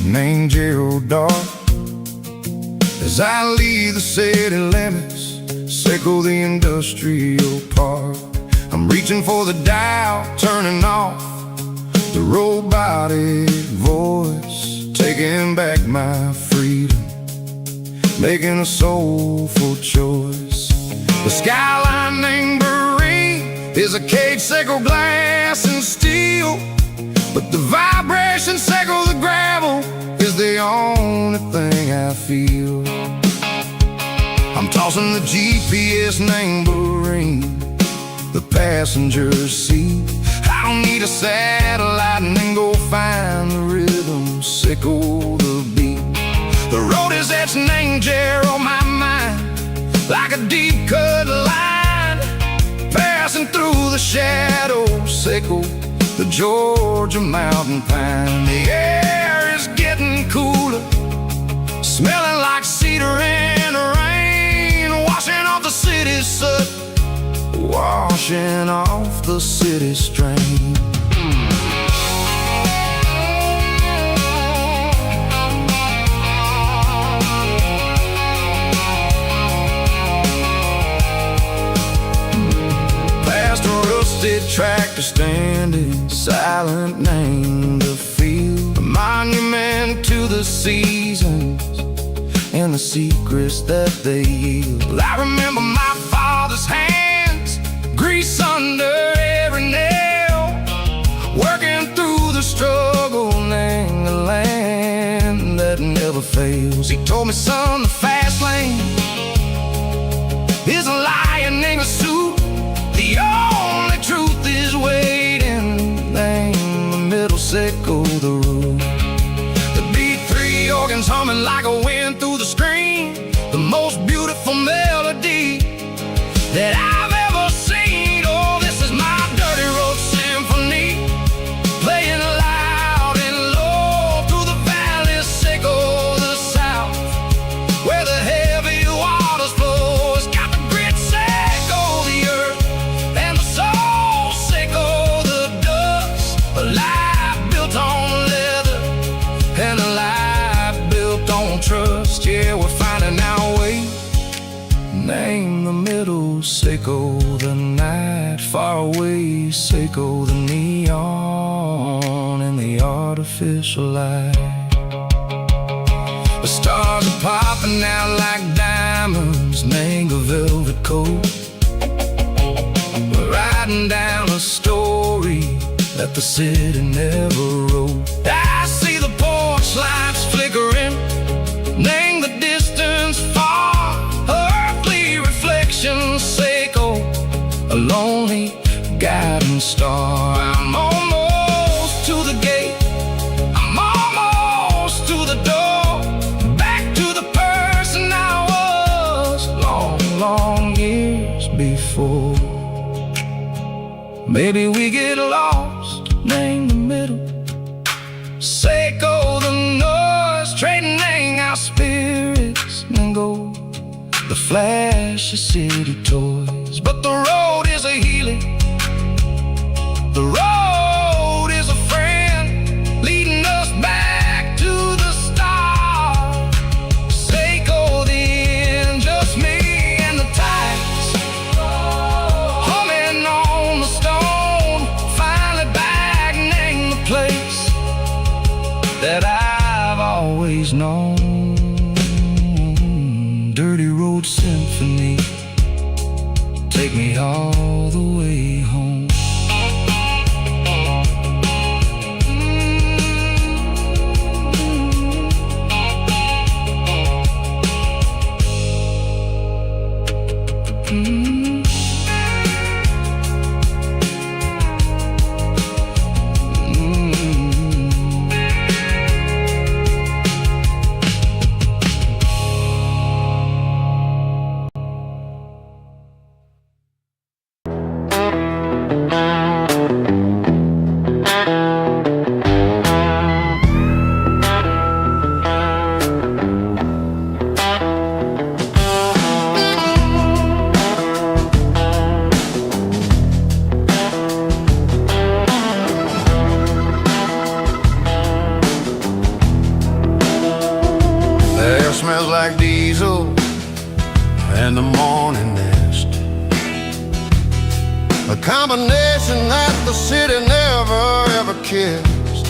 an angel dark. As I leave the city limits, sickle the industrial park. I'm reaching for the dial, turning off the robotic voice. Taking back my freedom, making a soulful choice. The skyline named Bryan is a cage sickle, glass and steel. But the vibration sickle, the gravel, is the only thing I feel. I'm tossing the GPS named Bryan, the passenger seat. I don't need a satellite and then go find the rhythm, sickle the beat. The road is etched an angel on my mind, like a deep cut line, passing through the shadows, sickle the Georgia mountain pine. The air is getting cooler, smelling like cedar in the rain, washing off the city's soot, washing off the city strain. Past a rusted tractor standing silent, named the field, a monument to the seasons and the secrets that they yield. I remember my father's hands, grease under every nail, working through the struggle, and the land that that never fails. He told me, son, the fast lane is a lion in a suit. The only truth is waiting. Name the middle, set go the root. The D3 organs humming like a wind through the screen. The most beautiful melody that I've ever seen. Oh, this is my dirty road symphony, playing loud and low through the valleys, Seco the south, where the heavy waters flow. It's got the grit, Seco the earth, and the soul, Seco the dust. A life built on leather, and a life built on trust. Yeah, we're finding our way. Name the middle, Seco the night, far away, Seco the neon and the artificial light. The stars are popping out like diamonds, mango velvet coat. We're riding down a story that the city never wrote. I see the porch lights flickering, name the distance far. Seco, a lonely guiding star. I'm almost to the gate, I'm almost to the door, back to the person I was long, long years before. Maybe we get lost, name the middle, Seco the noise, trading our spirits and go. The flash of city toys, but the road is a healing. The road is a friend, leading us back to the start. Seco the end, just me and the tides, humming on the stone. Finally back, name the place that I've always known. Dirty road symphony, take me all the way home. Smells like diesel and the morning mist, a combination that the city never ever kissed.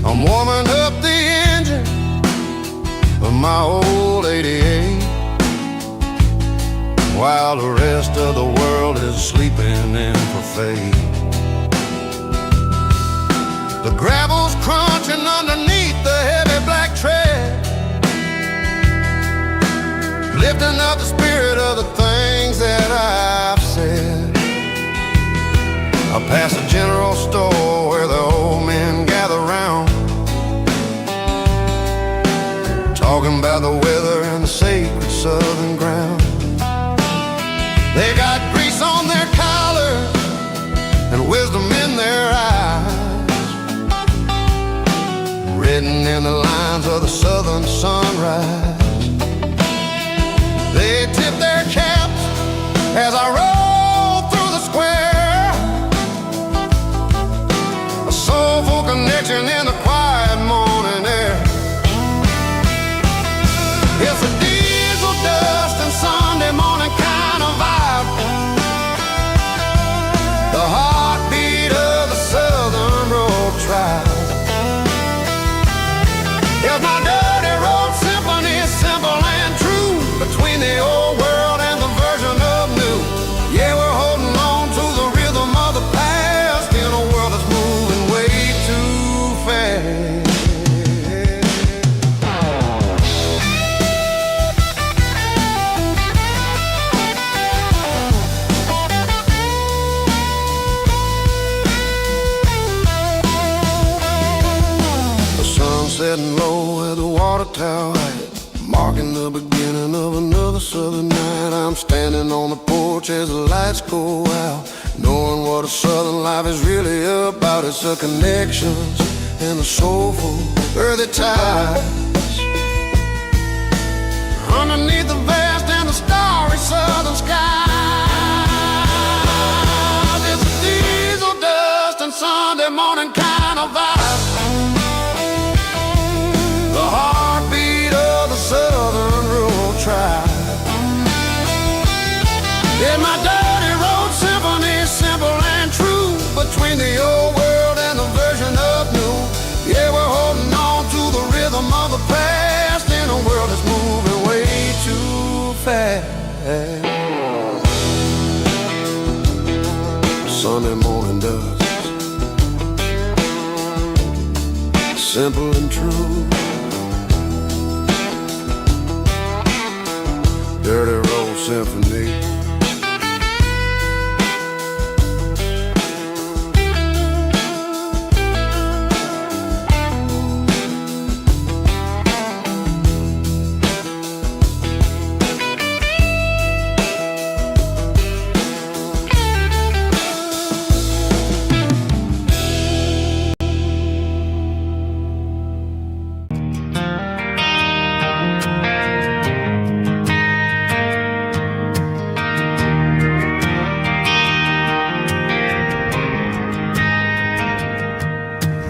I'm warming up the engine of my old 88, while the rest of the world is sleeping in for fate. The gravel's crunching underneath the heavy black tread, lifting up the spirit of the things that I've said. I pass a general store where the old men gather round, talking about the weather and the sacred southern ground. They got grease on their collars and wisdom in their eyes, written in the lines of the southern sunrise. They tip their caps as I roll through the square, a soulful connection in the quiet morning air. It's a diesel dust and Sunday morning kind of vibe, the heartbeat of the Southern Road Tribe. Here's my dirty road symphony, simple and true, between the old world and the version of new. setting low at the water tower height, marking the beginning of another southern night. I'm standing on the porch as the lights go out, knowing what a southern life is really about. It's the connections and the soulful earthy ties underneath the vast and the starry southern sky. It's a diesel dust and Sunday morning kind of vibe, the heartbeat of the southern rural tribe. In my dirty road symphony, simple and true, between the old world and the version of new. Yeah, we're holding on to the rhythm of the past in a world that's moving way too fast. Sunday morning dust, simple and true. Dirty road symphony.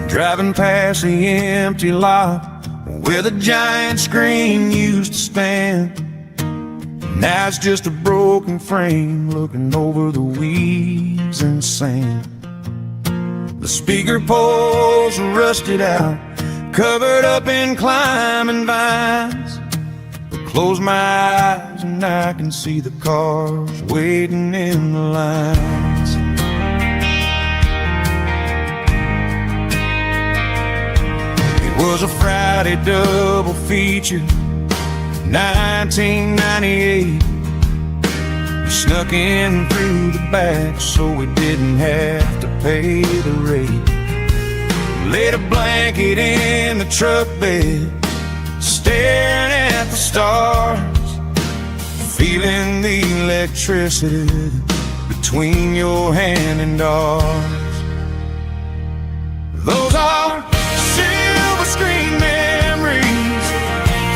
Driving past the empty lot where the giant screen used to stand. Now it's just a broken frame looking over the weeds and sand. The speaker poles are rusted out, covered up in climbing vines. I close my eyes and I can see the cars waiting in the lines. It was a Friday double feature, 1998. We snuck in through the back so we didn't have to pay the rate. Laid a blanket in the truck bed, staring at the stars, feeling the electricity between your hand and ours. Those are silver screen memories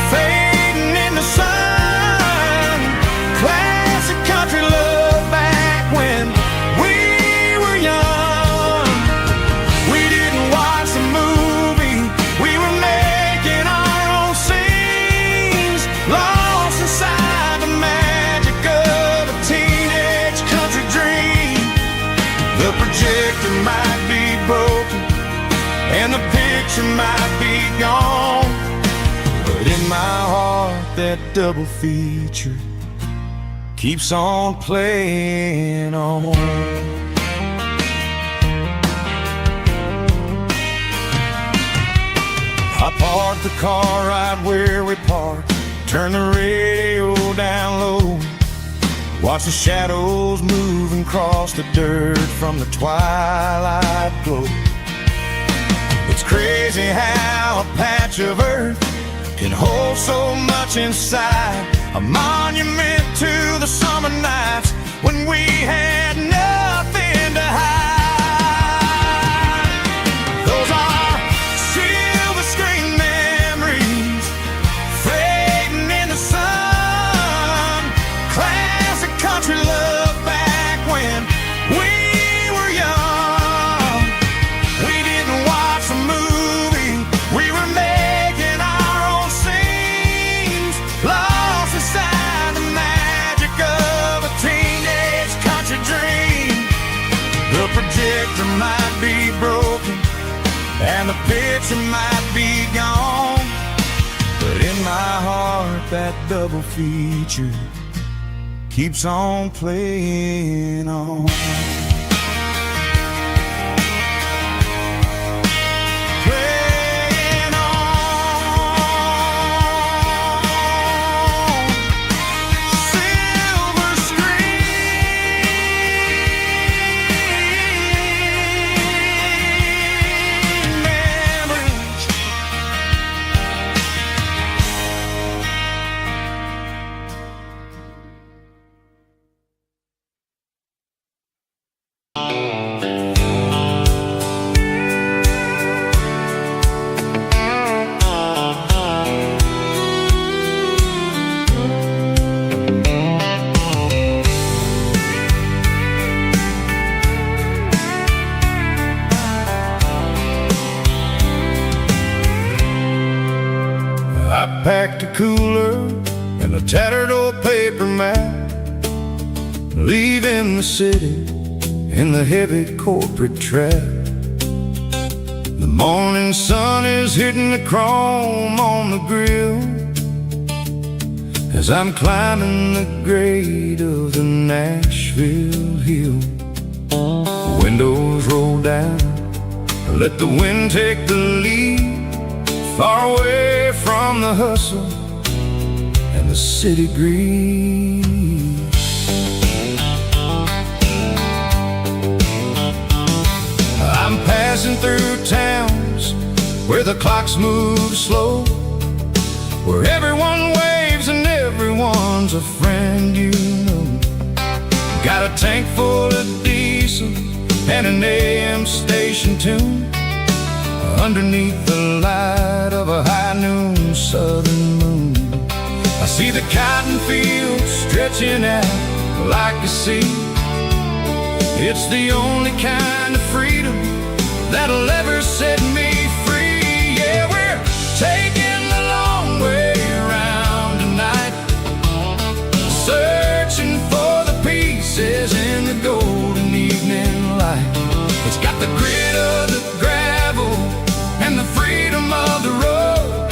fading in the sun. Classic country love back when we were young. We didn't watch the movie, we were making our own scenes, lost inside the magic of a teenage country dream. The projector might be broken and the picture might be gone, but in my heart that double feature keeps on playing on. I parked the car right where we parked, turned the radio down low, watch the shadows move and cross the dirt from the twilight glow. It's crazy how a patch of earth can hold so much inside, a monument to the summer nights when we had nothing to hide. Those are silver screen memories fading in the sun. Classic country love back when we were young. We didn't watch a movie, we were making our own scenes, lost inside the magic of a teenage country dream. The projector might be broken and the picture might be gone, but in my heart that double feature keeps on playing on. Playing on. Silver screen memories I packed a cooler and a tattered old paper map, leaving the city in the heavy corporate trap. The morning sun is hitting the chrome on the grill as I'm climbing the grade of the Nashville hill. Windows roll down, let the wind take the lead, far away from the hustle and the city breeze. I'm passing through towns where the clocks move slow, where everyone waves and everyone's a friend you know. Got a tank full of diesel and an AM station tune underneath the light of a high noon southern moon. I see the cotton fields stretching out like a sea. It's the only kind of freedom that'll ever set me free. Yeah, we're taking the long way around tonight, searching for the pieces in the golden evening light. It's got the grit of the gravel and the freedom of the road,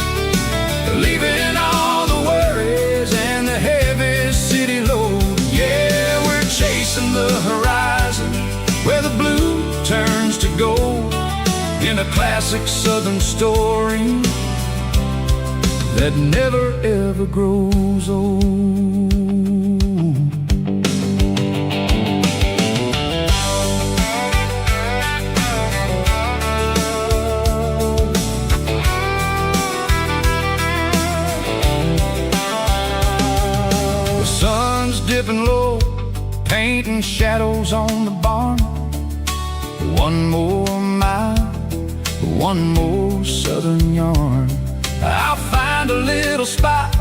leaving all the worries and the heavy city load. Yeah, we're chasing the horizon where the blue turns to gold, in a classic southern story that never ever grows old. Dipping low, painting shadows on the barn. One more mile, one more southern yarn. I'll find a little spot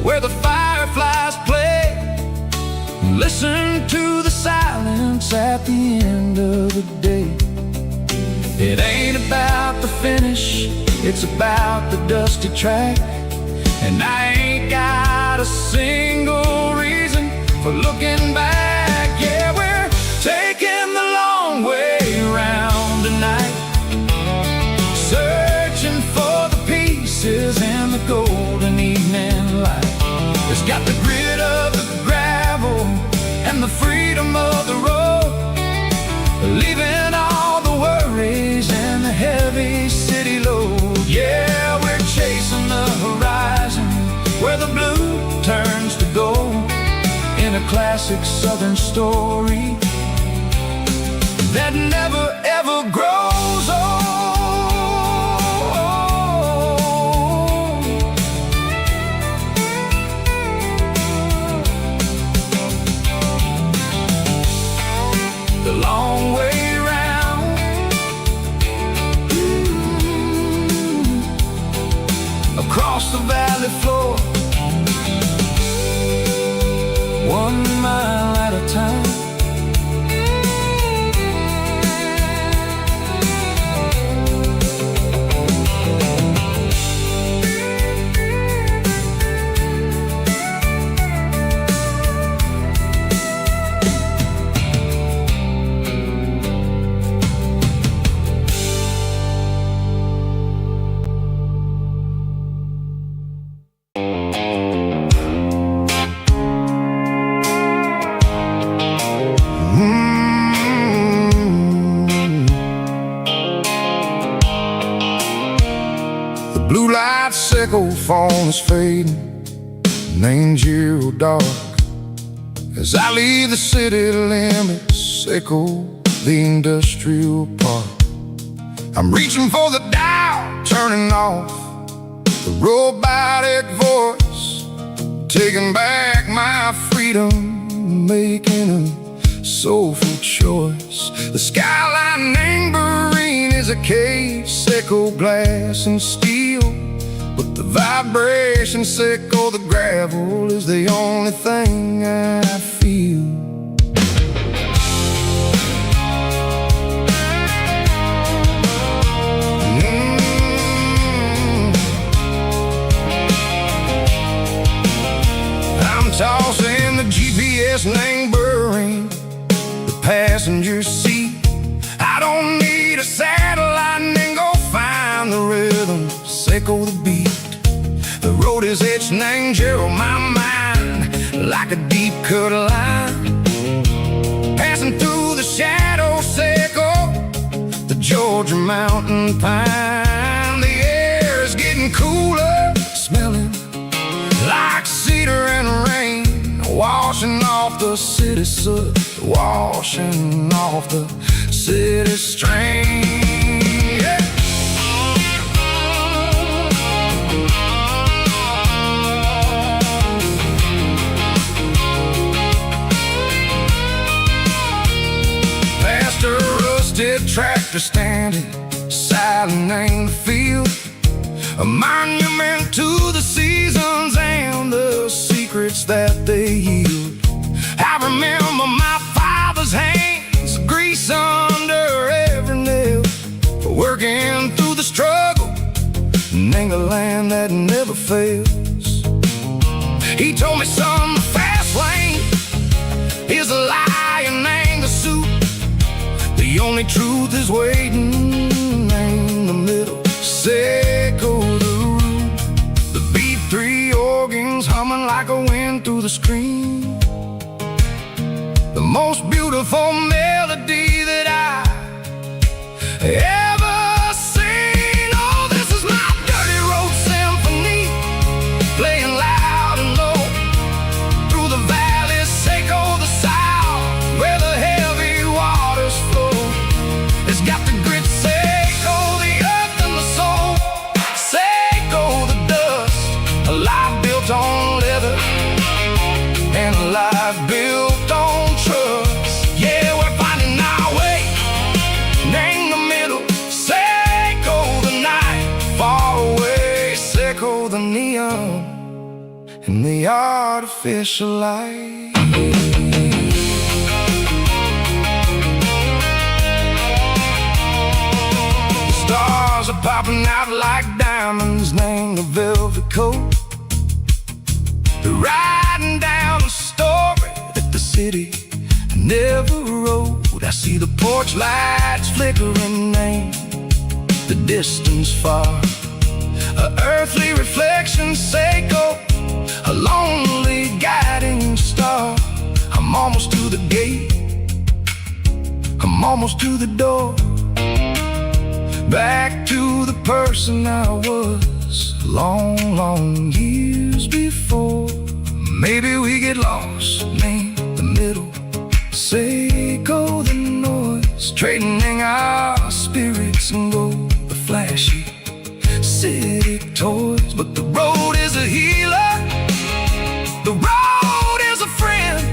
where the fireflies play, listen to the silence at the end of the day. It ain't about the finish, it's about the dusty track. And I ain't got a single reason for looking back. Yeah, we're taking the long way around tonight, searching for the pieces in the golden evening light. It's got the grit of the gravel and the freedom of the road, leaving all the worries and the heavy city load. Yeah, we're chasing the horizon where the blue turns to gold, in a classic southern story that never ever grows old. The long way round, across the valley floor, 1 mile at a time. Blue light sickle phone is fading, name zero dark. As I leave the city limits, sickle the industrial park. I'm reaching for the dial, turning off the robotic voice, taking back my freedom, making a soulful choice. The skyline named Bryan is a cave, sickle glass and steel, but the vibration sickle, the gravel is the only thing I feel. The road is etched and angel on my mind like a deep cut line, passing through the shadow circle, the Georgia mountain pine. The air is getting cooler, smelling like cedar and rain, washing off the city soot, washing off the city strain. Yeah. Past a rusted tractor standing silent in the field, a monument to the seasons and the secrets that they yield. I remember my father's hands, grease under every nail, for working through the struggle and the land that never fails. He told me, son, the fast lane is a lie and ain't the suit. The only truth is waiting in the middle. Echo the root, the B3 organs humming like a wind through the screen. The most beautiful melody that I ever seen. Oh, this is my dirty road symphony, playing loud and low through the valleys, echo the south, where the heavy waters flow. It's got the grit, echo the earth and the soul, echo the dust, a life built on leather and a life built on trust. Yeah, we're finding our way in the middle. Echo the night far away, echo the neon and the artificial light. The stars are popping out like diamonds, named the velvet coat. They're riding down a story that the city never wrote. I see the porch lights flickering in the distance far, a earthly reflection, echo, a lonely guiding star. I'm almost to the gate, I'm almost to the door, back to the person I was long, long years before. Maybe we get lost in the middle, echo the noise, trading our spirits and gold, the flashy city toys. But the road is a healer, the road is a friend,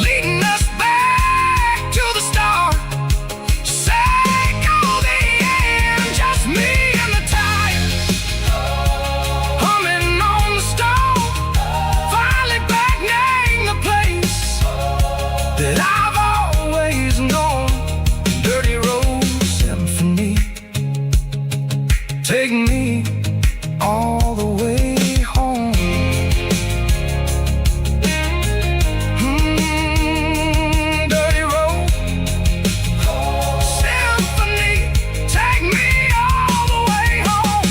leading us back to the start. Echo the end, just me and the tires, humming on the stone, finally back name the place that I've always known. Dirty road symphony, take me all the way home. Dirty road symphony, take me all the way home.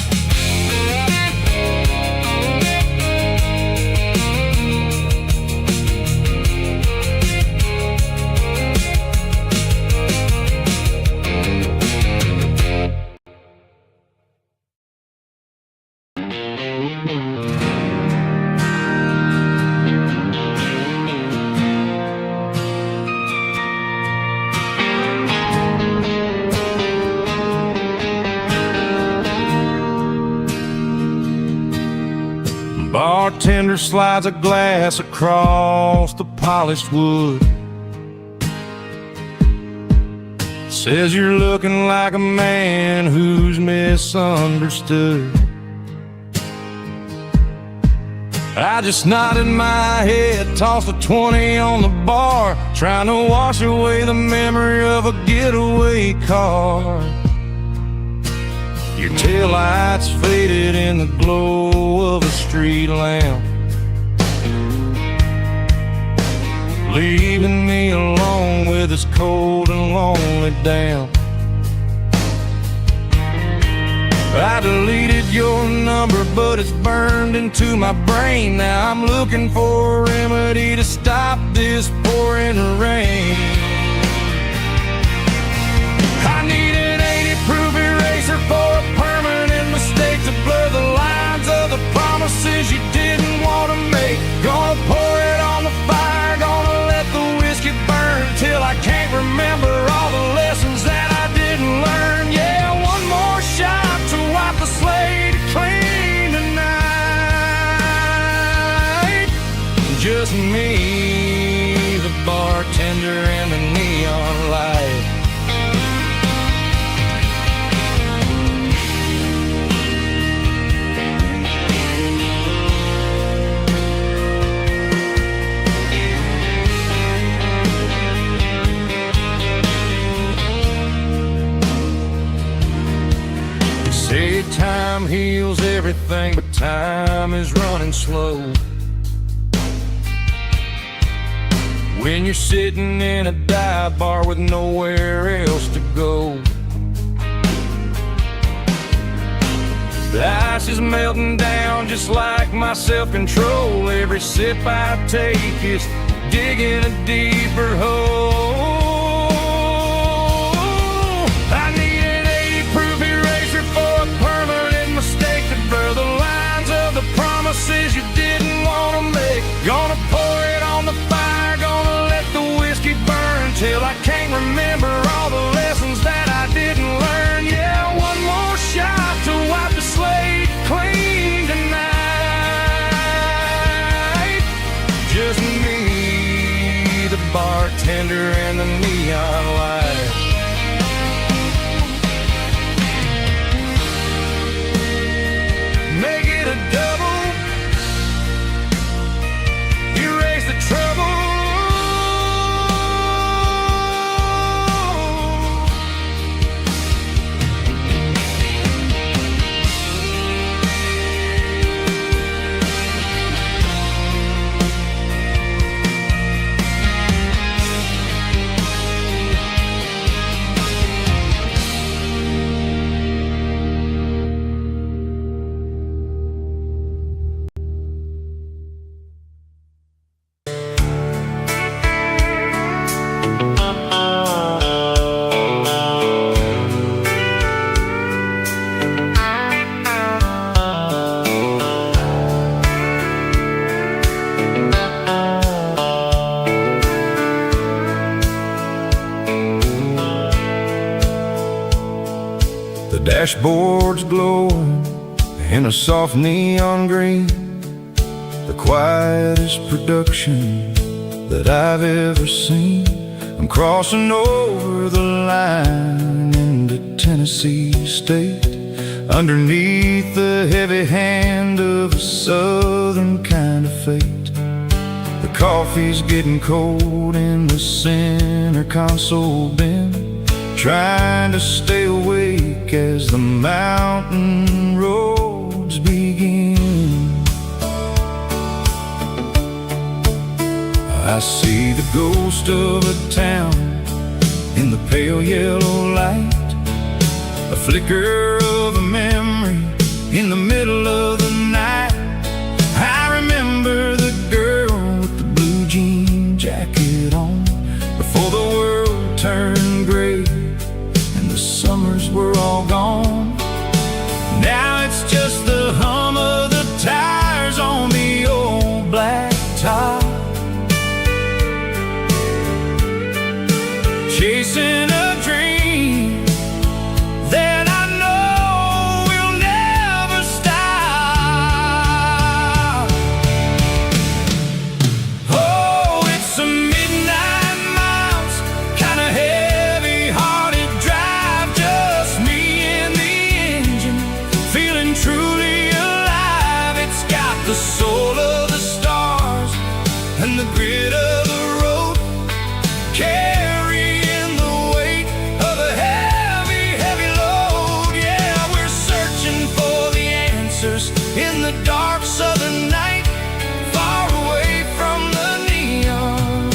Bartender slides a glass across the polished wood, says you're looking like a man who's misunderstood. I just nodded my head, tossed a 20 on the bar, trying to wash away the memory of a getaway car. Your taillights faded in the glow of a street lamp, leaving me alone with this cold and lonely damp. I deleted your number but it's burned into my brain. Now I'm looking for a remedy to stop this pouring rain. I need an 80-proof eraser for a permanent mistake, to blur the lines of the promises you didn't want to make. Gonna pour it on the fire, gonna let the whiskey burn till I can't remember all the lessons that I didn't learn. Yeah, one more shot to wipe the slate clean tonight. Just me, the bartender, and the neon light. Say time heals everything, but time is running slow. When you're sitting in a dive bar with nowhere else to go, the ice is melting down just like my self-control. Every sip I take is digging a deeper hole. I need an 80-proof eraser for a permanent mistake, to blur the lines of the promises you didn't want to make. Gonna pour it on the fire, gonna let the whiskey burn till I can't remember all the lessons that I didn't learn. Yeah, one more shot to wipe the slate clean tonight. Just me, the bartender, and the neon light. Make it a double, erase the trouble. Dashboard's glowing in a soft neon green, the quietest production that I've ever seen. I'm crossing over the line into Tennessee State, underneath the heavy hand of a southern kind of fate. The coffee's getting cold in the center console bin, trying to stay awake as the mountain roads begin. I see the ghost of a town in the pale yellow light, a flicker of a memory in the middle of the night. I remember the girl with the blue jean jacket on, before the world turned gray and the summers were all gone. Now it's just the hum of the tires on the old black top, chasing a dream that I know will never stop. Oh, it's a midnight miles, kinda heavy-hearted drive, just me and the engine, feeling truly alive. It's got the soul of the stars and the grit of the road, carrying the weight of a heavy, heavy load. Yeah, we're searching for the answers in the dark southern night, far away from the neon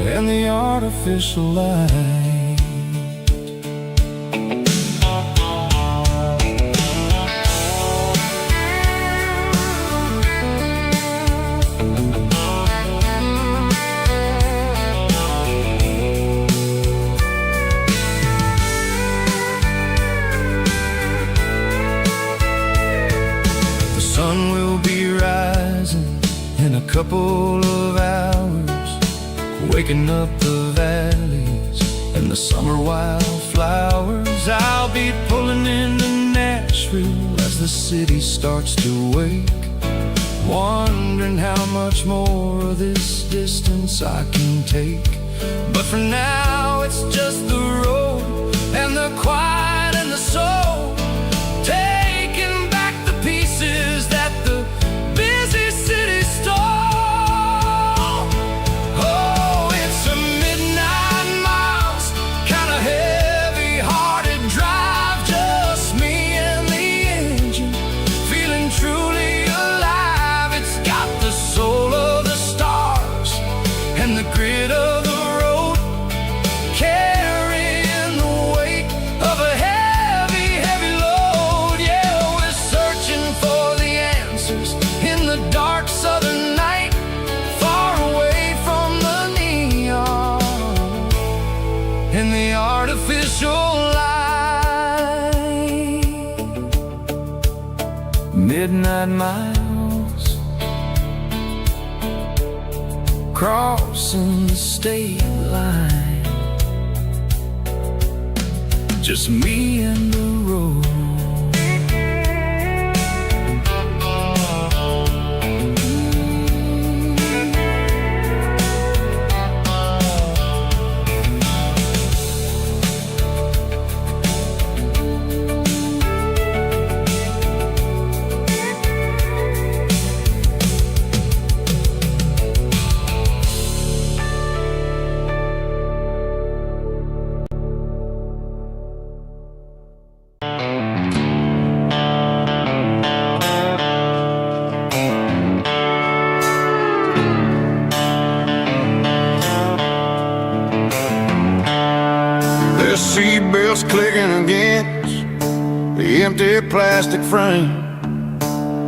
and the artificial light. couple of hours, waking up the valleys and the summer wildflowers. I'll be pulling into Nashville as the city starts to wake, wondering how much more of this distance I can take. But for now it's just the road and the quiet and the soul, taking back the pieces that the busy city stole. Oh, it's a midnight miles, kinda heavy-hearted drive, just me and the engine, feeling truly alive. It's got the soul of the stars and the grit of the road, carrying the weight of a heavy, heavy load. Yeah, we're searching for the answers in the dark southern night, far away from the neon and the artificial light. Midnight miles, crossing the state line, just me and the road. Seatbelts clicking against the empty plastic frame,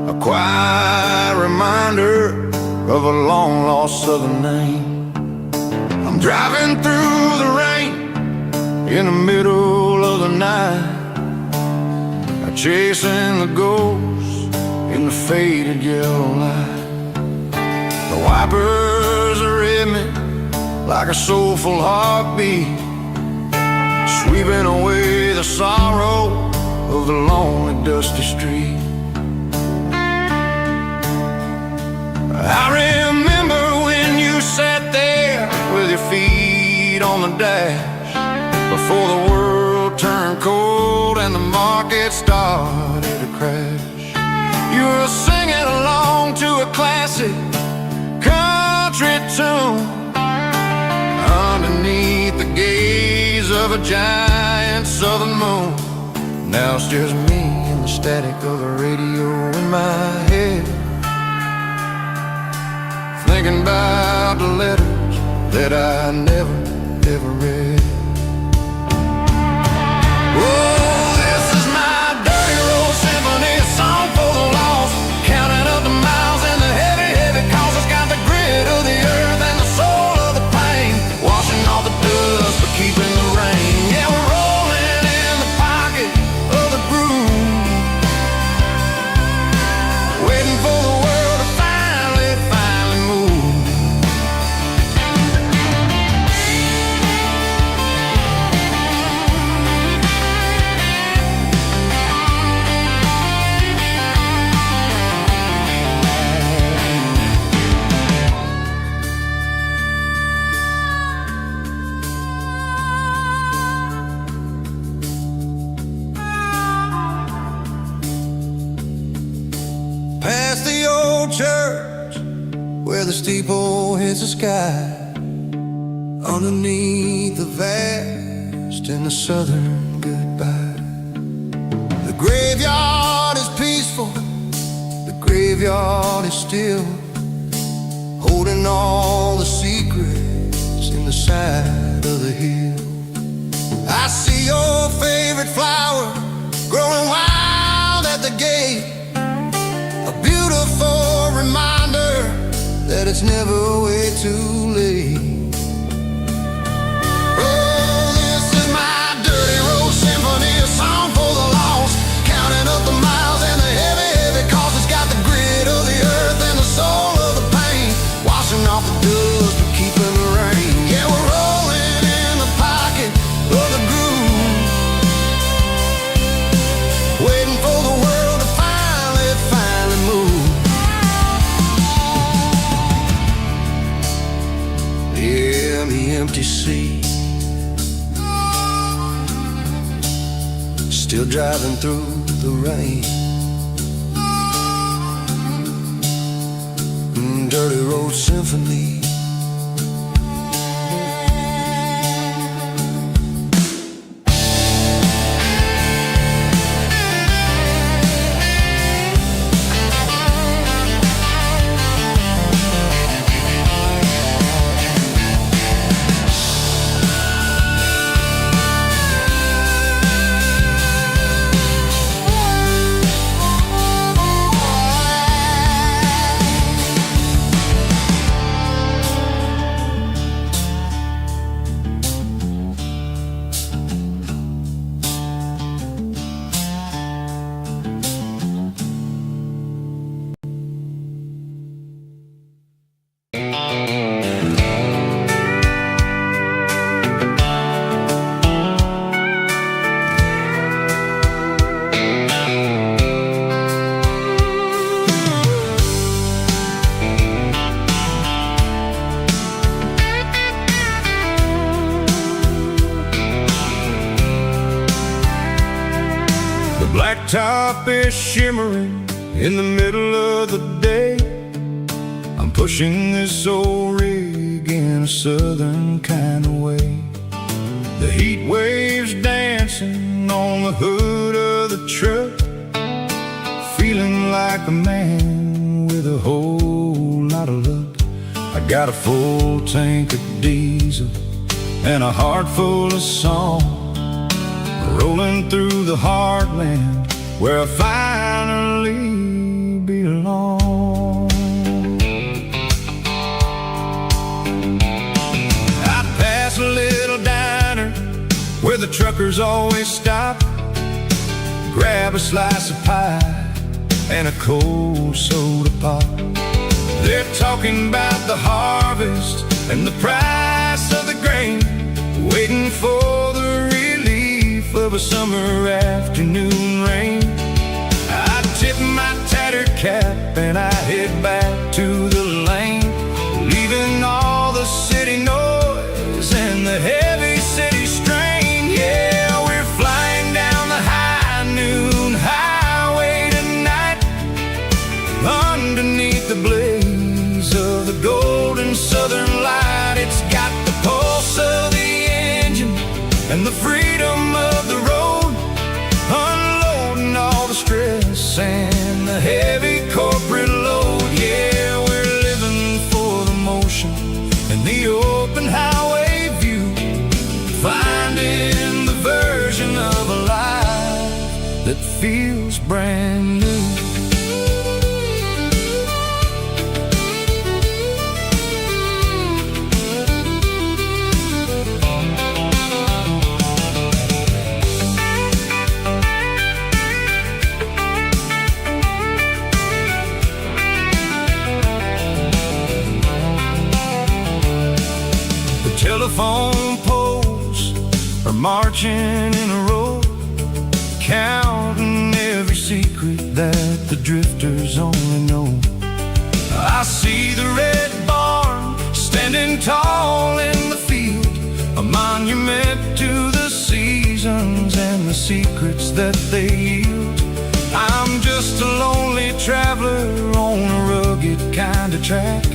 a quiet reminder of a long-lost southern name. I'm driving through the rain in the middle of the night, chasing the ghosts in the faded yellow light. The wipers are in me like a soulful heartbeat, sweeping away the sorrow of the lonely, dusty street. I remember when you sat there with your feet on the dash, before the world turned cold and the market started to crash. You were singing along to a classic country tune underneath the gaze of a giant southern moon. Now it's just me and the static of the radio in my head, thinking about the letters that I never, ever read. Oh, this is my dirty road symphony, a song for the lost, counting up the miles and the heavy, heavy calls. It's got the grit of the earth and the soul of the pain, washing all the dust but keeping the rain. Yeah, we're rolling in the pocket of the groove, waiting for the world to finally move. Past the old church where the steeple hits the sky, underneath the vast and the southern goodbye. The graveyard is peaceful, the graveyard is still, holding all the secrets in the side of the hill. I see your favorite flower growing wild at the gate, a beautiful reminder that it's never way too late. Oh, this is my dirty road symphony, a song for the lost, counting up the miles and the heavy, heavy calls. It's got the grit of the earth and the soul of the pain, driving through the rain. Dirty road symphony. Blacktop is shimmering in the middle of the day. I'm pushing this old rig in a southern kind of way. The heat waves dancing on the hood of the truck, feeling like a man with a whole lot of luck. I got a full tank of diesel and a heart full of song, rolling through the heartland where I finally belong. I pass a little diner where the truckers always stop, grab a slice of pie and a cold soda pop. They're talking about the harvest and the price of the grain, waiting for the relief of a summer afternoon rain. I tip my tattered cap and I head back to the lane, leaving all the city noise and the heavy city strain. Yeah, we're flying down the high noon highway tonight, underneath the blaze of the golden southern light. It's got the pulse of the engine and the freedom of the road, unloading all the stress and the heavy corporate load. Yeah, we're living for the motion and the open highway view, finding the version of a life that feels brand new. Telephone poles are marching in a row, counting every secret that the drifters only know. I see the red barn standing tall in the field, a monument to the seasons and the secrets that they yield. I'm just a lonely traveler on a rugged kind of track,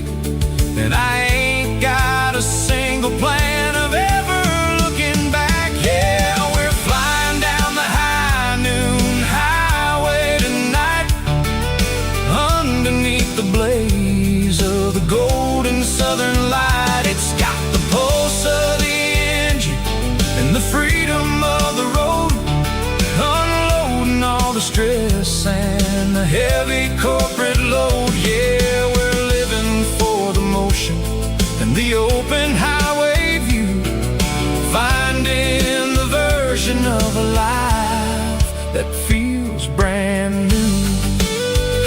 and I ain't got a single plan of ever looking back. Yeah, we're flying down the high noon highway tonight, underneath the blaze of the golden southern light. It's got the pulse of the engine and the freedom of the road, unloading all the stress and the heavy corporate load. Yeah, we're living for the motion and the open highway view, finding the version of a life that feels brand new.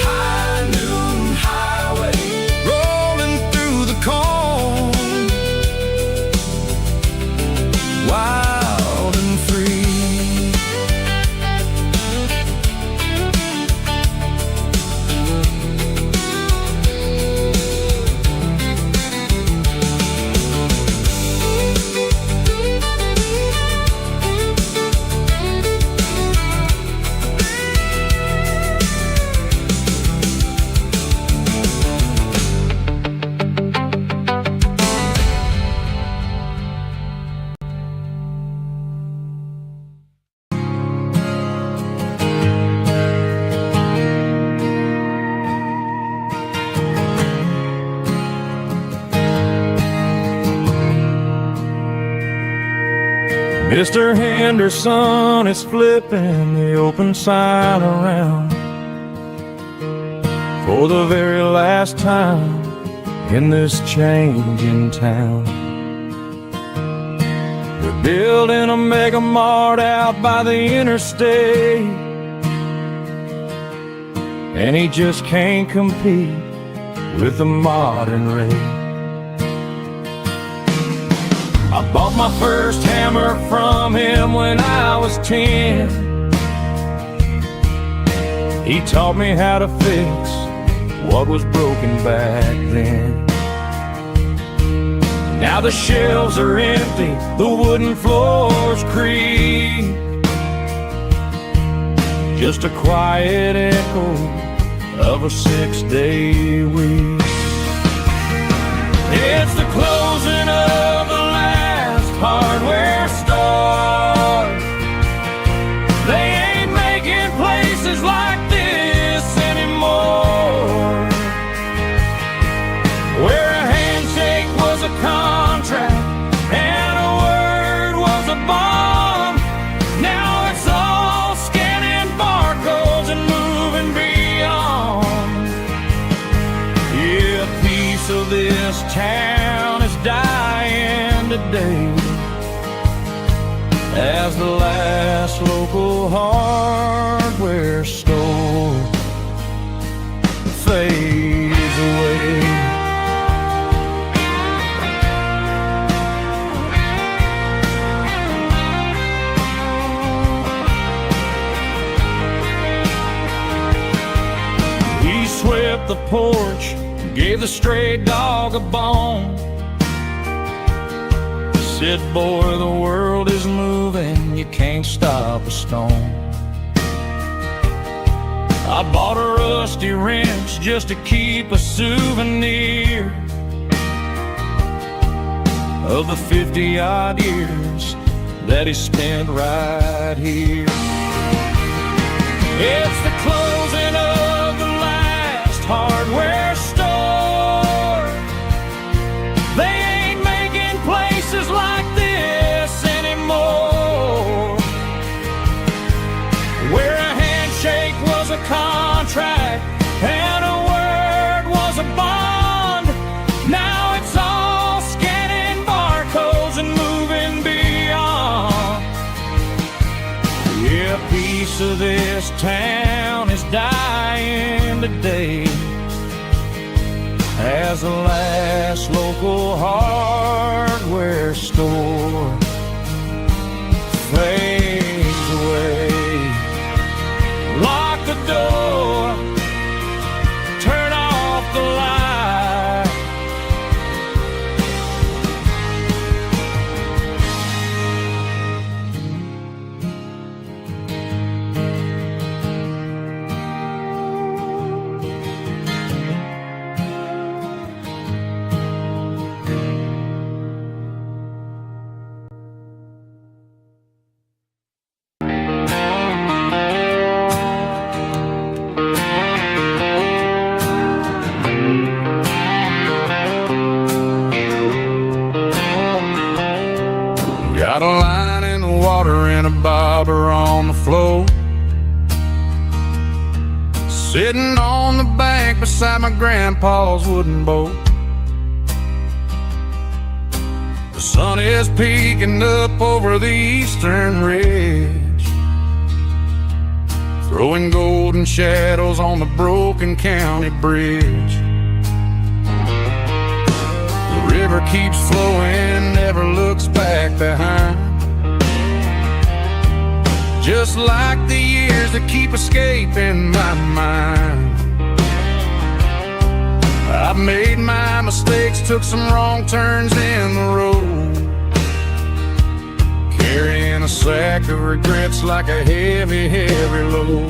High noon highway, rolling through the corn, wild and free. Mr. Henderson is flipping the open sign around for the very last time in this changing town. They're building a mega mart out by the interstate, and he just can't compete with the modern rate. I bought my first hammer from him when I was 10. He taught me how to fix what was broken back then. Now the shelves are empty, the wooden floors creak, just a quiet echo of a 6-day week. It's the closing of the last hardware store. They ain't making places like this anymore, where a handshake was a contract and a word was a bond. Now it's all scanning barcodes and moving beyond. Yeah, a piece of this town is dying today as the last local hardware store fades away. He swept the porch, gave the stray dog a bone, said, boy, the world is moving, you can't stop a stone. I bought a rusty wrench just to keep a souvenir of the 50-odd years that he spent right here. It's the closing of the last hardware store. They ain't making places like this anymore, where a handshake was a contract and a word was a bond. Now it's all scanning barcodes and moving beyond. Yeah, a piece of this town is dying today as the last local hardware store fades away. Lock the door, turn off the light. Got a line in the water and a bobber on the floor, sitting on the bank beside my grandpa's wooden boat. The sun is peeking up over the eastern ridge, throwing golden shadows on the broken county bridge. The river keeps flowing, never looks back behind, just like the years that keep escaping my mind. I've made my mistakes, took some wrong turns in the road, carrying a sack of regrets like a heavy, heavy load.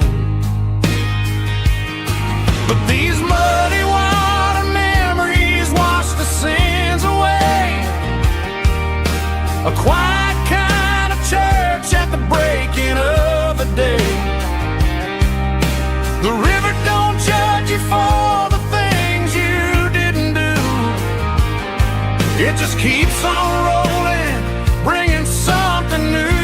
But these muddy water memories wash the sins away. A quiet kind of church at the breaking of the day. The river don't judge you for the things you didn't do. It just keeps on rolling, bringing something new.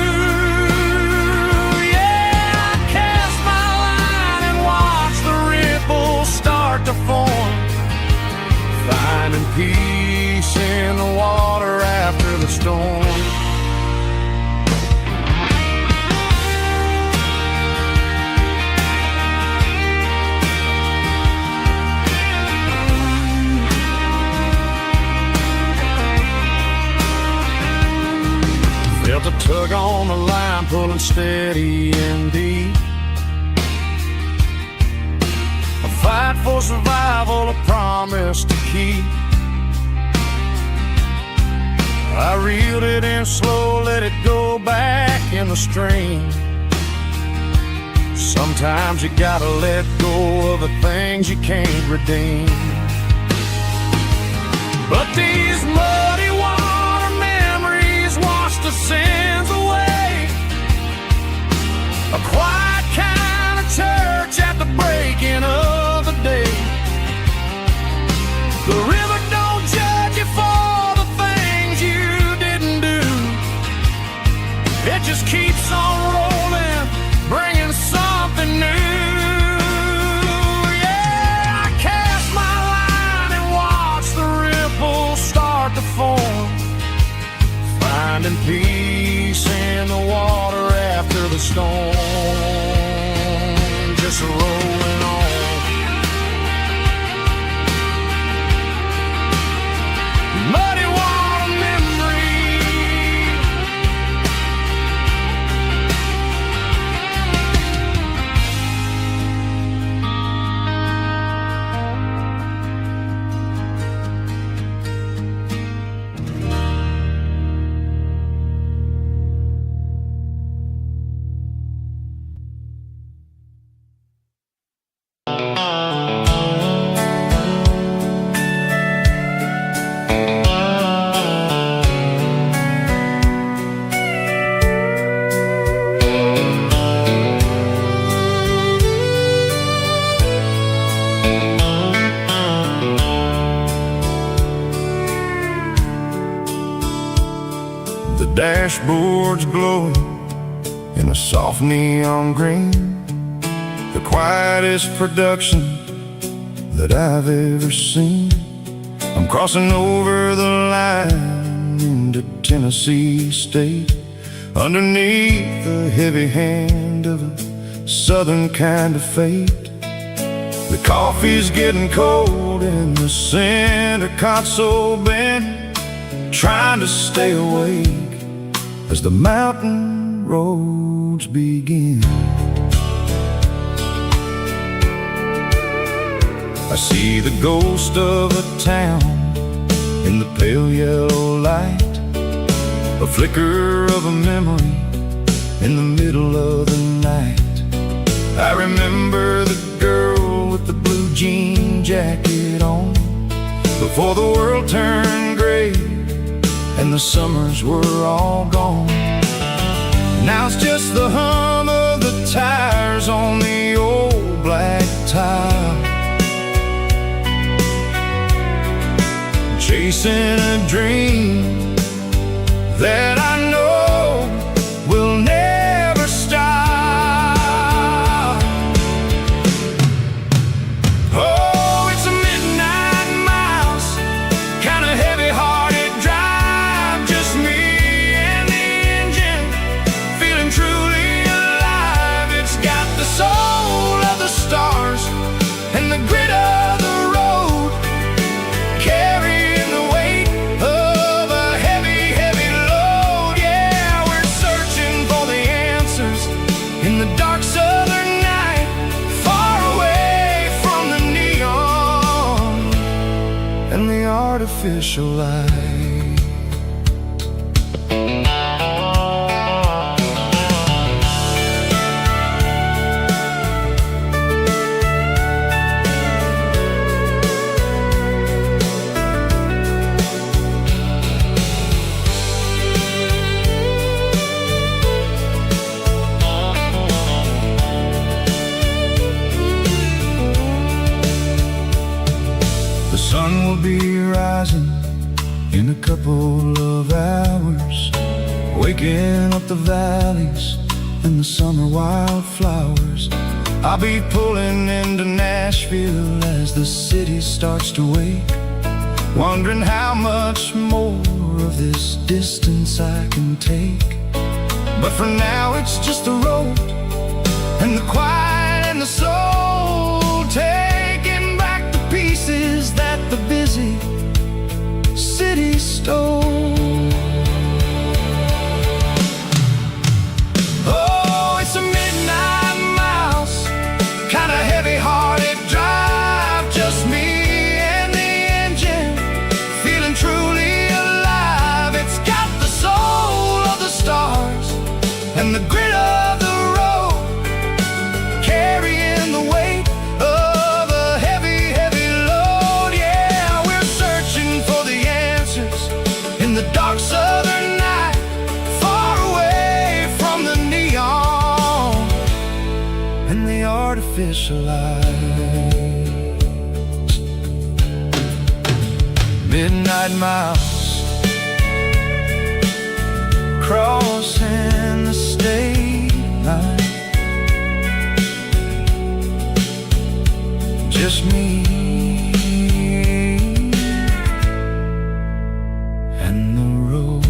on the line, pulling steady and deep. A fight for survival, a promise to keep. I reeled it in slow, let it go back in the stream. Sometimes you gotta let go of the things you can't redeem. But these muddy water memories wash the sins away. A quiet kind of church at the breaking of the day. The river don't judge you for the things you didn't do. It just keeps on rolling, bringing something new. Yeah, I cast my line and watch the ripples start to form, finding peace in the water after the storm, just rolling on. Muddy water memory. Dashboard's glowing in a soft neon green, the quietest production that I've ever seen. I'm crossing over the line into Tennessee State, underneath the heavy hand of a southern kind of fate. The coffee's getting cold in the center console bin, trying to stay awake as the mountain roads begin. I see the ghost of a town in the pale yellow light, a flicker of a memory in the middle of the night. I remember the girl with the blue jean jacket on, before the world turned gray and the summers were all gone. Now it's just the hum of the tires on the old black tile, chasing a dream that I know will never stop. Oh, it's a midnight miles, kind of heavy-hearted drive, just me and the engine, feeling truly alive. It's got the soul of the stars and the grit of the road, carrying the weight of a heavy, heavy load. Yeah, we're searching for the answers in the dark southern night, far away from the neon and the artificial light. The sun will be rising in a couple of hours, waking up the valleys and the summer wildflowers. I'll be pulling into Nashville as the city starts to wake, wondering how much more of this distance I can take. But for now it's just the road and the quiet and the soul, taking back the pieces that the busy city stole. artificial lights. Midnight miles, crossing the state line. Just me and the road.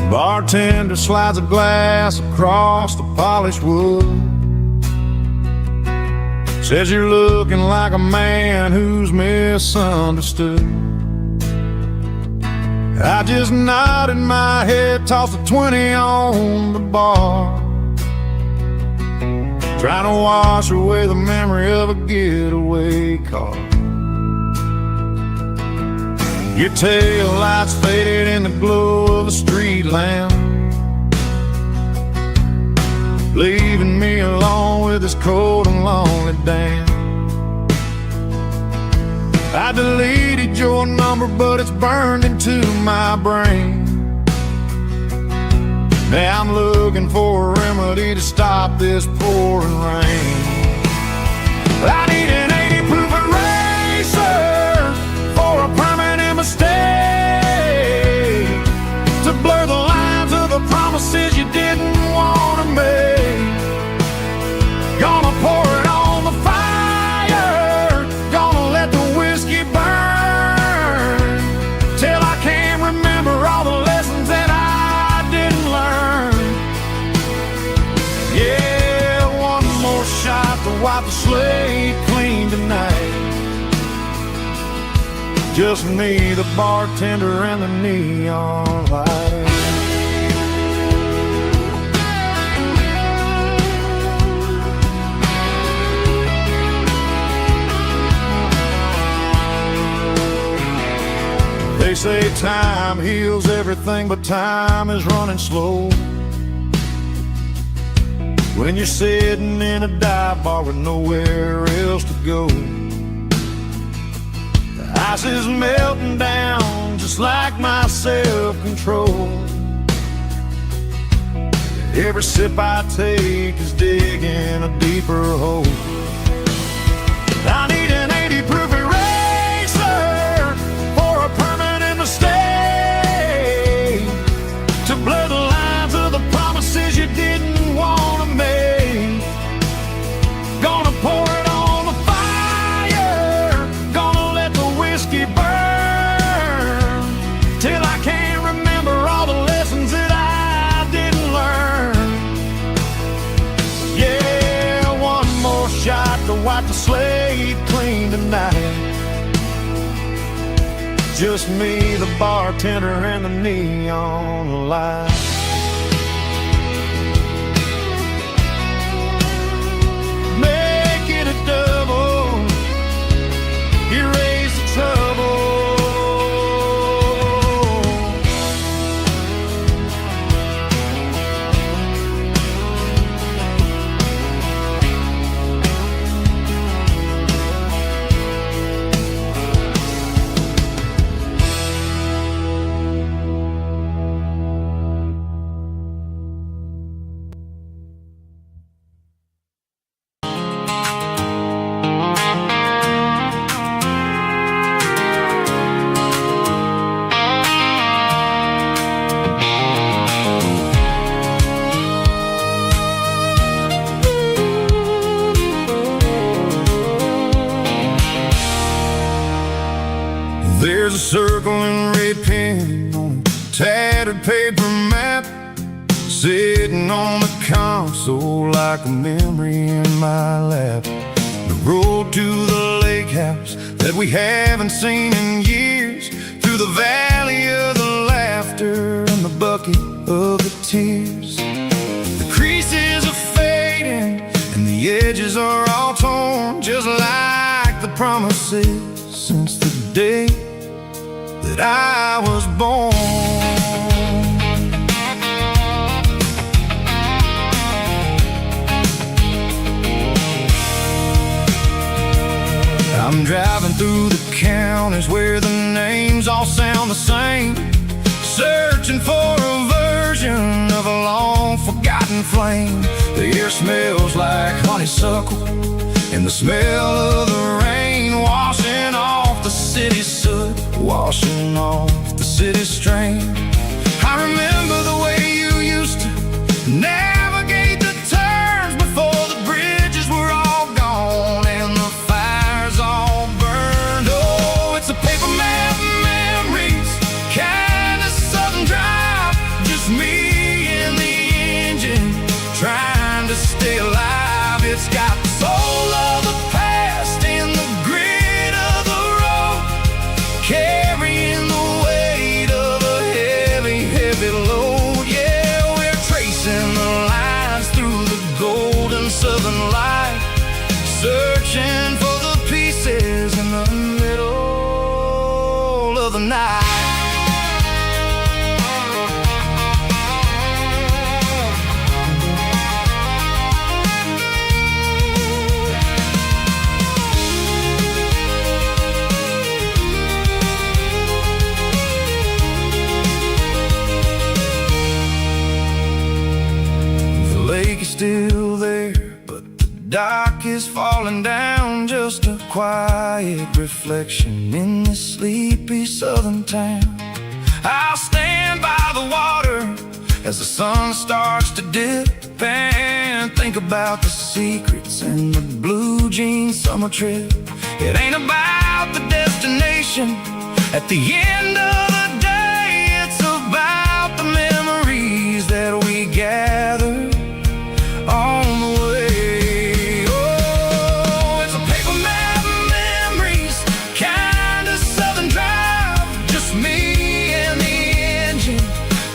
Bartender slides a glass across the polished wood. Says you're looking like a man who's misunderstood. I just nodded my head, tossed a 20 on the bar, trying to wash away the memory of a getaway car. Your tail lights faded in the glow of a street lamp, leaving me alone with this cold and lonely damn. I deleted your number, but it's burned into my brain. Now I'm looking for a remedy to stop this pouring rain. I need an 80 proof eraser for a permanent mistake, to blur the lines of the promises you didn't want to make. Gonna pour it on the fire, gonna let the whiskey burn, till I can't remember all the lessons that I didn't learn. Yeah, one more shot to wipe the slate clean tonight. Just me, the bartender, and the neon light. They say time heals everything, but time is running slow when you're sitting in a dive bar with nowhere else to go. The ice is melting down just like my self-control. Every sip I take is digging a deeper hole. I need an 80 proof eraser for a permanent mistake, to blur the lines of the promises you didn't want to make. Gonna pour it on the fire, gonna let the whiskey burn, till I can't remember all the lessons that I didn't learn. Yeah, one more shot to wipe the slate clean tonight. Just me, the bartender, and the neon light. Make it a double, erase the trouble. There's a circle and red pen on a tattered paper map, sitting on the console like a memory in my lap. The road to the lake house that we haven't seen in years, through the valley of the laughter and the bucket of the tears. The creases are fading and the edges are all torn, just like the promises since the day that I was born. I'm driving through the counties where the names all sound the same, searching for a version of a long forgotten flame. The air smells like honeysuckle and the smell of the rain, washing off the city's soot, washing off the city's strain. I remember the way you used to navigate the turns before the bridges were all gone and the fires all burned. Oh, it's a paper map memories, kind of southern drive, just me and the engine trying to stay alive. It's got the soul of the past and the grit of the road, carrying the weight of a heavy, heavy load. Yeah, we're tracing the lines through the golden southern light, searching for the pieces in the middle of the night. The lake is still there, but the dock is falling down, just a quiet reflection in this sleepy southern town. I'll stand by the water as the sun starts to dip and think about the secrets and the blue jean summer trip. It ain't about the destination at the end of the day, it's about the memories that we gather on the way. Oh, it's a paper map memories, kind of southern drive, just me and the engine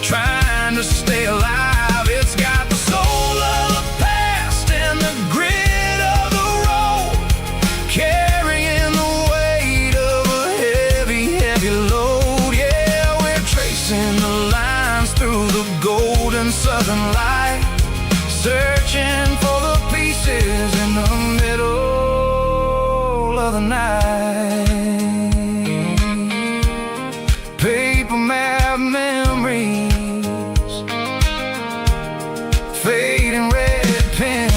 trying to stay alive. It's got the soul of the past and the grit of the road, carrying the weight of a heavy, heavy load. Yeah, we're tracing the lines through the golden southern light, searching for the pieces in the middle of the night. Paper map memories, fading red pen,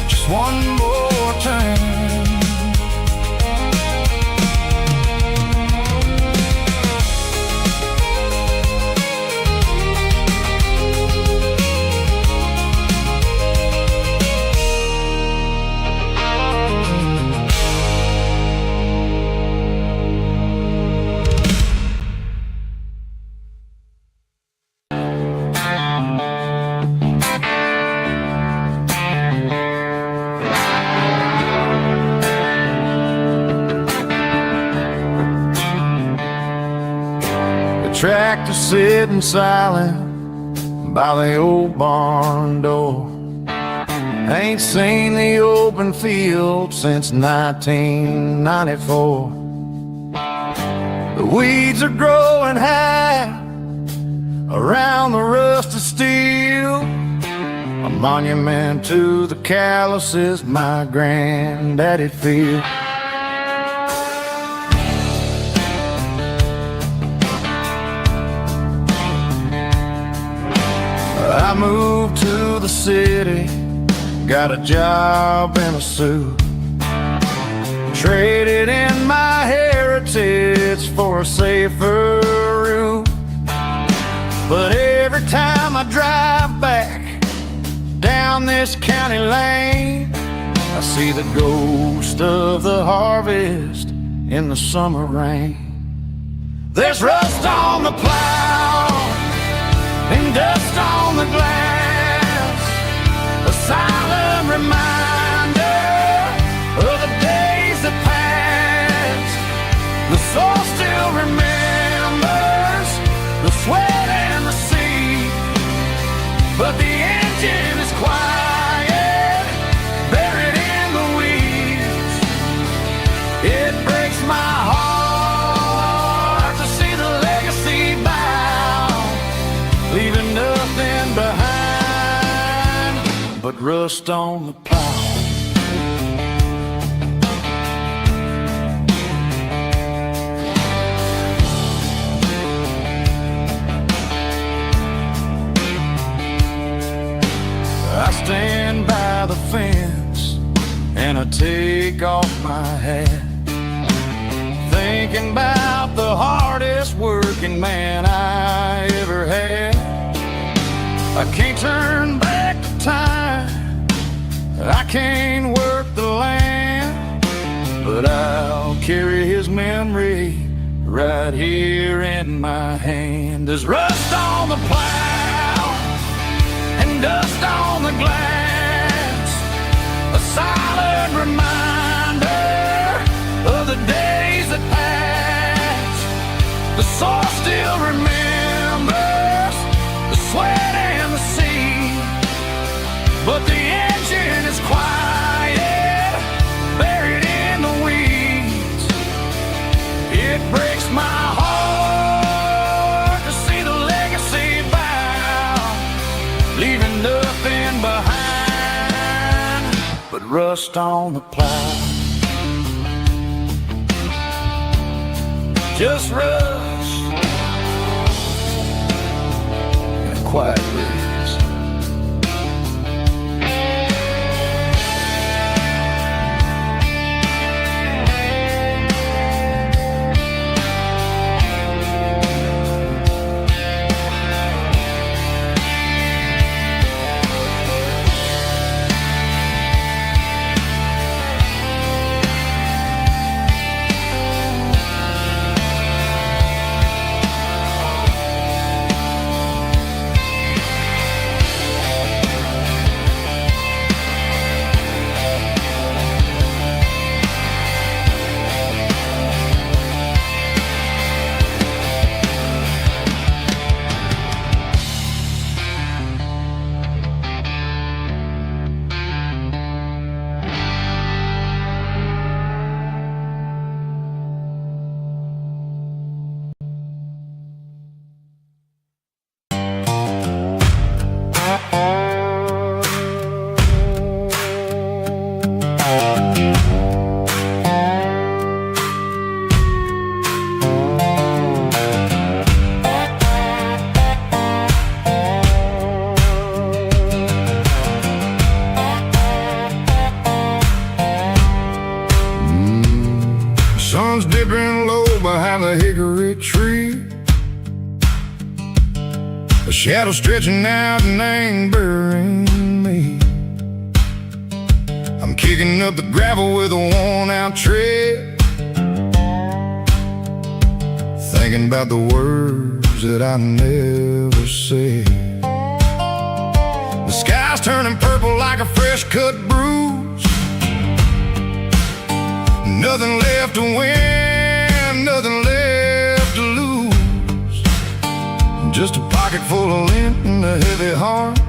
just one more turn. Tractor sitting silent by the old barn door. Ain't seen the open field since 1994. The weeds are growing high around the rusted steel, a monument to the calluses my granddaddy feel. I moved to the city, got a job and a suit, traded in my heritage for a safer route. But every time I drive back down this county lane, I see the ghost of the harvest in the summer rain. There's rust on the plow and dust on the glass, a silent silent reminder of the days that passed. The soul still remembers the sweat and the sea, but the engine is quiet, buried in the weeds. It breaks my heart to see the legacy bow, leaving nothing behind but rust on the plow. I stand by the fence and I take off my hat, thinking about the hardest working man I ever had. I can't turn back the time, I can't work the land, but I'll carry his memory right here in my hand. There's rust on the plow and dust on the glass, a silent reminder of the days that passed. The soul still remembers the sweat and the sea, but the engine is quiet, buried in the weeds. It breaks my heart to see the legacy bow, leaving nothing behind but rust on the plow. Just rust and a quiet breeze. Sun's dipping low behind the hickory tree, a shadow stretching out and angering me. I'm kicking up the gravel with a worn-out tread, thinking about the words that I never said. The sky's turning purple like a fresh-cut bruise, nothing left to win, nothing left to lose. Just a pocket full of lint and a heavy heart,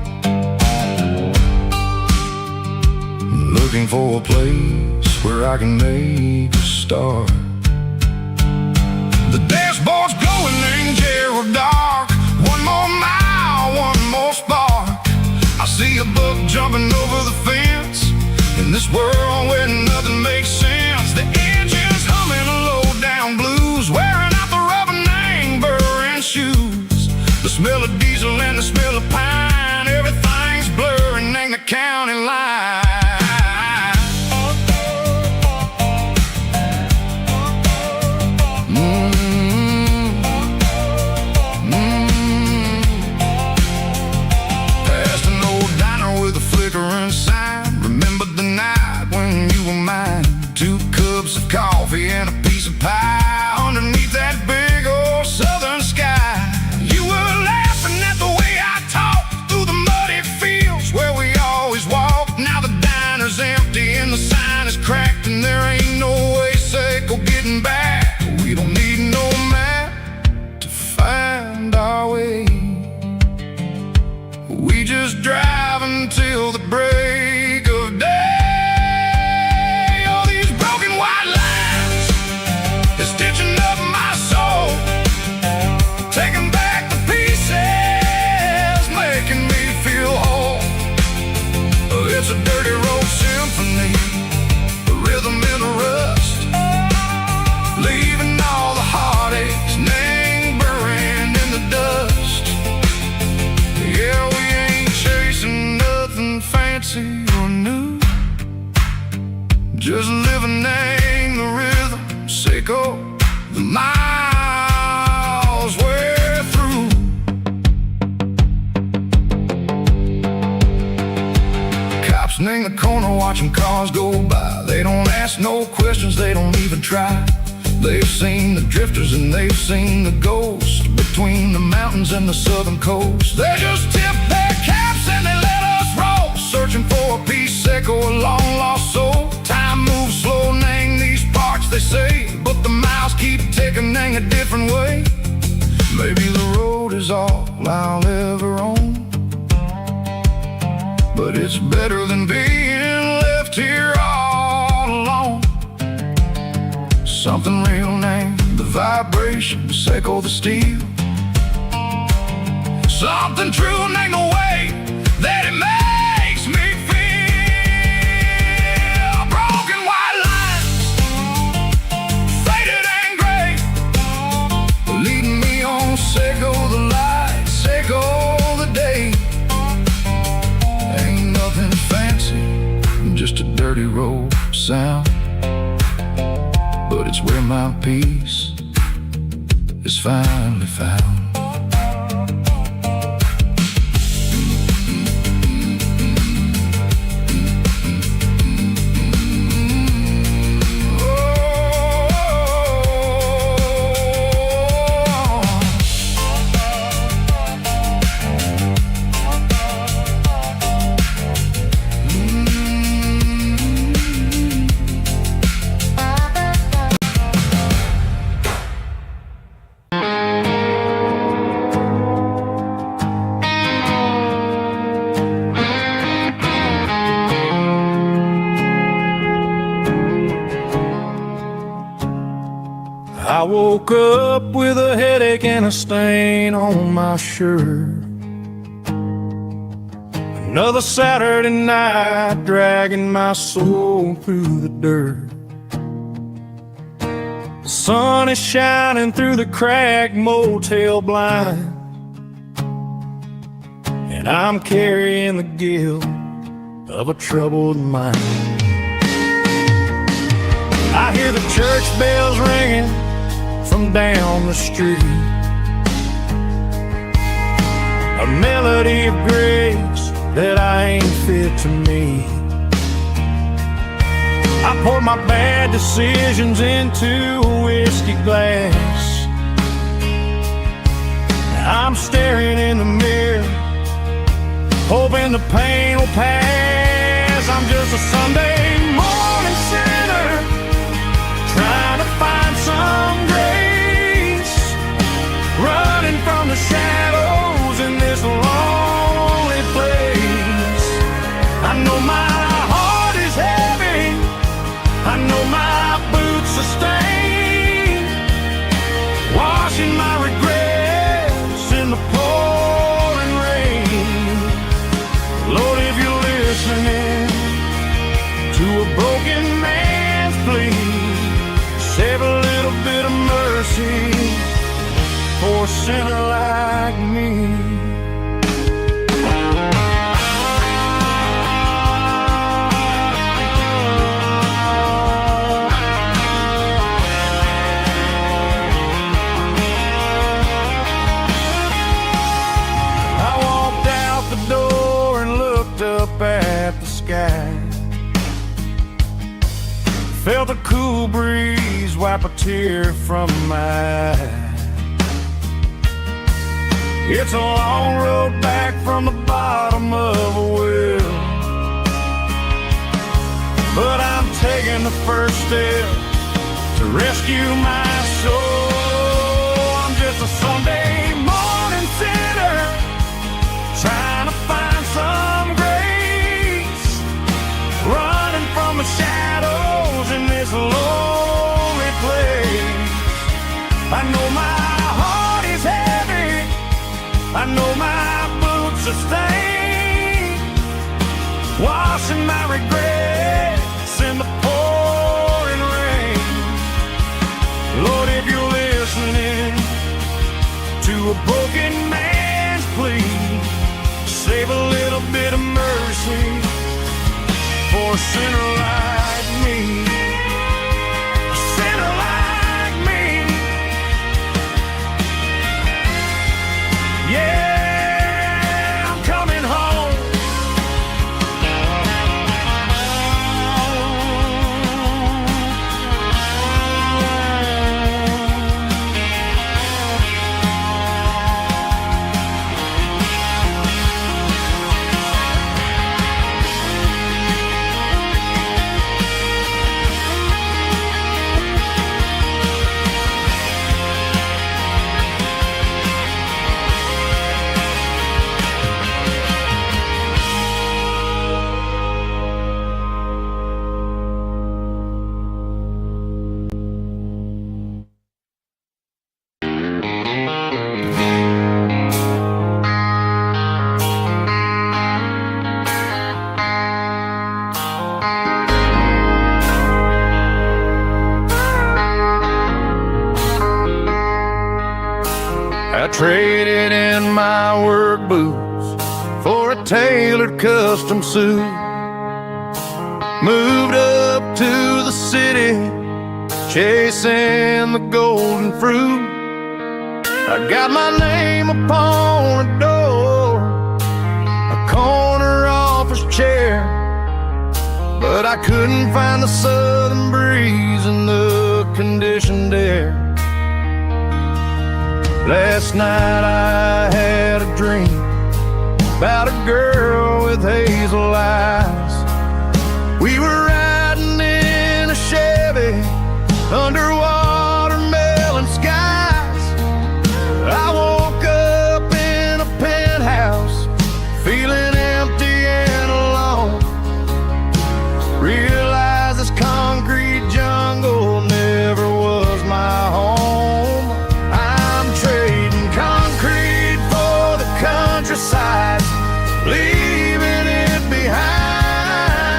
looking for a place where I can make a start. The dashboard's glowing in Gerald dark. One more mile, one more spark. I see a buck jumping over the fence in this world where nothing makes sense. The engine's humming a low-down blues, wearing out the rubber name burring shoes. The smell of diesel and the smell of pine, everything's blurring in the county line. Past an old diner with a flickering sign, remembered the night when you were mine. 2 cups of coffee and a piece of pie underneath that big old southern sky. You were laughing at the way I talked through the muddy fields where we always walked. Now the living ain't the rhythm, sicko, the miles we're through. Cops in the corner watching cars go by. They don't ask no questions, they don't even try. They've seen the drifters and they've seen the ghosts between the mountains and the southern coast. They just tip their caps and they let us roll, searching for a piece or a long lost soul. Time moves slow, nang these parts they say, but the miles keep ticking, nang a different way. Maybe the road is all I'll ever own, but it's better than being left here all alone. Something real named the vibration, echo the steel. Something true named the way that it makes me feel. Broken white lines, faded and gray, leading me on, echo the light, echo the day. Ain't nothing fancy, just a dirty road sound, but it's where my peace is finally found. I woke up with a headache and a stain on my shirt. Another Saturday night dragging my soul through the dirt. The sun is shining through the cracked motel blind, and I'm carrying the guilt of a troubled mind. I hear the church bells ringing from down the street, a melody of grace that I ain't fit to meet. I poured my bad decisions into a whiskey glass. I'm staring in the mirror, hoping the pain will pass. I'm just a Sunday morning sinner, trying to find some grace, running from the shadows in this lonely place. I know my heart is heavy, I know my boots are stained, washing my regrets in the pouring rain. Lord, if you're listening to a broken man's plea, save a little bit of mercy for a sinner like me. I walked out the door and looked up at the sky, felt a cool breeze wipe a tear from my eye. It's a long road back from the bottom of a well, but I'm taking the first step to rescue my soul. I'm just a Sunday morning sinner, trying to find some grace, running from the shadows in this lonely place. I know my heart is heavy, I know my boots are stained, washing my regrets in the pouring rain. Lord, if you're listening to a broken man's plea, save a little bit of mercy for a sinner like me. traded in my work boots for a tailored custom suit. Moved up to the city, chasing the golden fruit. I got my name upon a door, a corner office chair, but I couldn't find the southern breeze in the conditioned air. Last night I had a dream about a girl with hazel eyes. We were riding in a Chevy under watermelon skies. I woke up in a penthouse feeling empty and alone. Realized this concrete jungle never was my home. I'm trading concrete for the countryside, leaving it behind,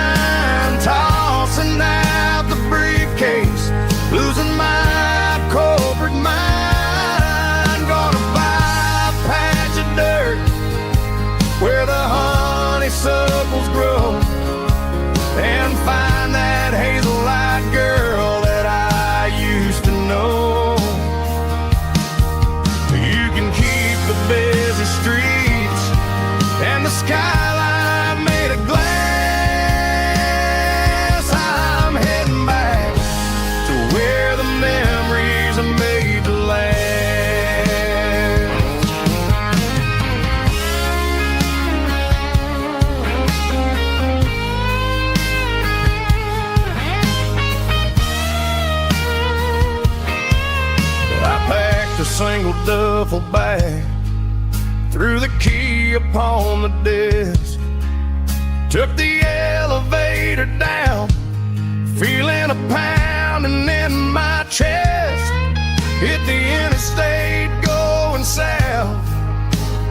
tossing out the briefcase, losing my corporate mind. Gonna buy a patch of dirt where the honeysuckles grow and find that hazel-eyed girl that I used to know. You can keep the busy streets and the skyline made of glass. I'm heading back to where the memories are made to last. I packed a single duffel bag, threw the key upon the desk, took the elevator down, feeling a pounding in my chest. Hit the interstate going south,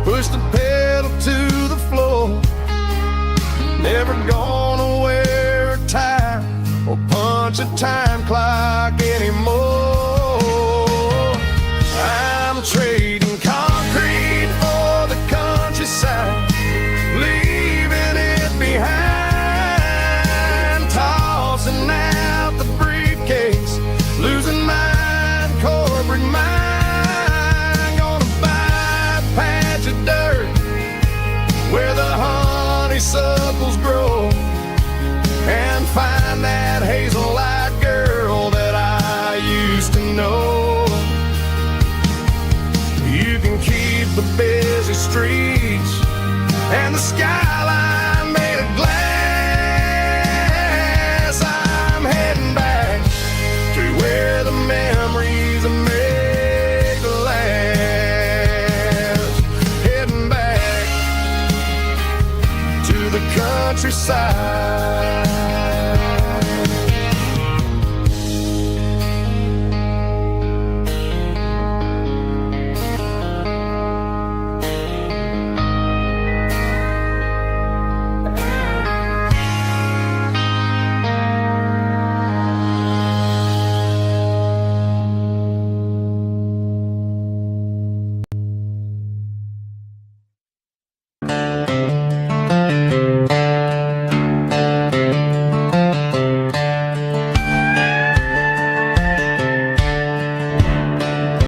pushed the pedal to the floor. Never gonna wear a tie or punch a time clock anymore. I'm trading